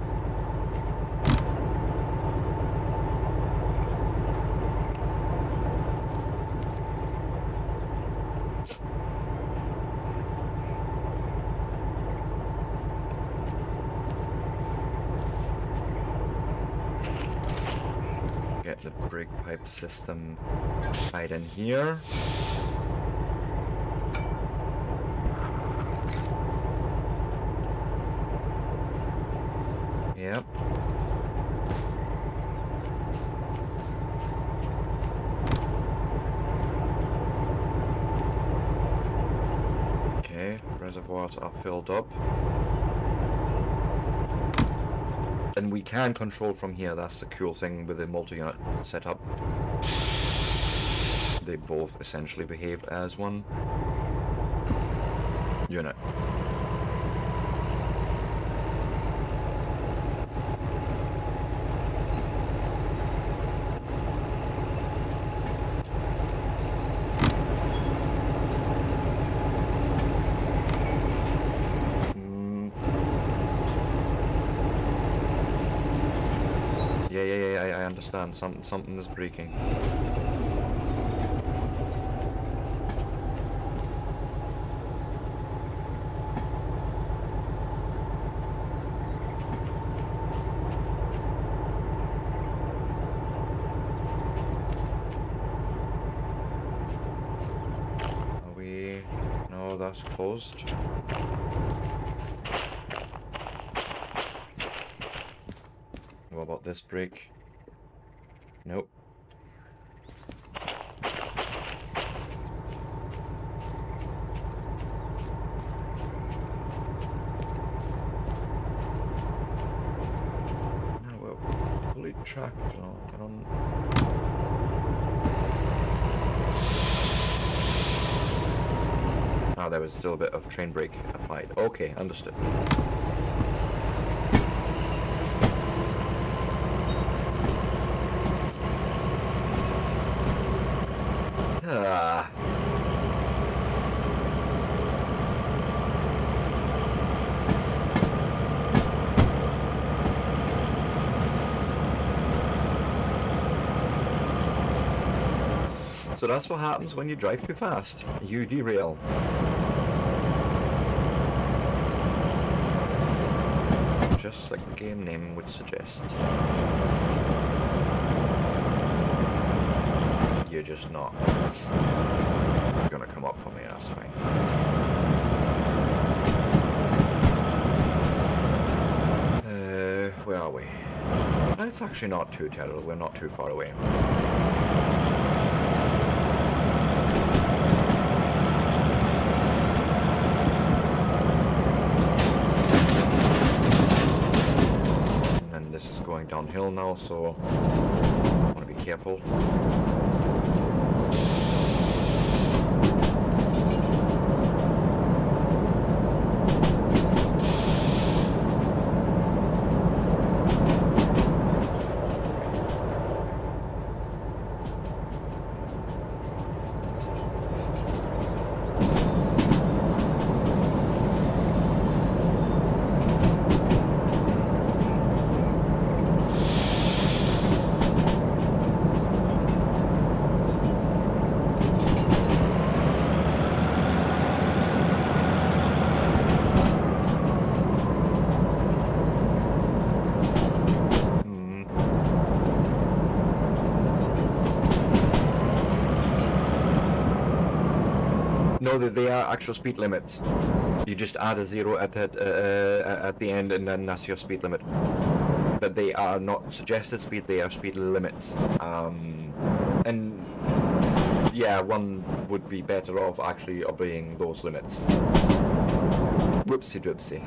Get the brake pipe system tied in here. Yep. Okay, reservoirs are filled up. And we can control from here, that's the cool thing with the multi-unit setup. They both essentially behave as one unit. I understand. Something is breaking. Are we... No, that's closed. What about this brake? Nope. No, we're fully tracked. No, I don't... Ah, there was still a bit of train brake applied. Okay, understood. Ah. So that's what happens when you drive too fast. You derail. Just like the game name would suggest. You're just not gonna come up for me, that's fine. are we? It's actually not too terrible. We're not too far away. And this is going downhill now, so I want to be careful. No, they are actual speed limits. You just add a 0 at the end, and then that's your speed limit. But they are not suggested speed; they are speed limits. And yeah, one would be better off actually obeying those limits. Whoopsie doopsie.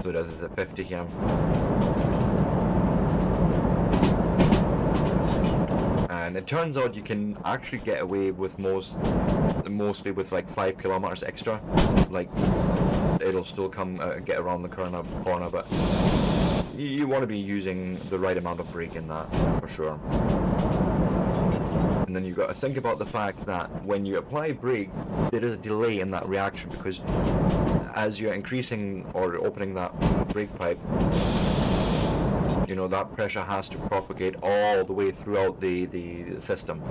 So does it at 50 here. And it turns out you can actually get away with mostly with like 5 kilometers extra. Like, it'll still come get around the corner, but you want to be using the right amount of brake in that for sure. And then you've got to think about the fact that when you apply brake, there is a delay in that reaction, because as you're increasing or opening that brake pipe, you know, that pressure has to propagate all the way throughout the system.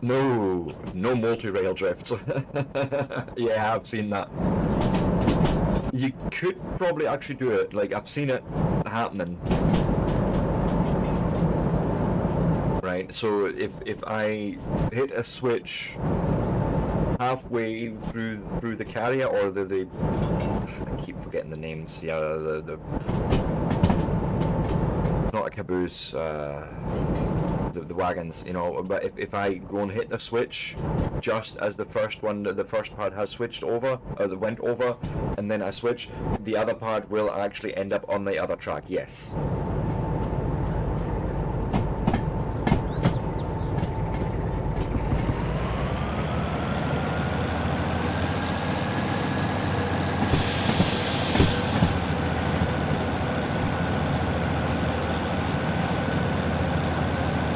No multi-rail drifts. Yeah, I've seen that. You could probably actually do it. Like, I've seen it happening. Right, so if I hit a switch halfway through the carrier, or the I keep forgetting the names. Yeah, the not a caboose, the wagons, you know. But if I go and hit the switch just as the first part has switched over, or went over, and then I switch, the other part will actually end up on the other track. Yes.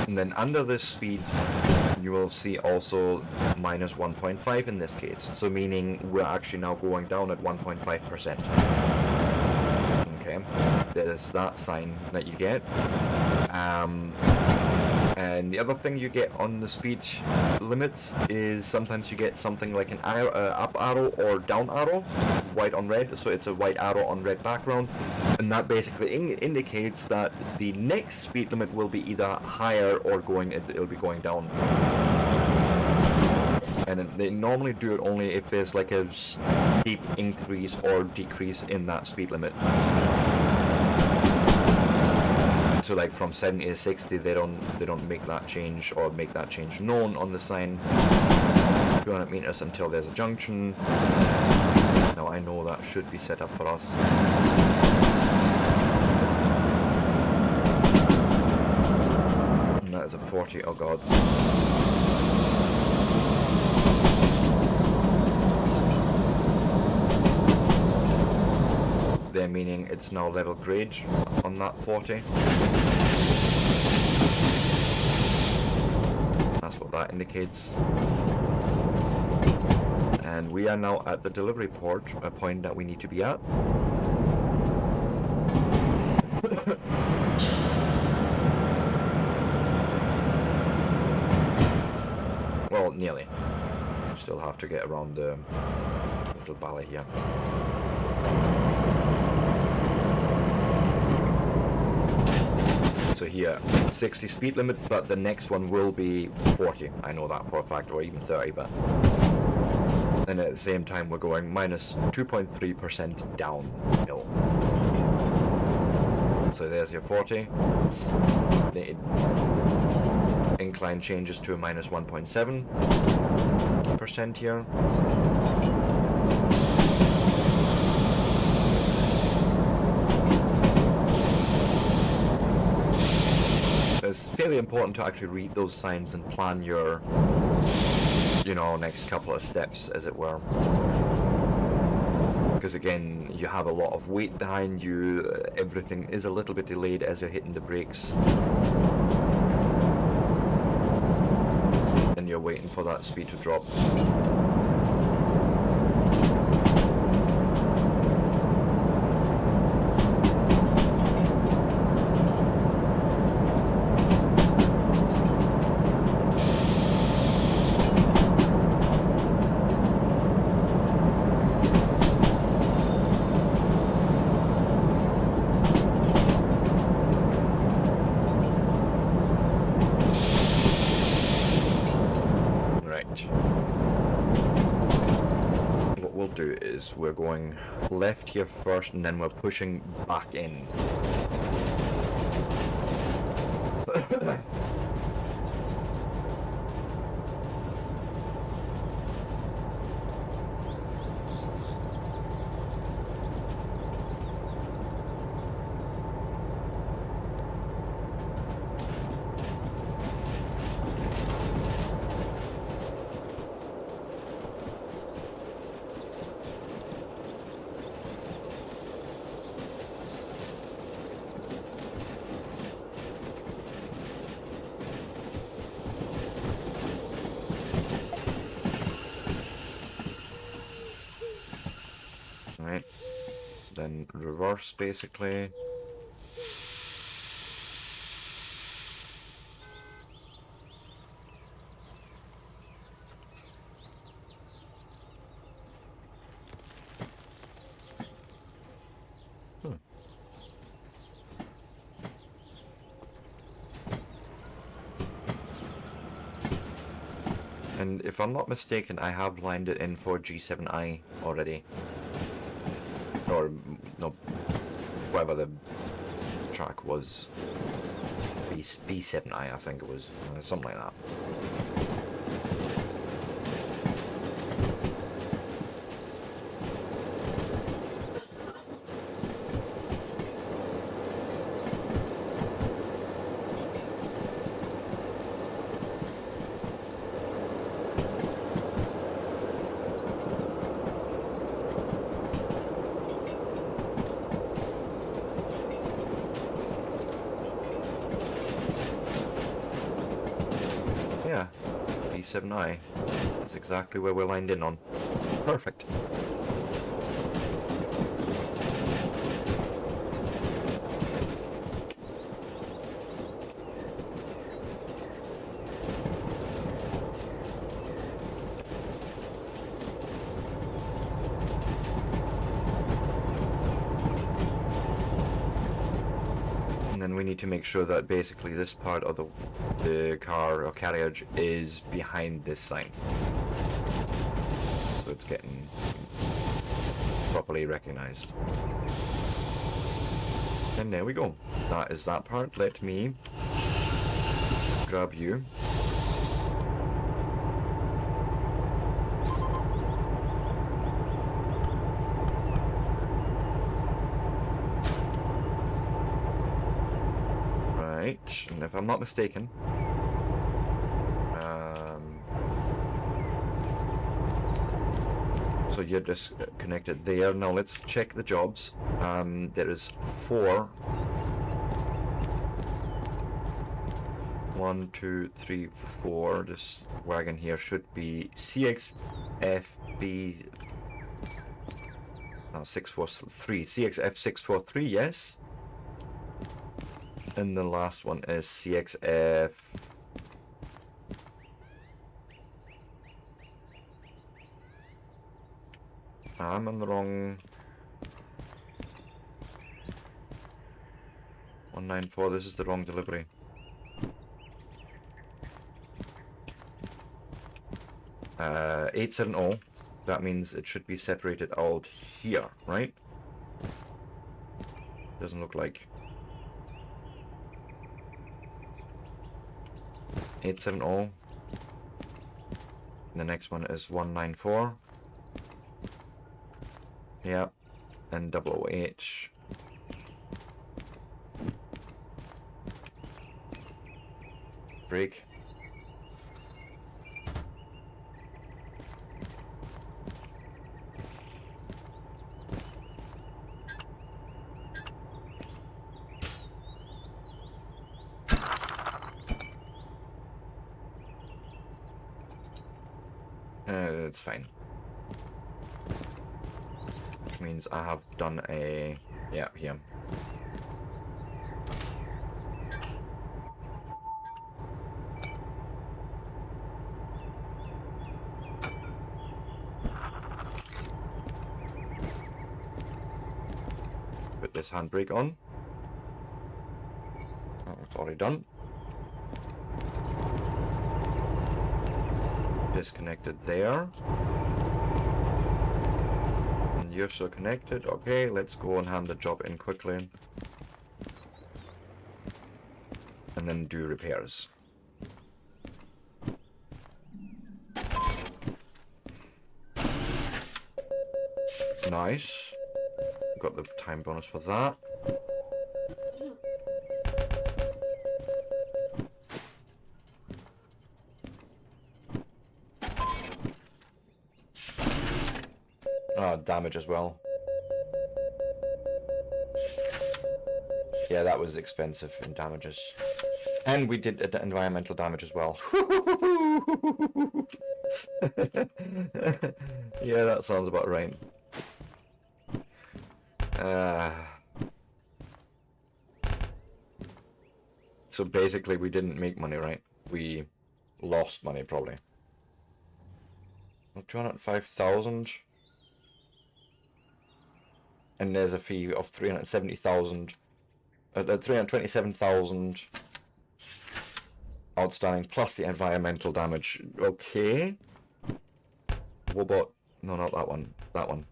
And then under this speed, you will see also minus 1.5 in this case. So meaning we're actually now going down at 1.5%. Okay, there's that sign that you get. And the other thing you get on the speed limits is sometimes you get something like an up arrow or down arrow, white on red, so it's a white arrow on red background, and that basically indicates that the next speed limit will be either higher or it'll be going down. And they normally do it only if there's like a steep increase or decrease in that speed limit. So like from 70 to 60, they don't make that change, or make that change known on the sign. 200 meters until there's a junction. Now I know that should be set up for us. And that is a 40. Oh god. There, meaning it's now level grade on that 40. That's what that indicates. And we are now at the delivery port, a point that we need to be at. Well, nearly. Still have to get around the little valley here. So here, 60 speed limit, but the next one will be 40. I know that for a fact, or even 30, but And at the same time, we're going minus 2.3% downhill. So there's your 40. The incline changes to a minus 1.7% here. It's fairly important to actually read those signs and plan your, next couple of steps, as it were. Because again, you have a lot of weight behind you, everything is a little bit delayed as you're hitting the brakes. And you're waiting for that speed to drop. What we'll do is we're going left here first, and then we're pushing back in. Right, then reverse basically. And if I'm not mistaken, I have lined it in for G7i already. Or, no, whatever the track was. B7i, I think it was. Something like that. Yeah, B7i. That's exactly where we're lined in on. Perfect. And then we need to make sure that basically this part of the car or carriage is behind this sign. So it's getting properly recognized. And there we go. That is that part. Let me grab you. Right, and if I'm not mistaken, so you're just connected there. Now let's check the jobs. There is 4. 1, 2, 3, 4. This wagon here should be CXFB 643. CXF 643, yes. And the last one is CXF. I'm on the wrong. 194. This is the wrong delivery. Uh, 870. that means it should be separated out here, right? Doesn't look like. 870. The next one is 194. Yeah. And 008. Break. It's fine. Which means I have done a... yeah, here. Put this handbrake on. Oh, it's already done. Disconnected there. And you're still connected. Okay, let's go and hand the job in quickly. And then do repairs. Nice. Got the time bonus for that. Damage as well. Yeah, that was expensive in damages. And we did environmental damage as well. Yeah, that sounds about right. So basically we didn't make money, right? We lost money, probably. 205,000. And there's a fee of 370,000, 327,000 outstanding, plus the environmental damage. Okay. What about... no, not that one. That one.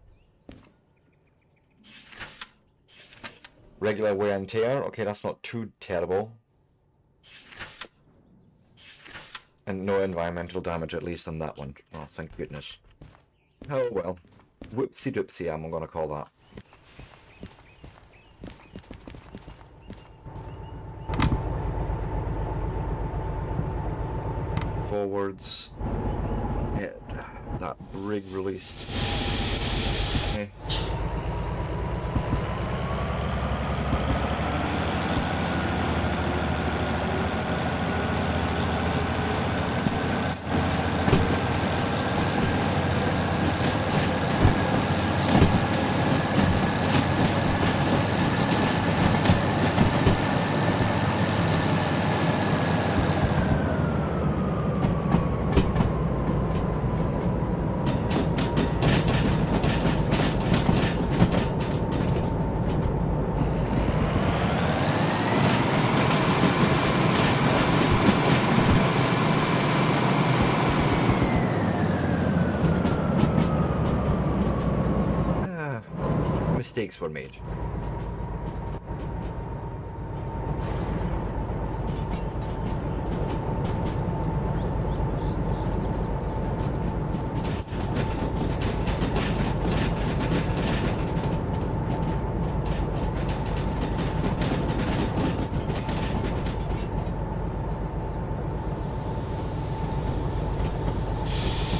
Regular wear and tear. Okay, that's not too terrible. And no environmental damage, at least on that one. Oh, thank goodness. Oh, well. Whoopsie doopsie, I'm gonna call that. Forwards. Yeah, that rig released. Okay. Mistakes were made.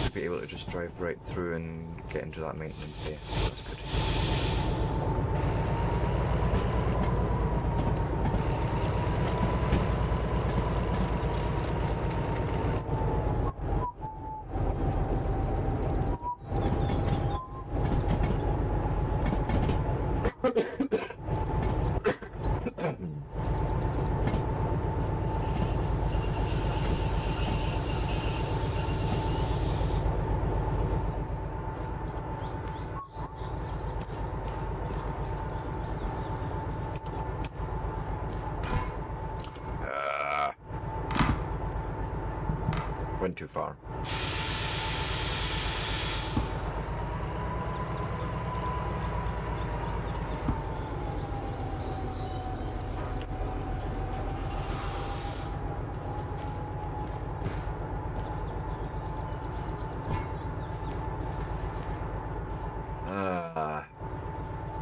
To be able to just drive right through and get into that maintenance bay. That's good. Went too far.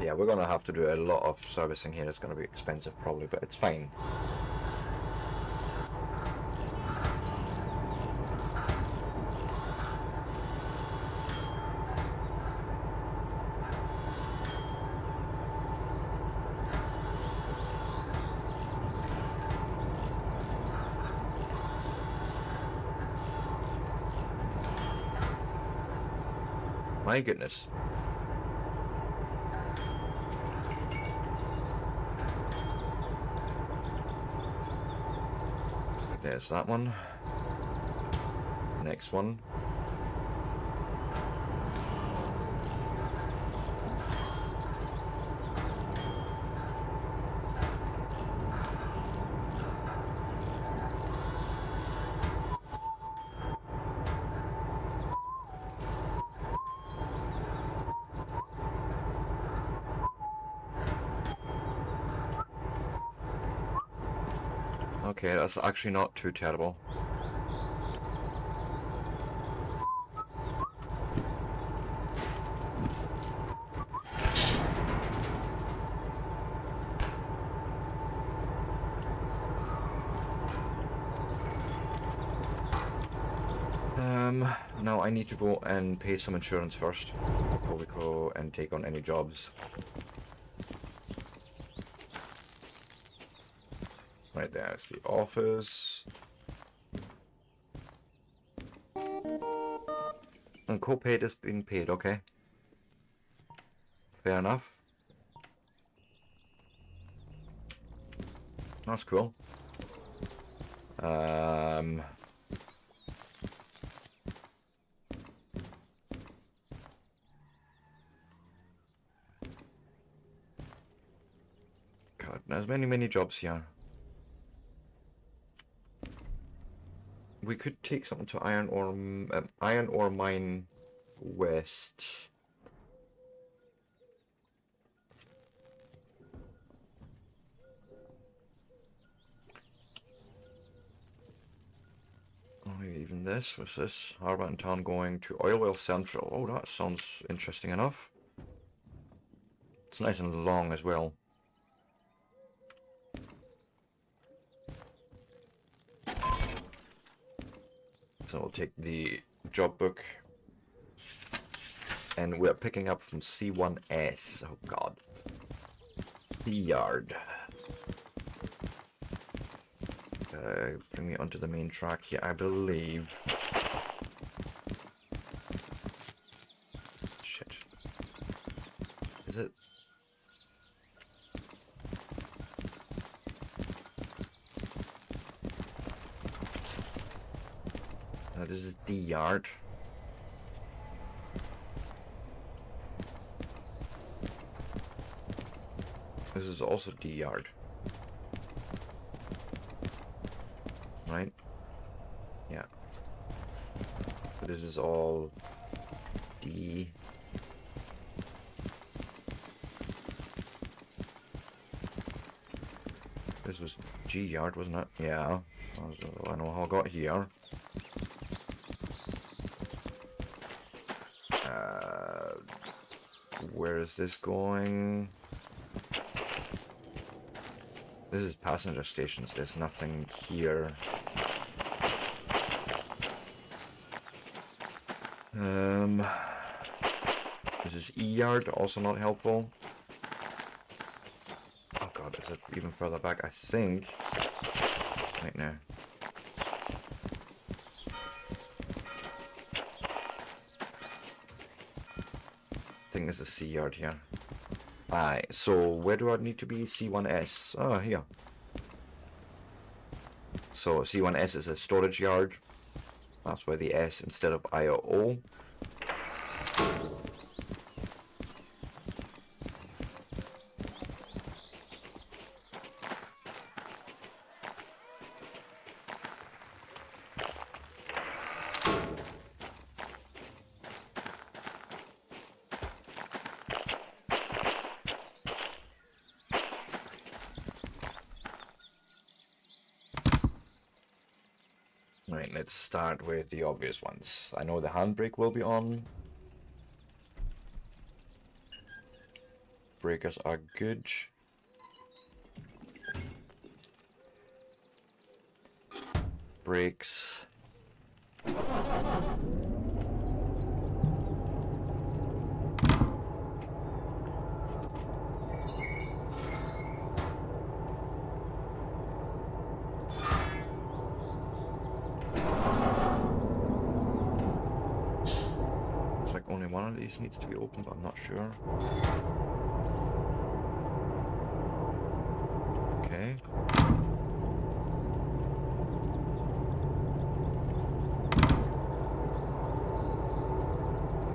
Yeah, we're gonna have to do a lot of servicing here. It's gonna be expensive probably, but it's fine. My goodness. There's that one. Next one. Okay, that's actually not too terrible. Now I need to go and pay some insurance first before we go and take on any jobs. Right there's the office. And co-paid is being paid, okay. Fair enough. That's cool. God, there's many jobs here. We could take something to iron ore mine west. Oh, even this. What's this? Harbour and Town going to Oil Well Central. Oh, that sounds interesting enough. It's nice and long as well. So we'll take the job book. And we're picking up from C1S. Oh god. The yard. Bring me onto the main track here, I believe. Shit. Is it? No, this is the yard. This is also the yard. Right? Yeah. So this is all D. This was G yard, wasn't it? Yeah. I know how I got here. Where is this going? This is passenger stations. There's nothing here. This is E-yard, also not helpful. Oh god, is it even further back? I think. Right now. I think there's a C-yard here. Aye, so where do I need to be? C1S. Oh, here. So C1S is a storage yard. That's where the S instead of I or O. Right, let's start with the obvious ones. I know the handbrake will be on. breakers are good. Brakes. Looks like only one of these needs to be opened, but I'm not sure. Okay.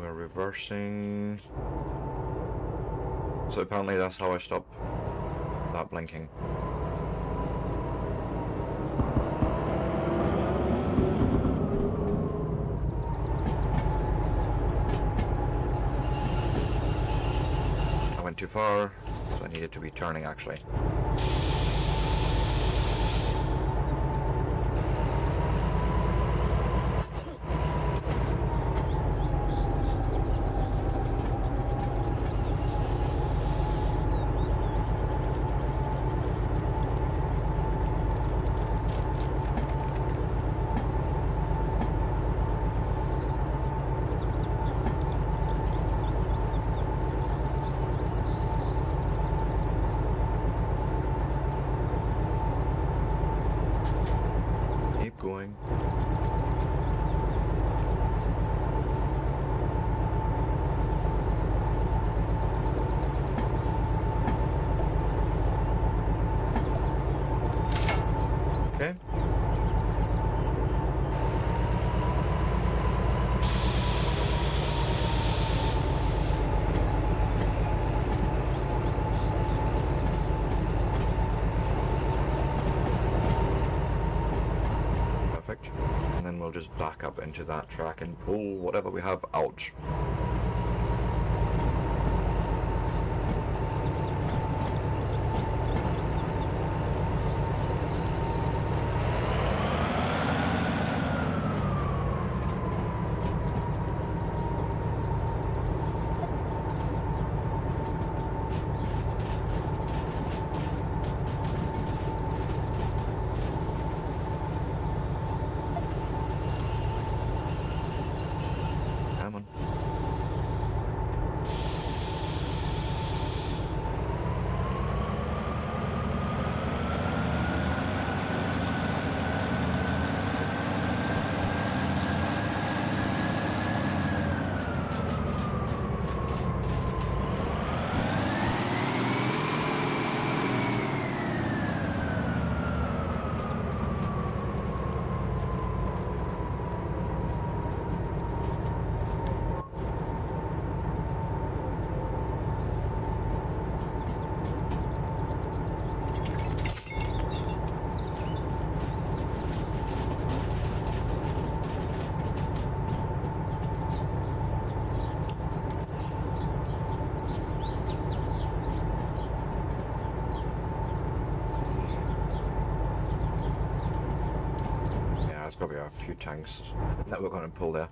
We're reversing. So apparently that's how I stop that blinking. I went too far, so I needed to be turning actually. Keep going. Okay. Perfect. And then we'll just back up into that track and pull whatever we have out. Come on. Yeah, there's probably a few tanks that we're going to pull there.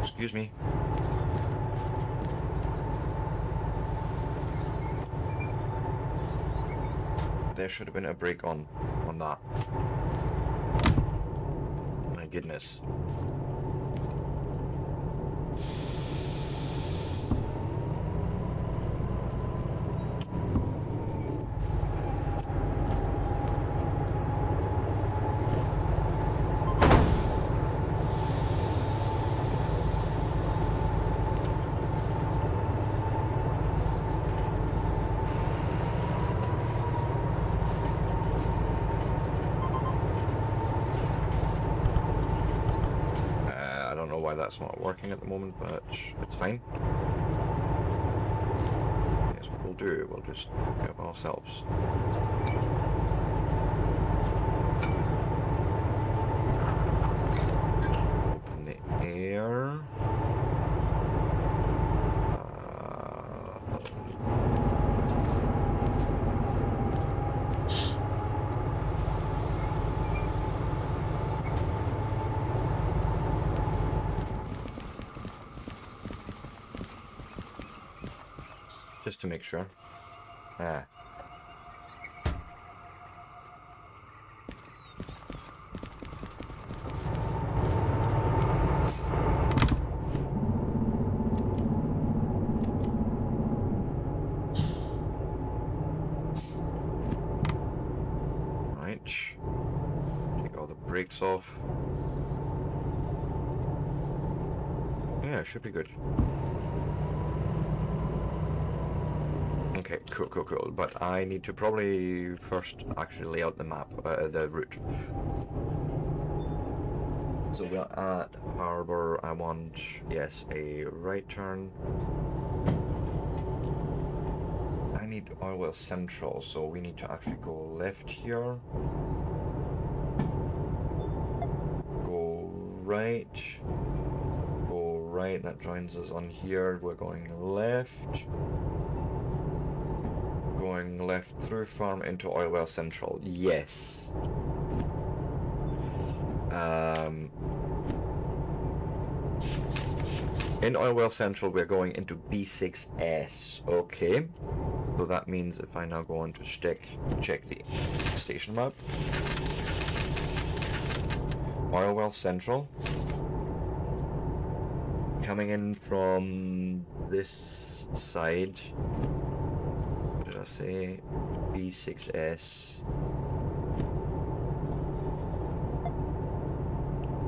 Excuse me. There should have been a brake on that. My goodness. why that's not working at the moment, but it's fine. Yes, what we'll do, we'll just help ourselves. Open the air. Just to make sure. Ah. Right. Take all the brakes off. Yeah, it should be good. Okay, cool. But I need to probably first actually lay out the map, the route. So we're at Harbour. I want, yes, a right turn. I need Oilwell Central, so we need to actually go left here. Go right. Go right, that joins us on here. We're going left. Going left through farm into Oilwell Central. Yes. In Oilwell Central, we're going into B6S. Okay. So that means if I now go on to check the station map. Oilwell Central. Coming in from this side. What did I say? B6S.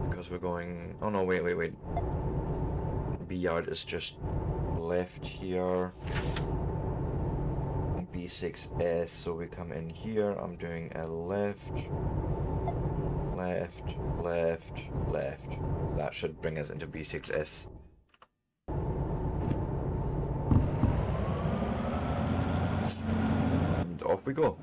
Because we're going... Oh no, wait. B yard is just left here. B6S, so we come in here. I'm doing a left. That should bring us into B6S. And off we go.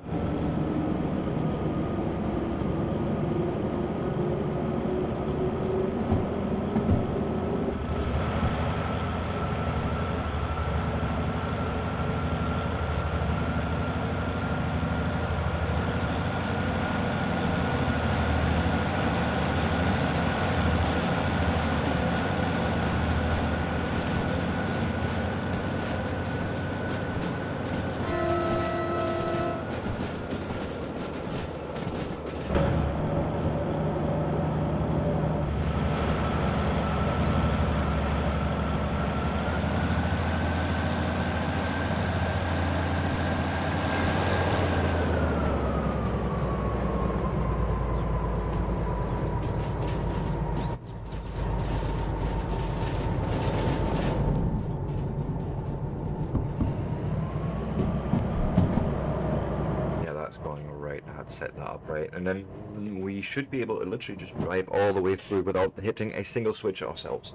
Going right. I had set that up right, and then we should be able to literally just drive all the way through without hitting a single switch ourselves.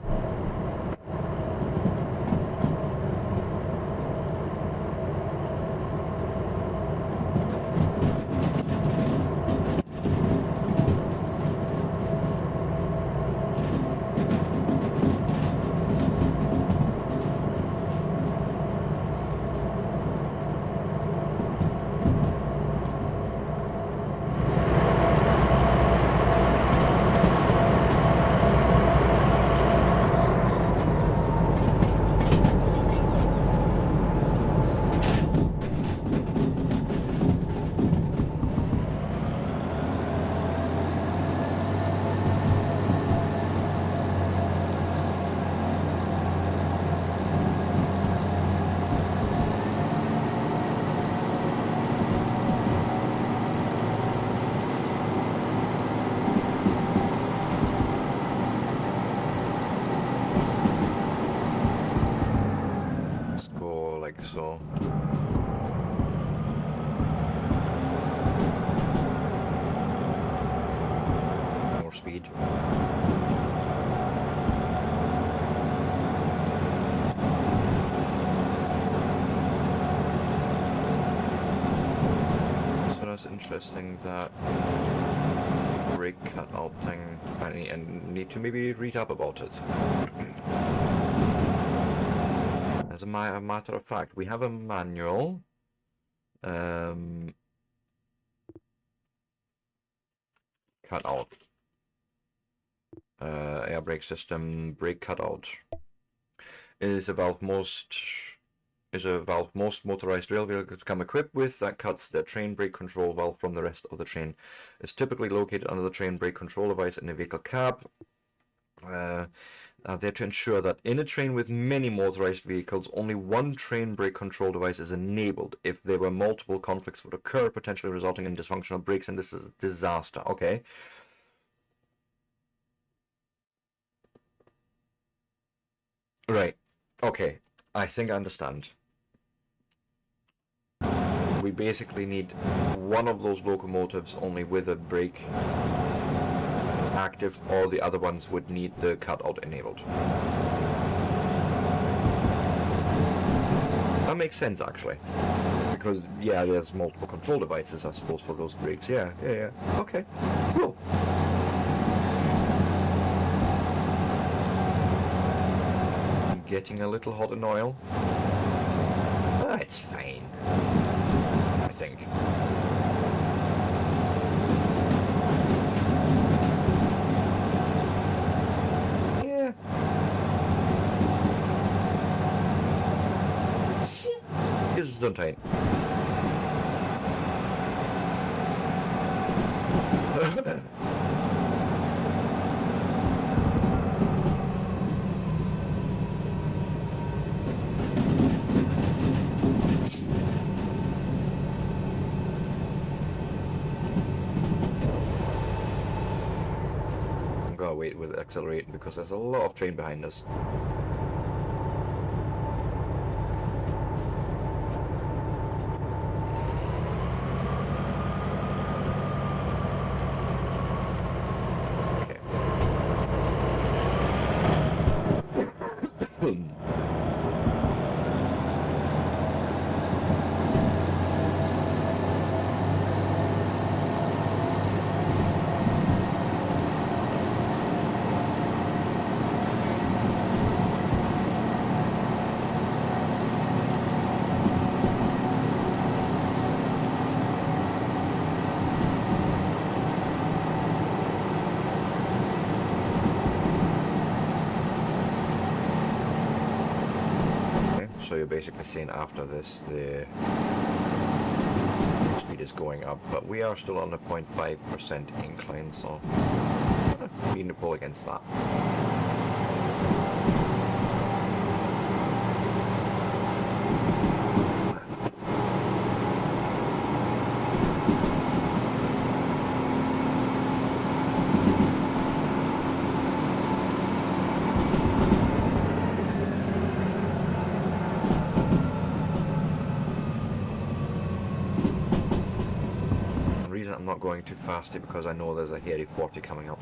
Like so. More speed. that's interesting. That brake cutout thing. I need to maybe read up about it. As a matter of fact, we have a manual. Cutout. Air brake system brake cutout is a valve most motorized rail vehicles come equipped with that cuts the train brake control valve from the rest of the train. It's typically located under the train brake control device in the vehicle cab. Are there to ensure that in a train with many motorized vehicles, only one train brake control device is enabled. If there were multiple conflicts would occur, potentially resulting in dysfunctional brakes, and this is a disaster. Okay. Right. Okay. I think I understand. We basically need one of those locomotives only with a brake active, all the other ones would need the cutout enabled. That makes sense actually. Because yeah, there's multiple control devices I suppose for those brakes. Yeah. Okay. Cool. I'm getting a little hot in oil. It's fine. I think. Yeah. Just don't tight. Gotta wait with accelerating because there's a lot of train behind us. Okay. So you're basically saying after this the speed is going up, but we are still on a 0.5% incline, so we need to pull against that. I'm not going too fast because I know there's a hairy 40 coming up.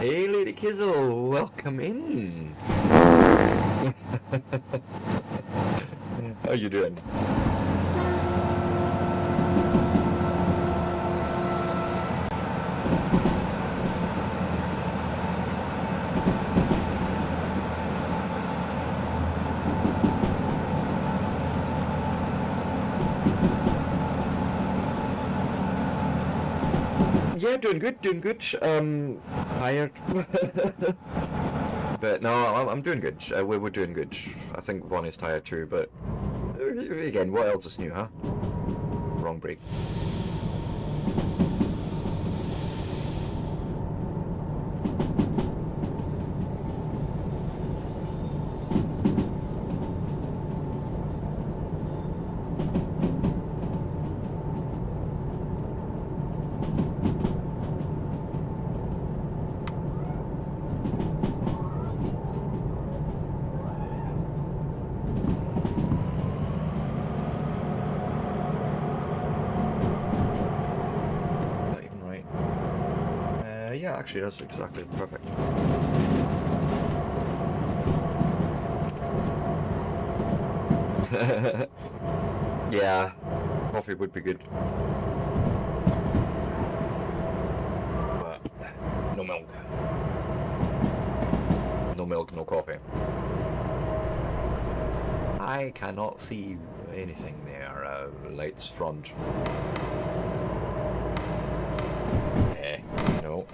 Hey, Lady Kizzle, welcome in. How you doing? Yeah, doing good. Tired. But no, I'm doing good. We're doing good. I think Ron is tired too, but Again, what else is new, huh? Wrong brake. Not even right. Yeah, actually, that's exactly perfect. Yeah, coffee would be good. But no milk. No milk, no coffee. I cannot see anything there. Lights front. No.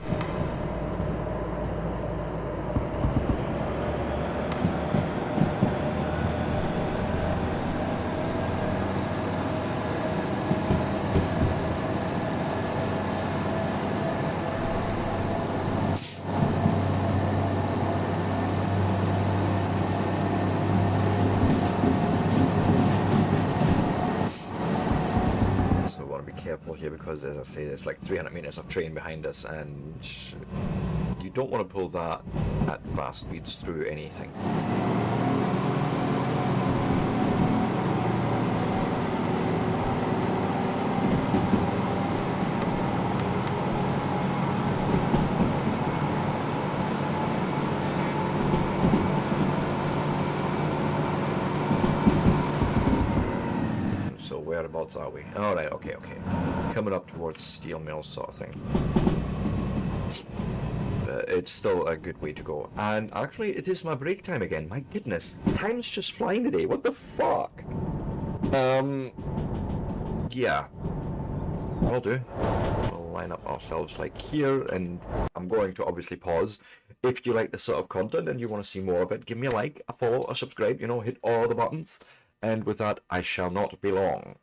So I want to be careful here because, as I say, there's like 300 meters of train behind us, and you don't want to pull that at fast speeds through anything. So whereabouts are we? All right, okay. Coming up towards steel mill sort of thing. It's still a good way to go. And actually, it is my break time again. My goodness, time's just flying today. What the fuck? Yeah. I'll do. We'll line up ourselves like here, and I'm going to obviously pause. If you like this sort of content and you want to see more of it, give me a like, a follow, a subscribe, hit all the buttons. And with that, I shall not be long.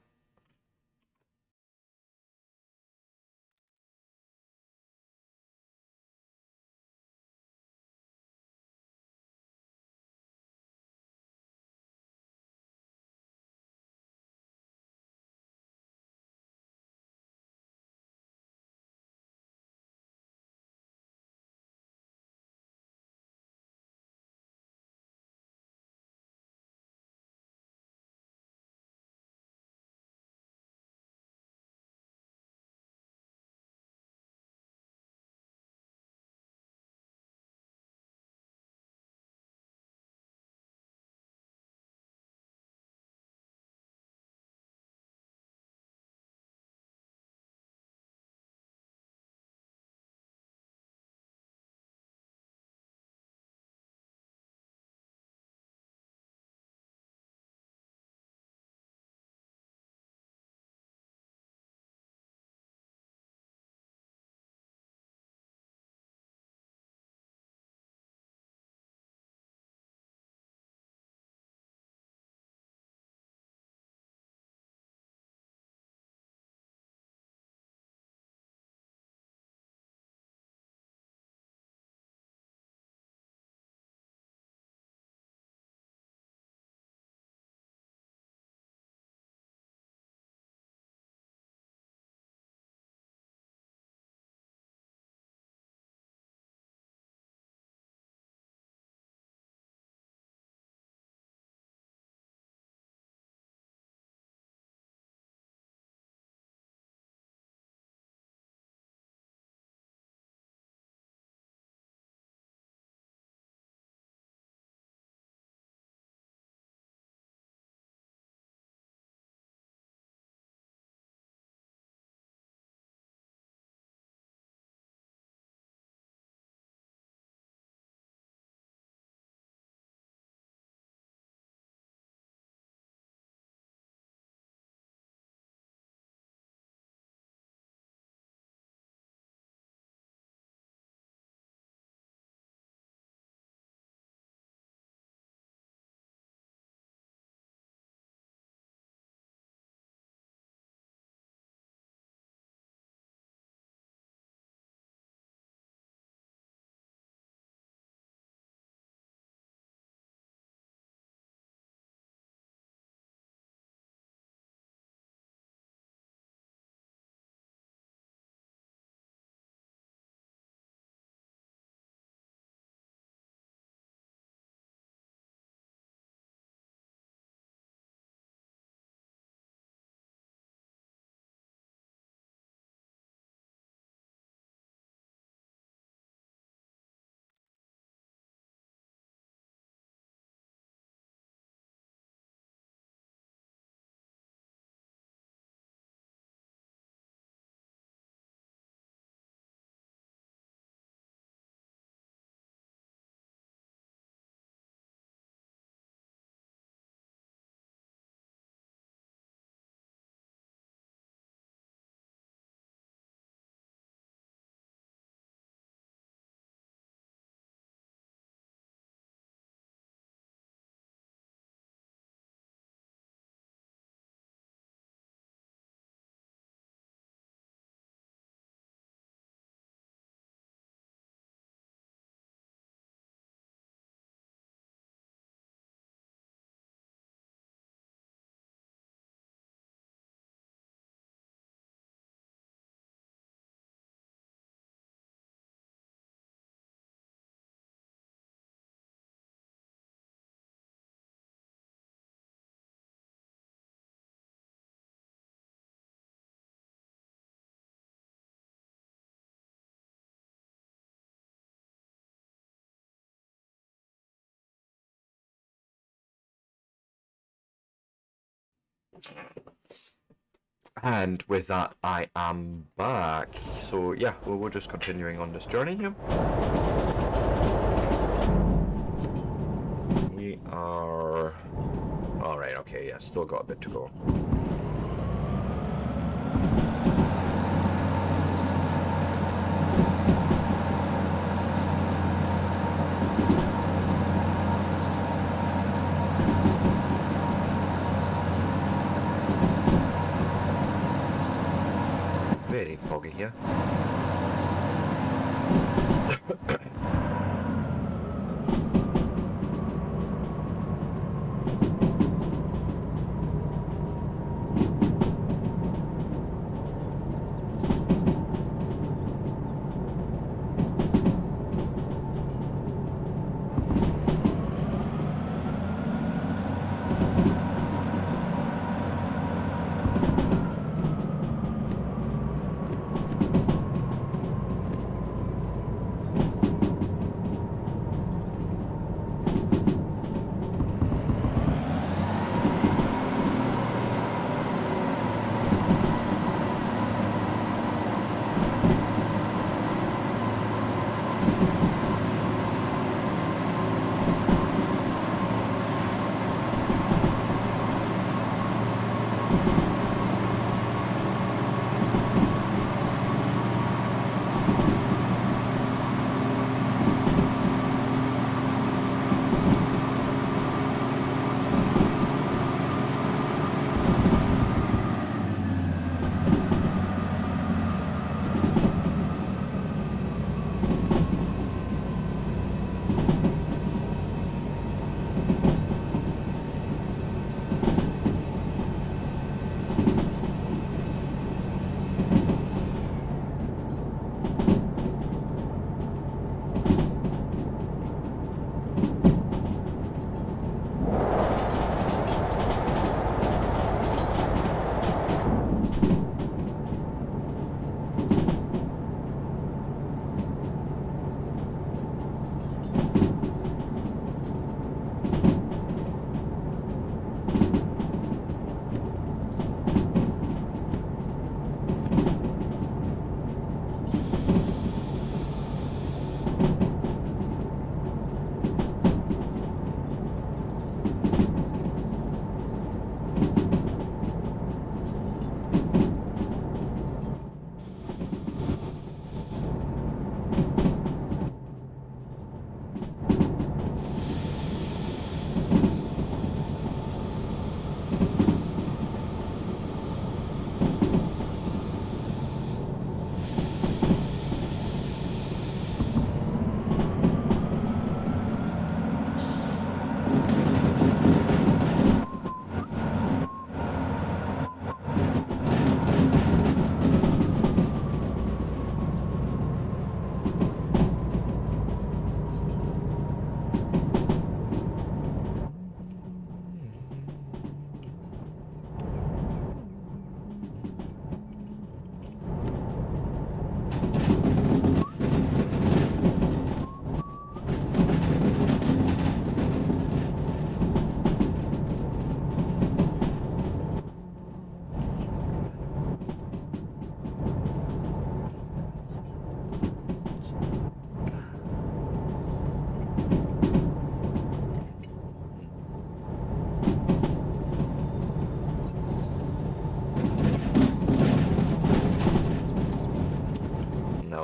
And with that, I am back. So yeah, we're just continuing on this journey here. We are... Alright, okay, yeah, still got a bit to go. Very foggy here.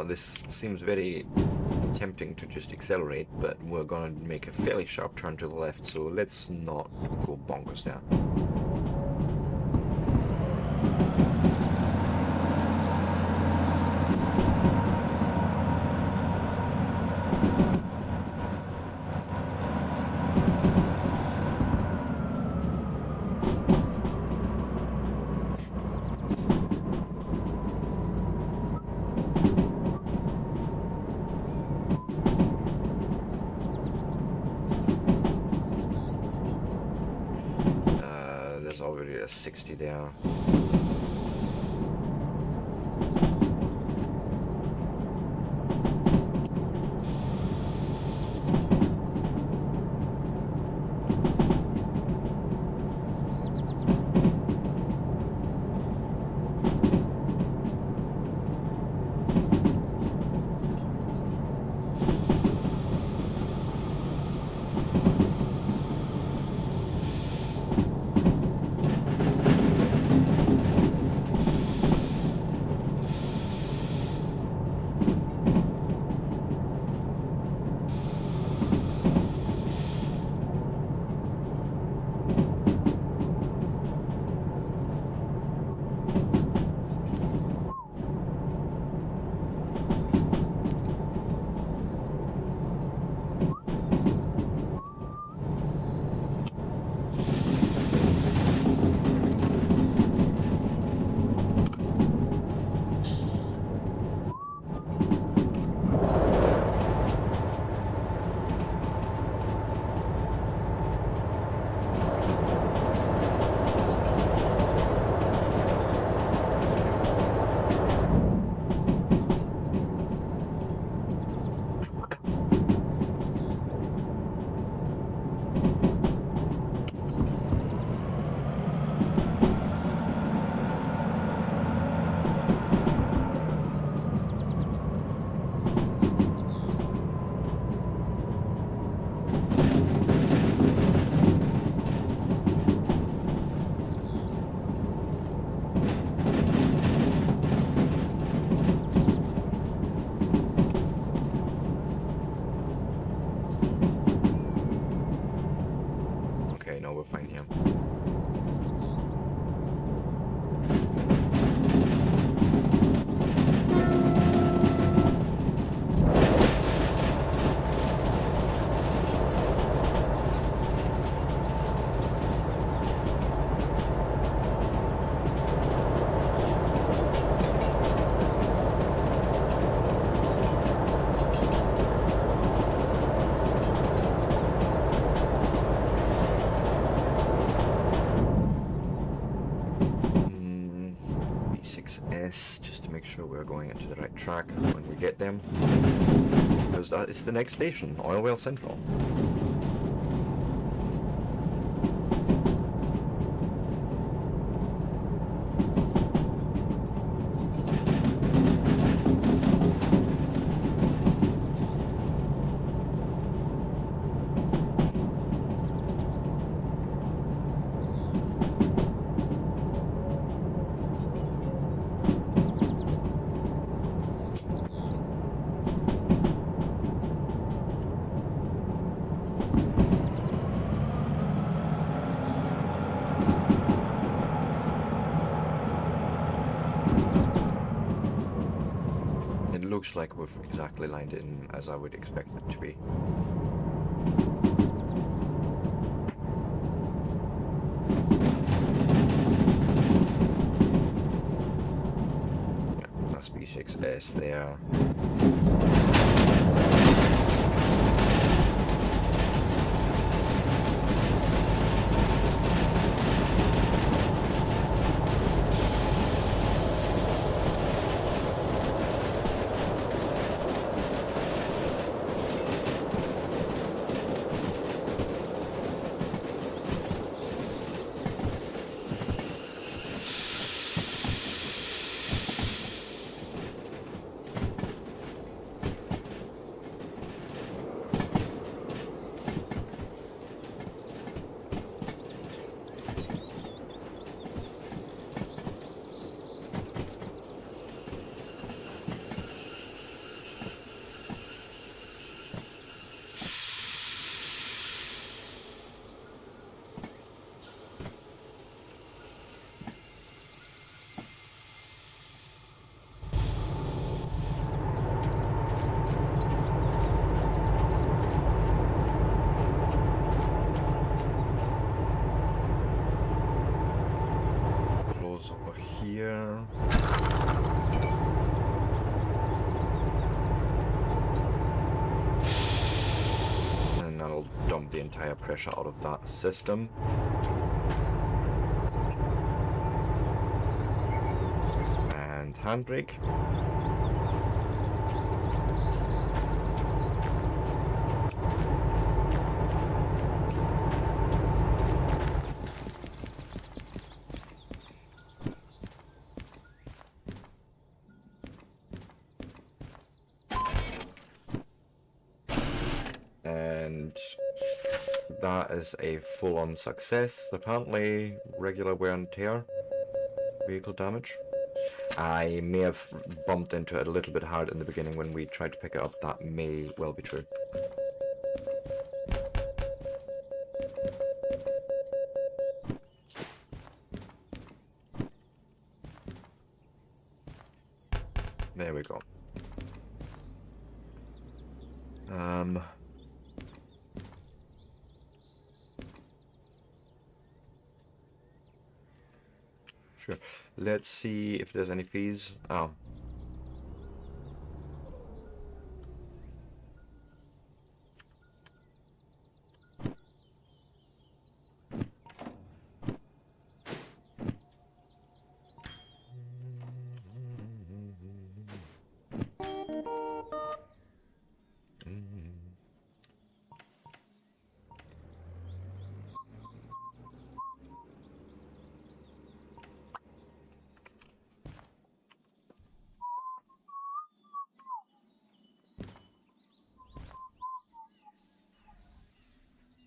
This seems very tempting to just accelerate, but we're gonna make a fairly sharp turn to the left, so let's not go bonkers there. There's already a 60 there. sure we're going into the right track when we get them. Because that is the next station, Oil Well Central. It looks like we've exactly lined it in as I would expect it to be. Yeah, that's B6S there. Close over here. And that'll dump the entire pressure out of that system. And handbrake. And that is a full-on success. Apparently, regular wear and tear, vehicle damage. I may have bumped into it a little bit hard in the beginning when we tried to pick it up. That may well be true. There we go. Sure. Let's see if there's any fees. Oh.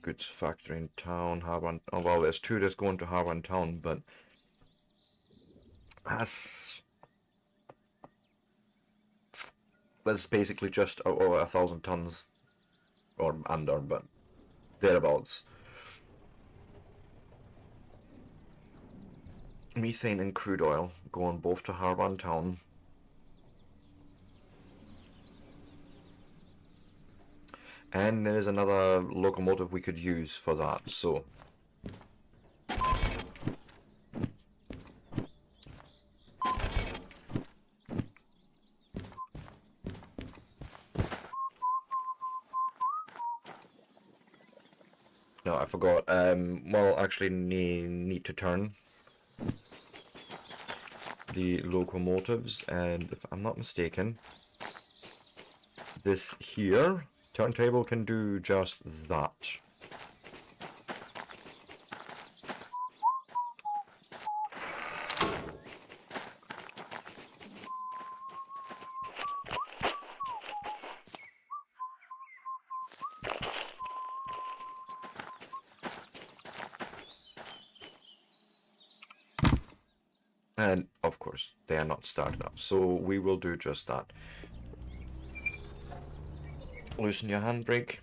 Goods factory in town, Harbour. Oh well, there's two that's going to Harbour in town, but that's basically just over 1,000 tons or under, but thereabouts. Methane and crude oil going both to Harbour and town. And there's another locomotive we could use for that, so. No, I forgot. Well, actually need to turn. the locomotives, and if I'm not mistaken, this here turntable can do just that. And of course, they are not started up, so we will do just that. Loosen your handbrake.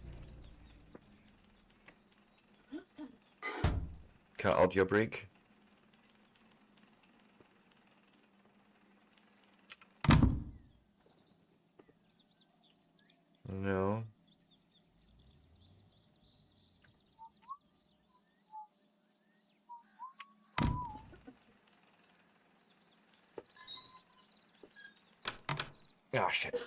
Cut out your brake. No. Ah, shit.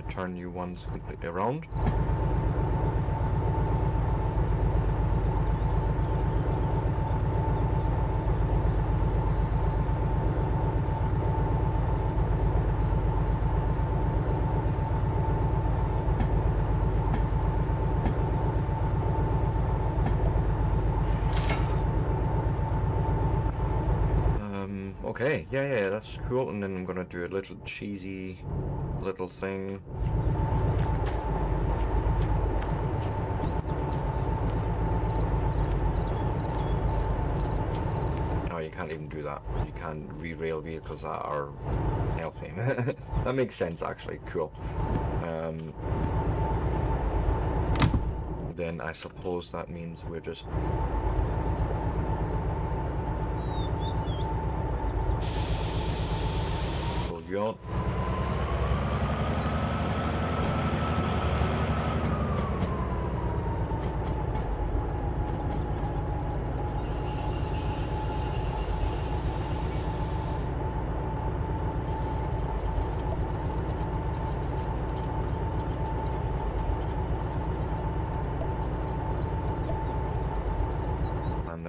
Turn you once completely around. Okay, yeah, that's cool. And then I'm gonna do a little cheesy little thing. Oh, you can't even do that. You can't re-rail vehicles that are healthy. That makes sense, actually. Cool. Then I suppose that means we're just... pull you out.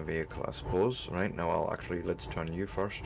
Vehicle, I suppose. Right, now let's turn you first.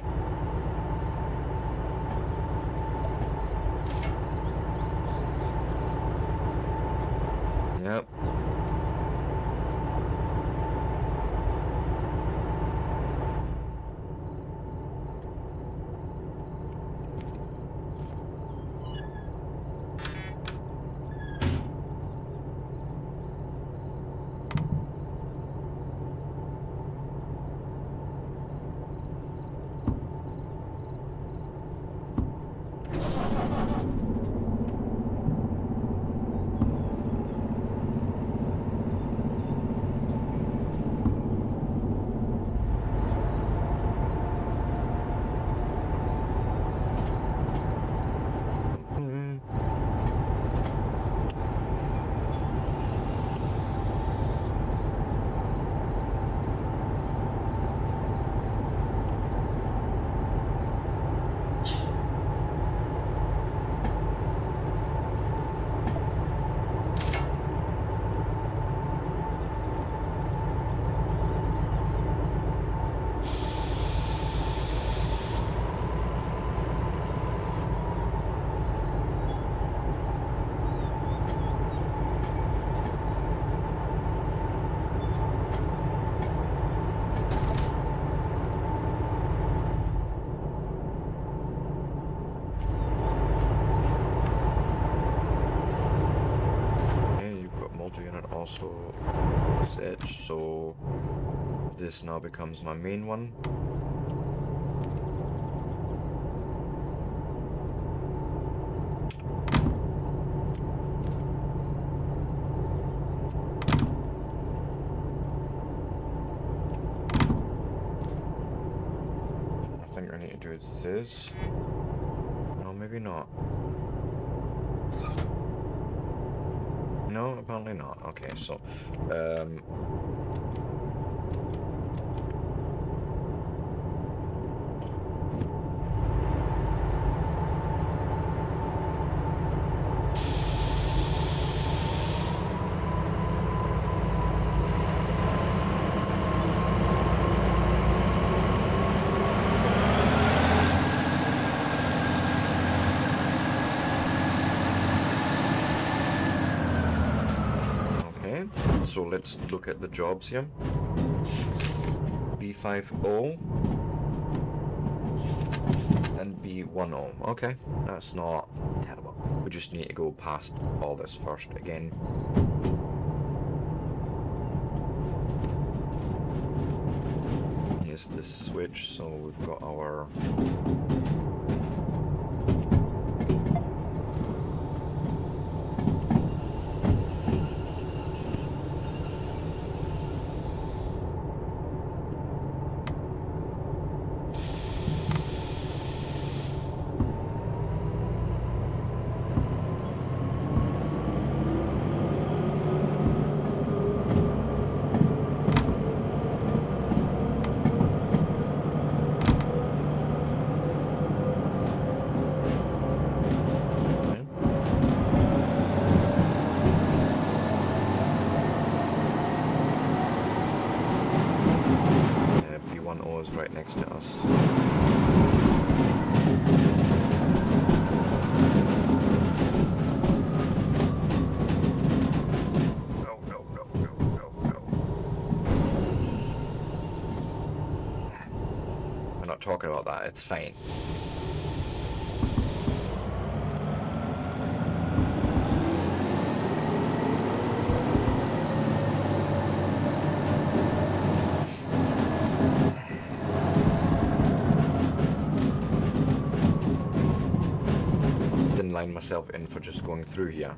can also set, so this now becomes my main one. I think I need to do this. No, maybe not. No, apparently not. Okay, so okay, so let's look at the jobs here. B50 and B10. Okay, that's not terrible. We just need to go past all this first again. Here's this switch, so we've got our B10 is right next to us. We're not talking about that, it's fine. Didn't line myself in for just going through here.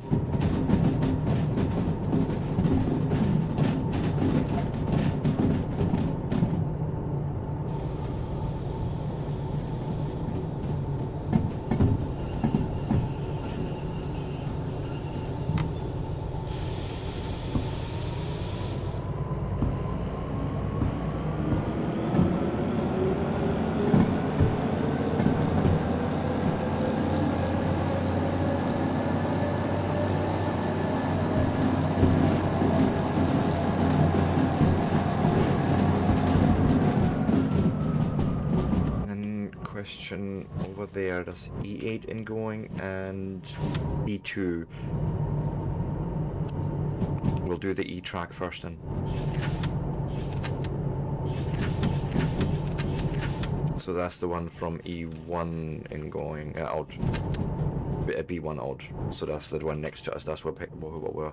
Question over there, there's E8 ingoing and E2. We'll do the E track first then. So that's the one from E1 ingoing out, B1 out. So that's the one next to us. That's what we're.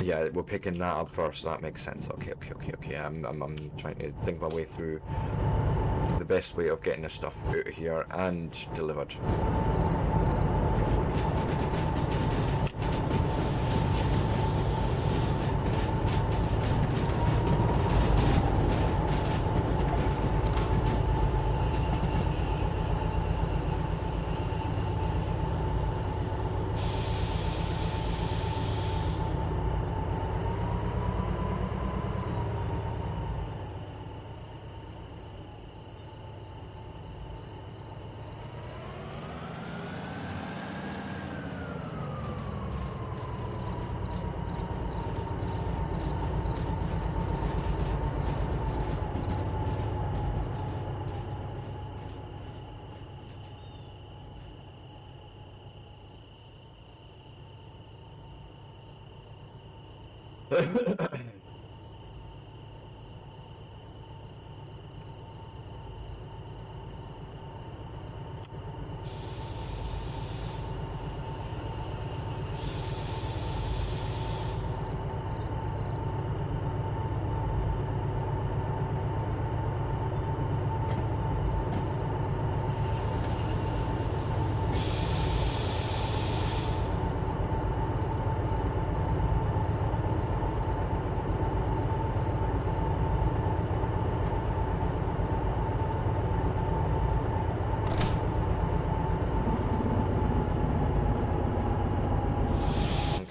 Yeah, we're picking that up first. So that makes sense. Okay. I'm trying to think my way through the best way of getting this stuff out of here and delivered.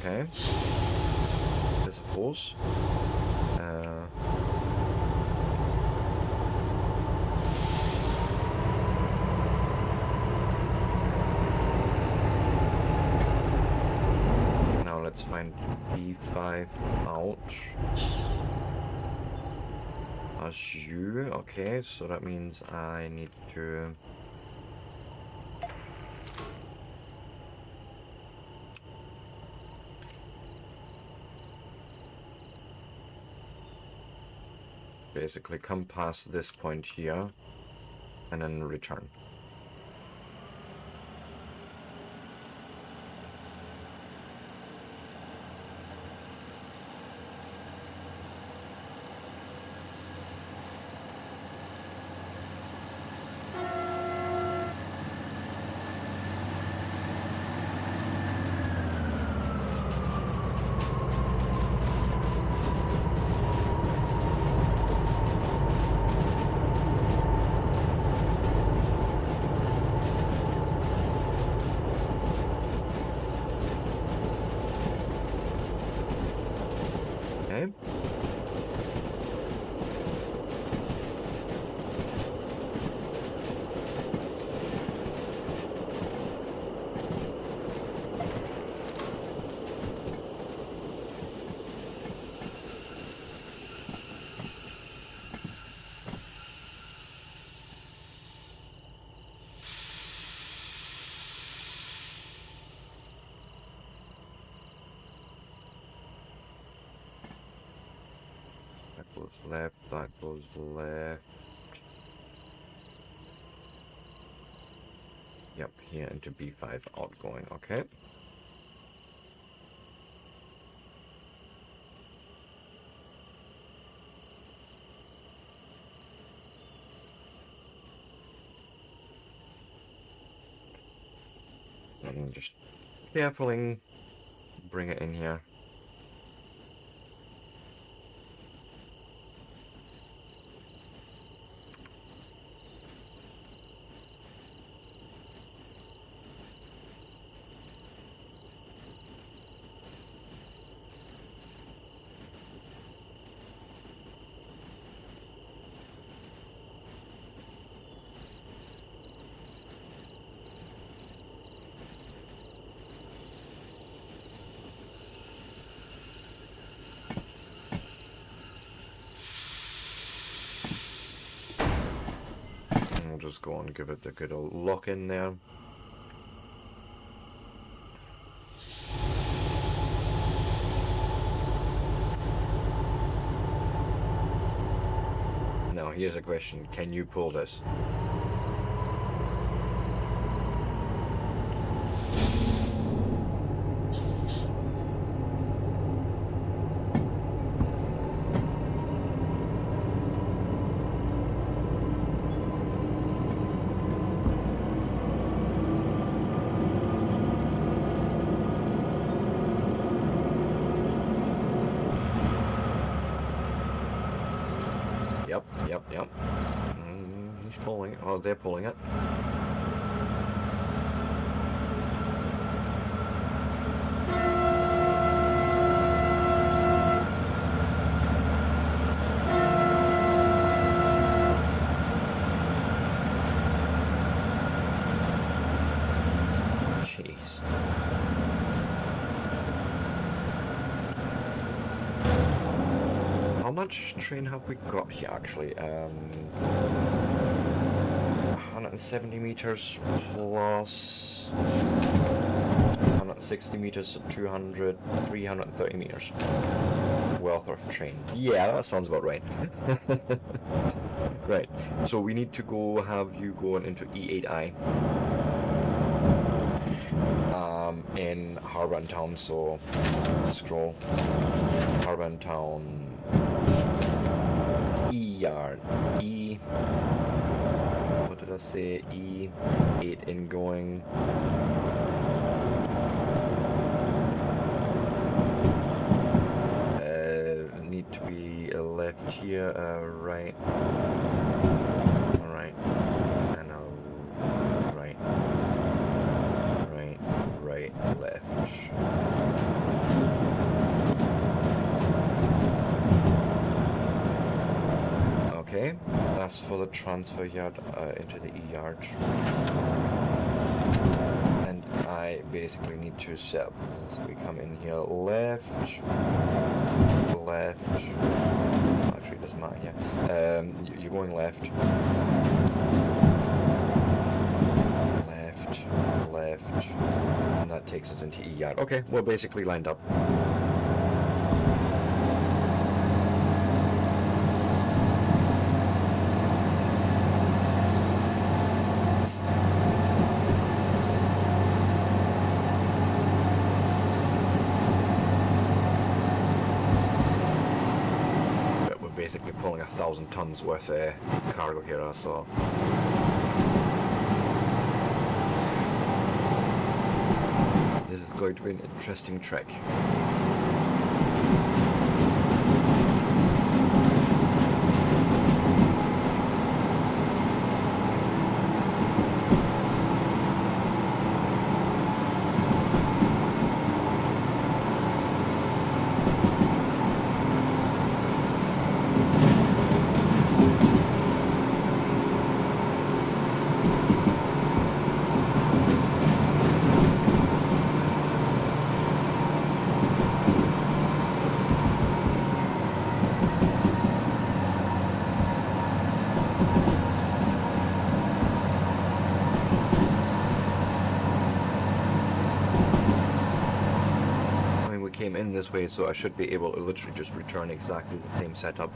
Okay. I suppose. Now let's find B5 out. As you, okay, so that means I need to basically come past this point here and then return. Okay. That goes left, that goes left. Yep, here into B5 outgoing, okay. And just carefully bring it in here. We'll just go and give it a good old lock in there. Now here's a question, can you pull this? Yep. He's pulling it. Oh, they're pulling it. Jeez. How much train have we got here actually? 170 meters plus 160 meters, so 200, 330 meters. Wealth of train. Yeah, that sounds about right. Right, so we need to go have you going into E8I. In Harbor Town, so scroll. Harbor Town. E yard. E. What did I say? E8 ingoing. Need to be a left here, right. Alright. And right, left. asks for the transfer yard into the E yard. And I basically need to set up, so we come in here left, actually it doesn't matter here, you're going left, and that takes us into E yard. Okay, we're basically lined up. Basically pulling 1,000 tons worth of cargo here, so this is going to be an interesting trek. Came in this way, so I should be able to literally just return exactly the same setup.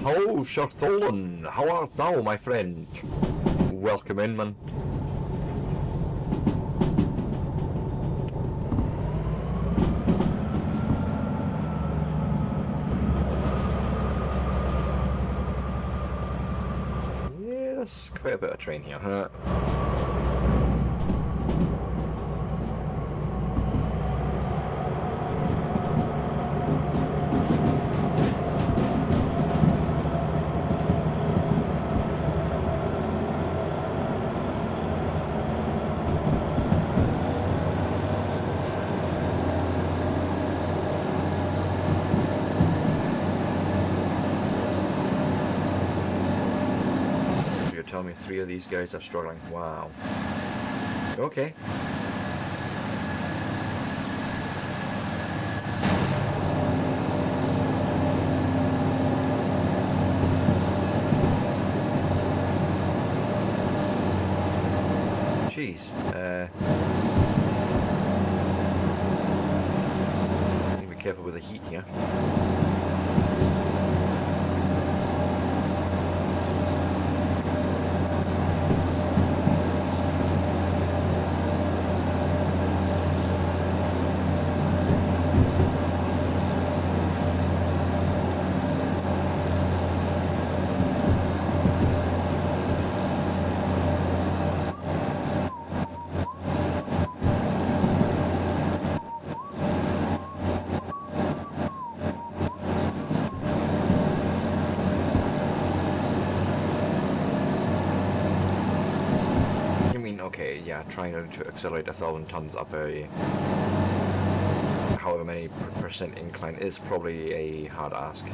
Hello, Shartholan. How art thou, my friend? Welcome in, man. Yes, quite a bit of train here, huh? Tell me 3 of these guys are struggling. Wow. Okay. Jeez. Need to be careful with the heat here. Okay, yeah, trying to accelerate 1,000 tons up a however many percent incline is probably a hard ask.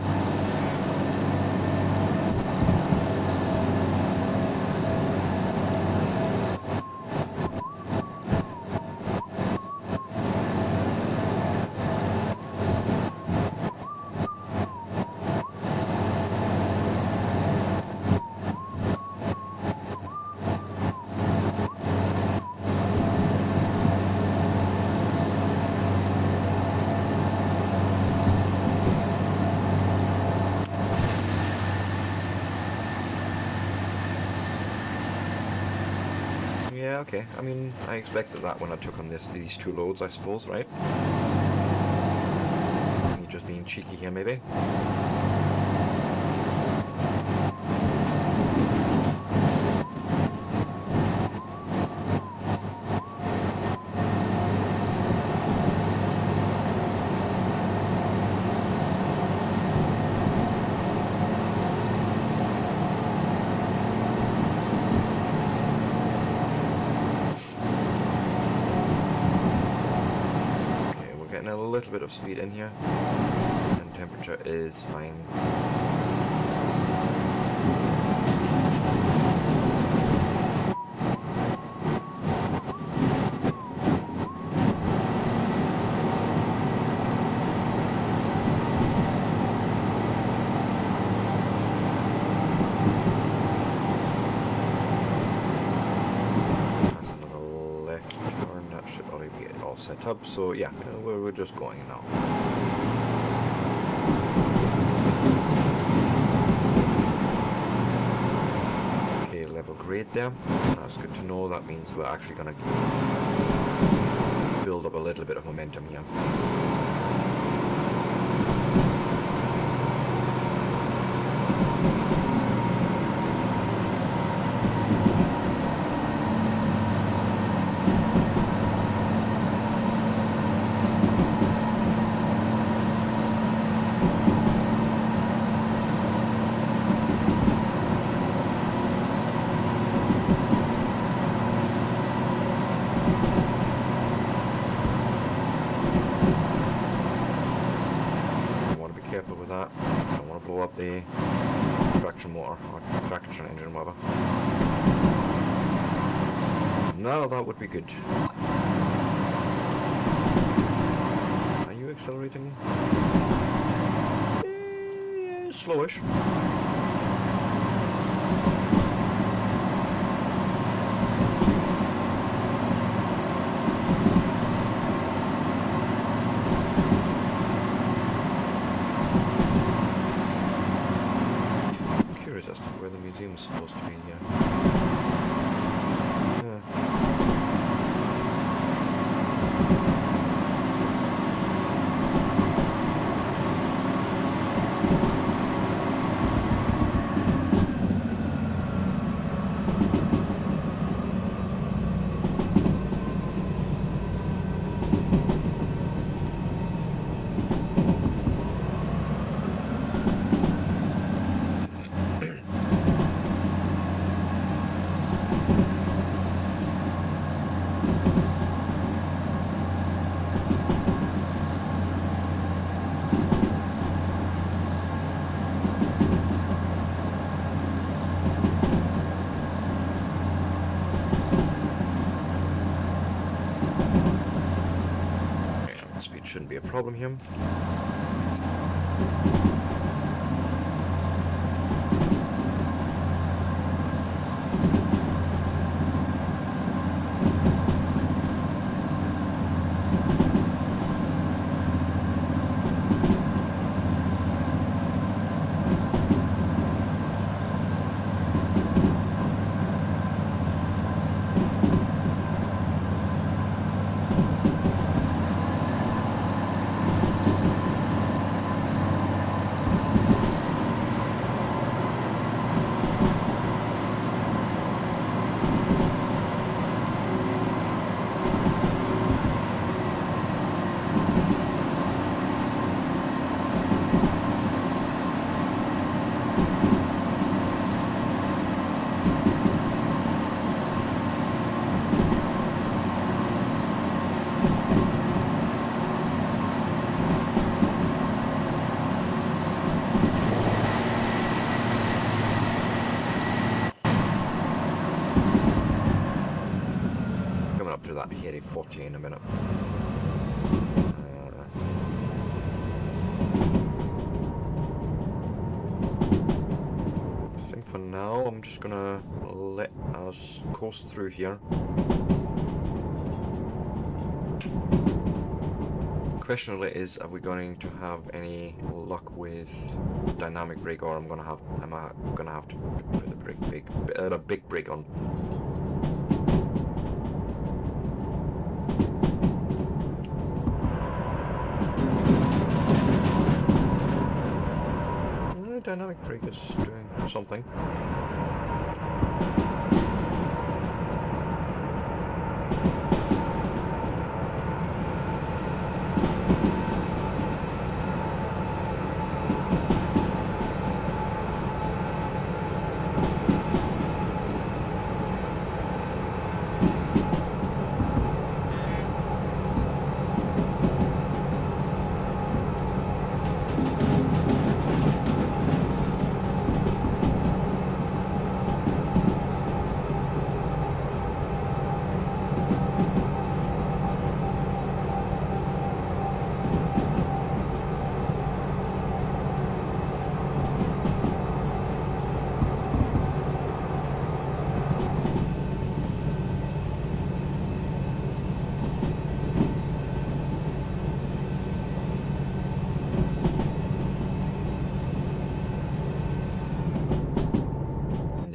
Yeah, okay. I mean, I expected that when I took on these 2 loads, I suppose, right? Me just being cheeky here, maybe. little bit of speed in here, and temperature is fine. Set up, so yeah, we're just going now. Okay, level grade there. That's good to know. That means we're actually gonna build up a little bit of momentum here. Careful with that. Don't want to blow up the traction motor or traction engine, whatever. Now that would be good. Are you accelerating? Slowish. As to where the museum's supposed to be here. Speed shouldn't be a problem here. That hairy 40 in a minute. I think for now I'm just gonna let us coast through here. Question really is, are we going to have any luck with dynamic brake, or am I gonna have to put a big brake on? Dynamic brake is doing something.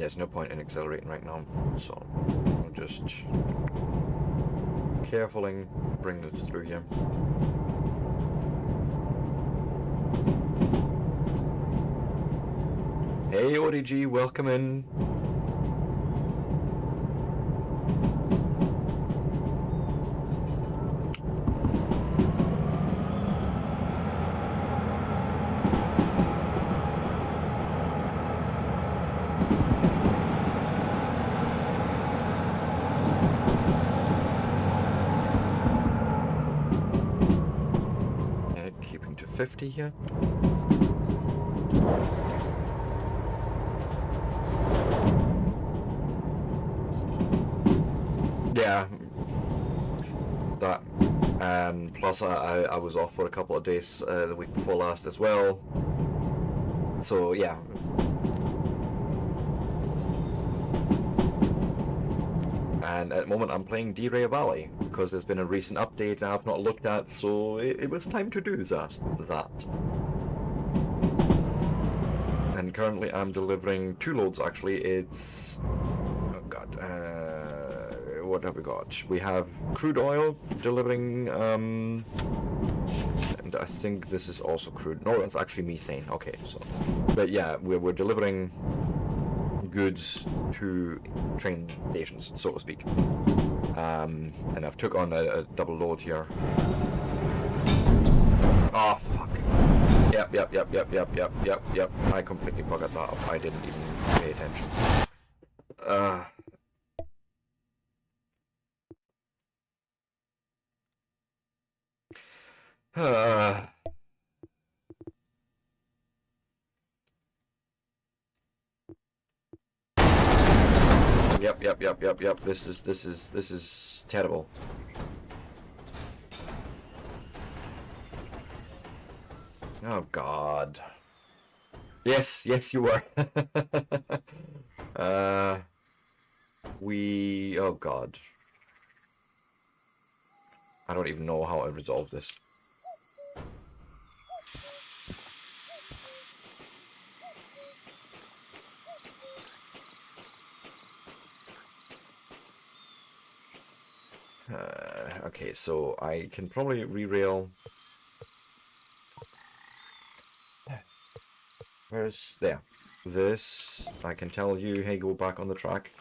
there's no point in accelerating right now, so I'll just carefully bring this through here. Hey ODG, welcome in. Okay, keeping to 50 here. Yeah, that. Plus, I was off for a couple of days the week before last as well. So yeah. And at the moment, I'm playing Derail Valley because there's been a recent update I've not looked at, so it was time to do that. And currently, I'm delivering 2 loads. Actually, it's oh god. What have we got? We have crude oil delivering, and I think this is also crude. No, it's actually methane. Okay, so, but yeah, we're delivering goods to train stations, so to speak. And I've took on a double load here. Oh fuck. Yep. I completely buggered that up. I didn't even pay attention. Yep. This is terrible. Oh god. Yes, you were. Oh god. I don't even know how I resolve this. Okay, so I can probably re-rail. Where's there? This I can tell you, hey, go back on the track.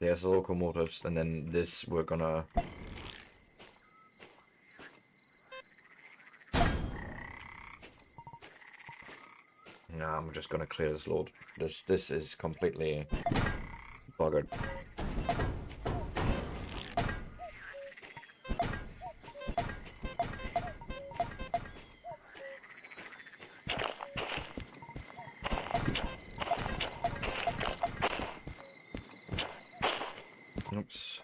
There's the locomotives, and then this we're gonna. No, I'm just gonna clear this load. This is completely buggered. Oops.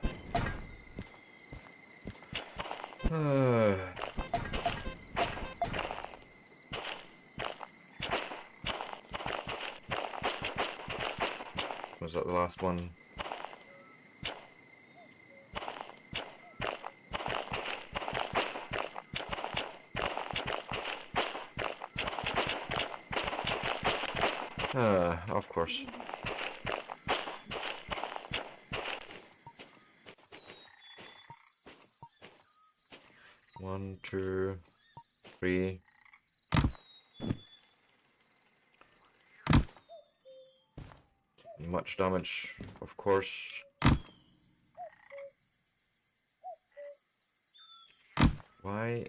Was that the last one? Of course. One, two, three. Much damage, of course. Why?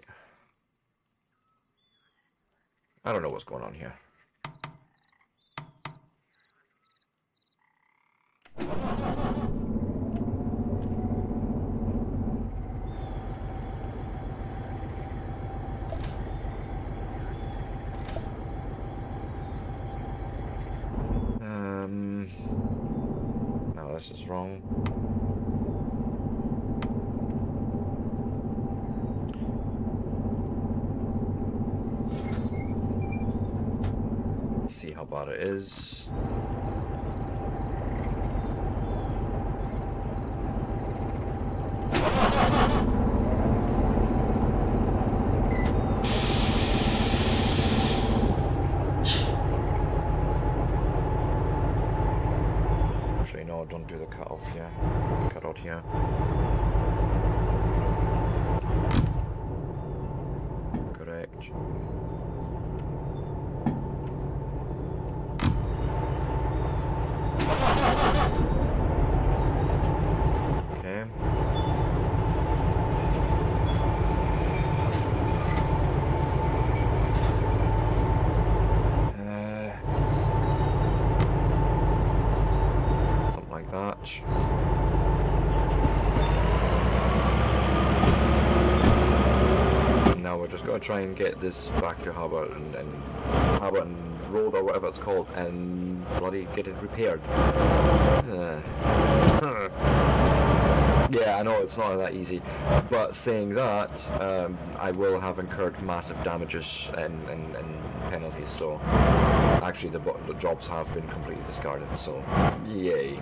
I don't know what's going on here. No, this is wrong. Let's see how bad it is. don't do the cut off here. Cut out here. Correct. Okay. Something like that. And now we're just going to try and get this back to Harbour and Harbour and Road or whatever it's called and bloody get it repaired. Yeah, I know it's not that easy, but saying that, I will have incurred massive damages and penalties, so actually the jobs have been completely discarded, so yay.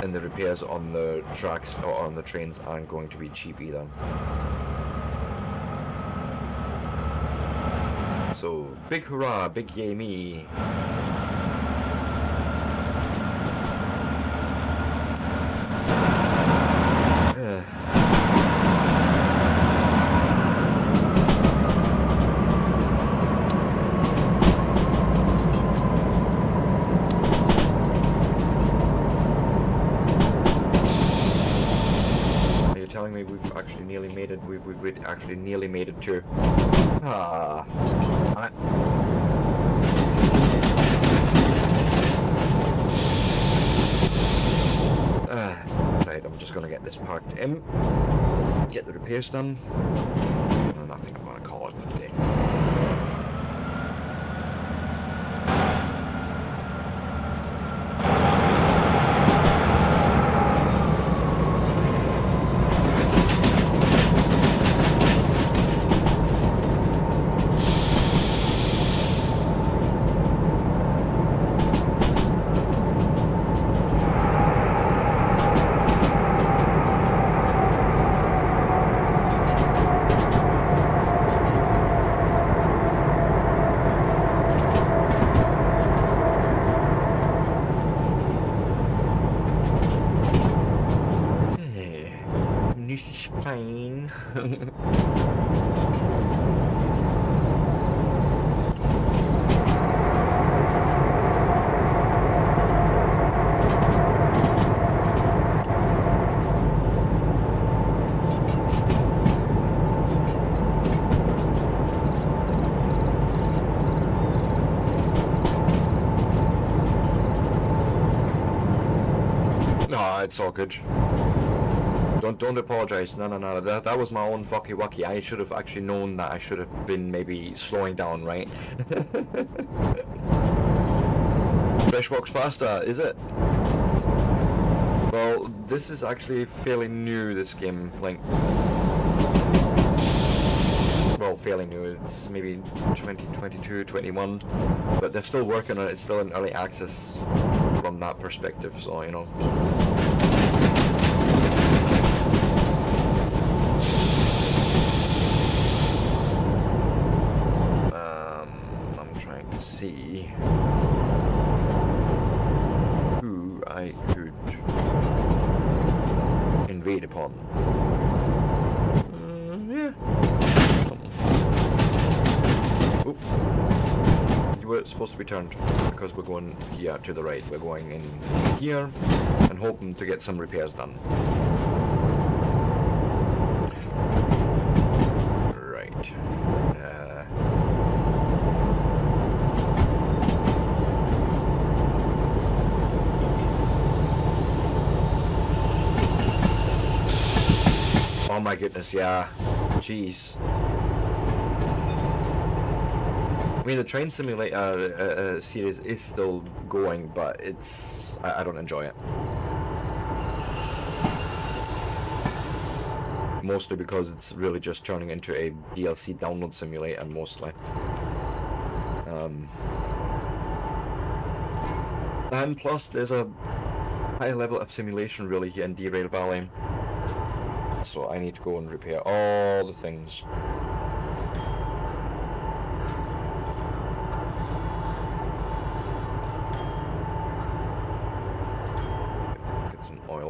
And the repairs on the tracks or on the trains aren't going to be cheap either. So big hurrah, big yay me. Telling me we've actually nearly made it. We've actually nearly made it to. Right, I'm just gonna get this parked in, get the repairs done, and I think I'm gonna call it a day. This is fine. No, it's all good. Don't apologize. No. That was my own fucky wucky. I should have actually known that I should have been maybe slowing down, right? Fresh walks faster, is it? Well, this is actually fairly new, this game. Like, well, fairly new. It's maybe 2022, 21, but they're still working on it. It's still in early access from that perspective, so you know. See who I could invade upon. Yeah. Oop. You were supposed to be turned because we're going here to the right. We're going in here and hoping to get some repairs done. Right. Oh my goodness, yeah. Jeez. I mean, the train simulator series is still going, but it's... I don't enjoy it. Mostly because it's really just turning into a DLC download simulator, mostly. And plus, there's a high level of simulation, really, here in Derail Valley. So I need to go and repair all the things.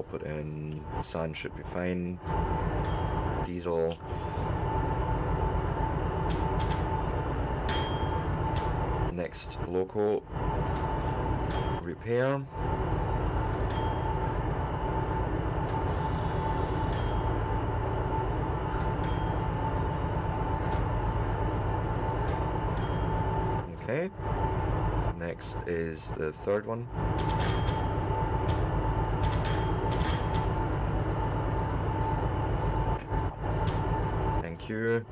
put in sand, should be fine. Diesel. Next, local repair. Okay. Next is the third one. Thank you.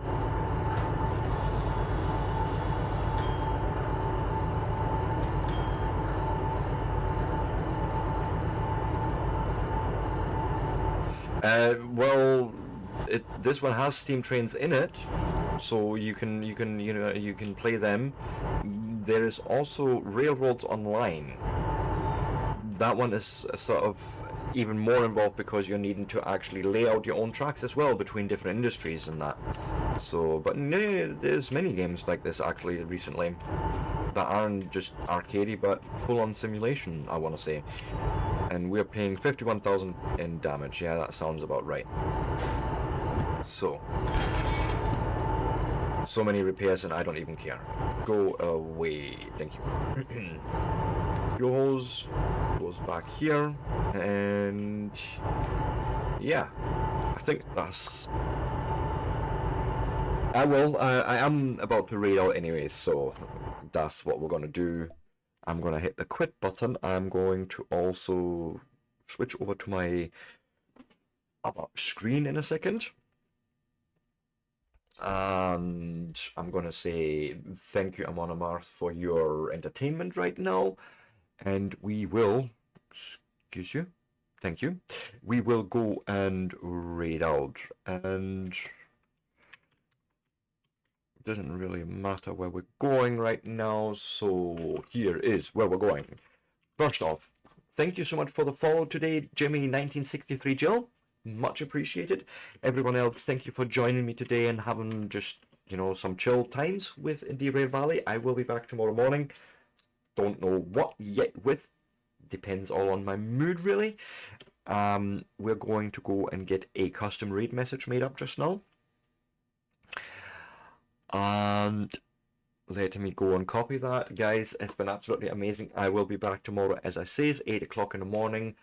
Well, this one has steam trains in it, so you can play them. There is also Railroads Online. That one is sort of even more involved because you're needing to actually lay out your own tracks as well between different industries and that. So, but there's many games like this actually recently that aren't just arcadey but full-on simulation, I want to say. And we're paying 51,000 in damage. Yeah, that sounds about right. So many repairs and I don't even care. Go away. Thank you. Yours goes back here, and yeah, I think that's. I am about to raid out anyways, so that's what we're gonna do. I'm gonna hit the quit button. I'm going to also switch over to my screen in a second. And I'm gonna say thank you, Amon Amarth, for your entertainment right now. And we will, excuse you, thank you. We will go and raid out. And it doesn't really matter where we're going right now. So here is where we're going. First off, thank you so much for the follow today, Jimmy1963 Jill. Much appreciated. Everyone else, thank you for joining me today and having just, some chill times with Derail Valley. I will be back tomorrow morning. Don't know what yet with. Depends all on my mood, really. We're going to go and get a custom raid message made up just now. And let me go and copy that. Guys, it's been absolutely amazing. I will be back tomorrow, as I say, 8 o'clock in the morning.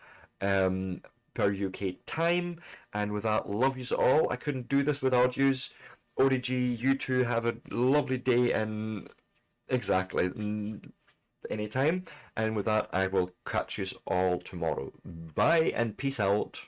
Per UK time, and with that, love yous all. I couldn't do this without yous. ODG, you two have a lovely day, and exactly anytime. And with that, I will catch yous all tomorrow. Bye and peace out.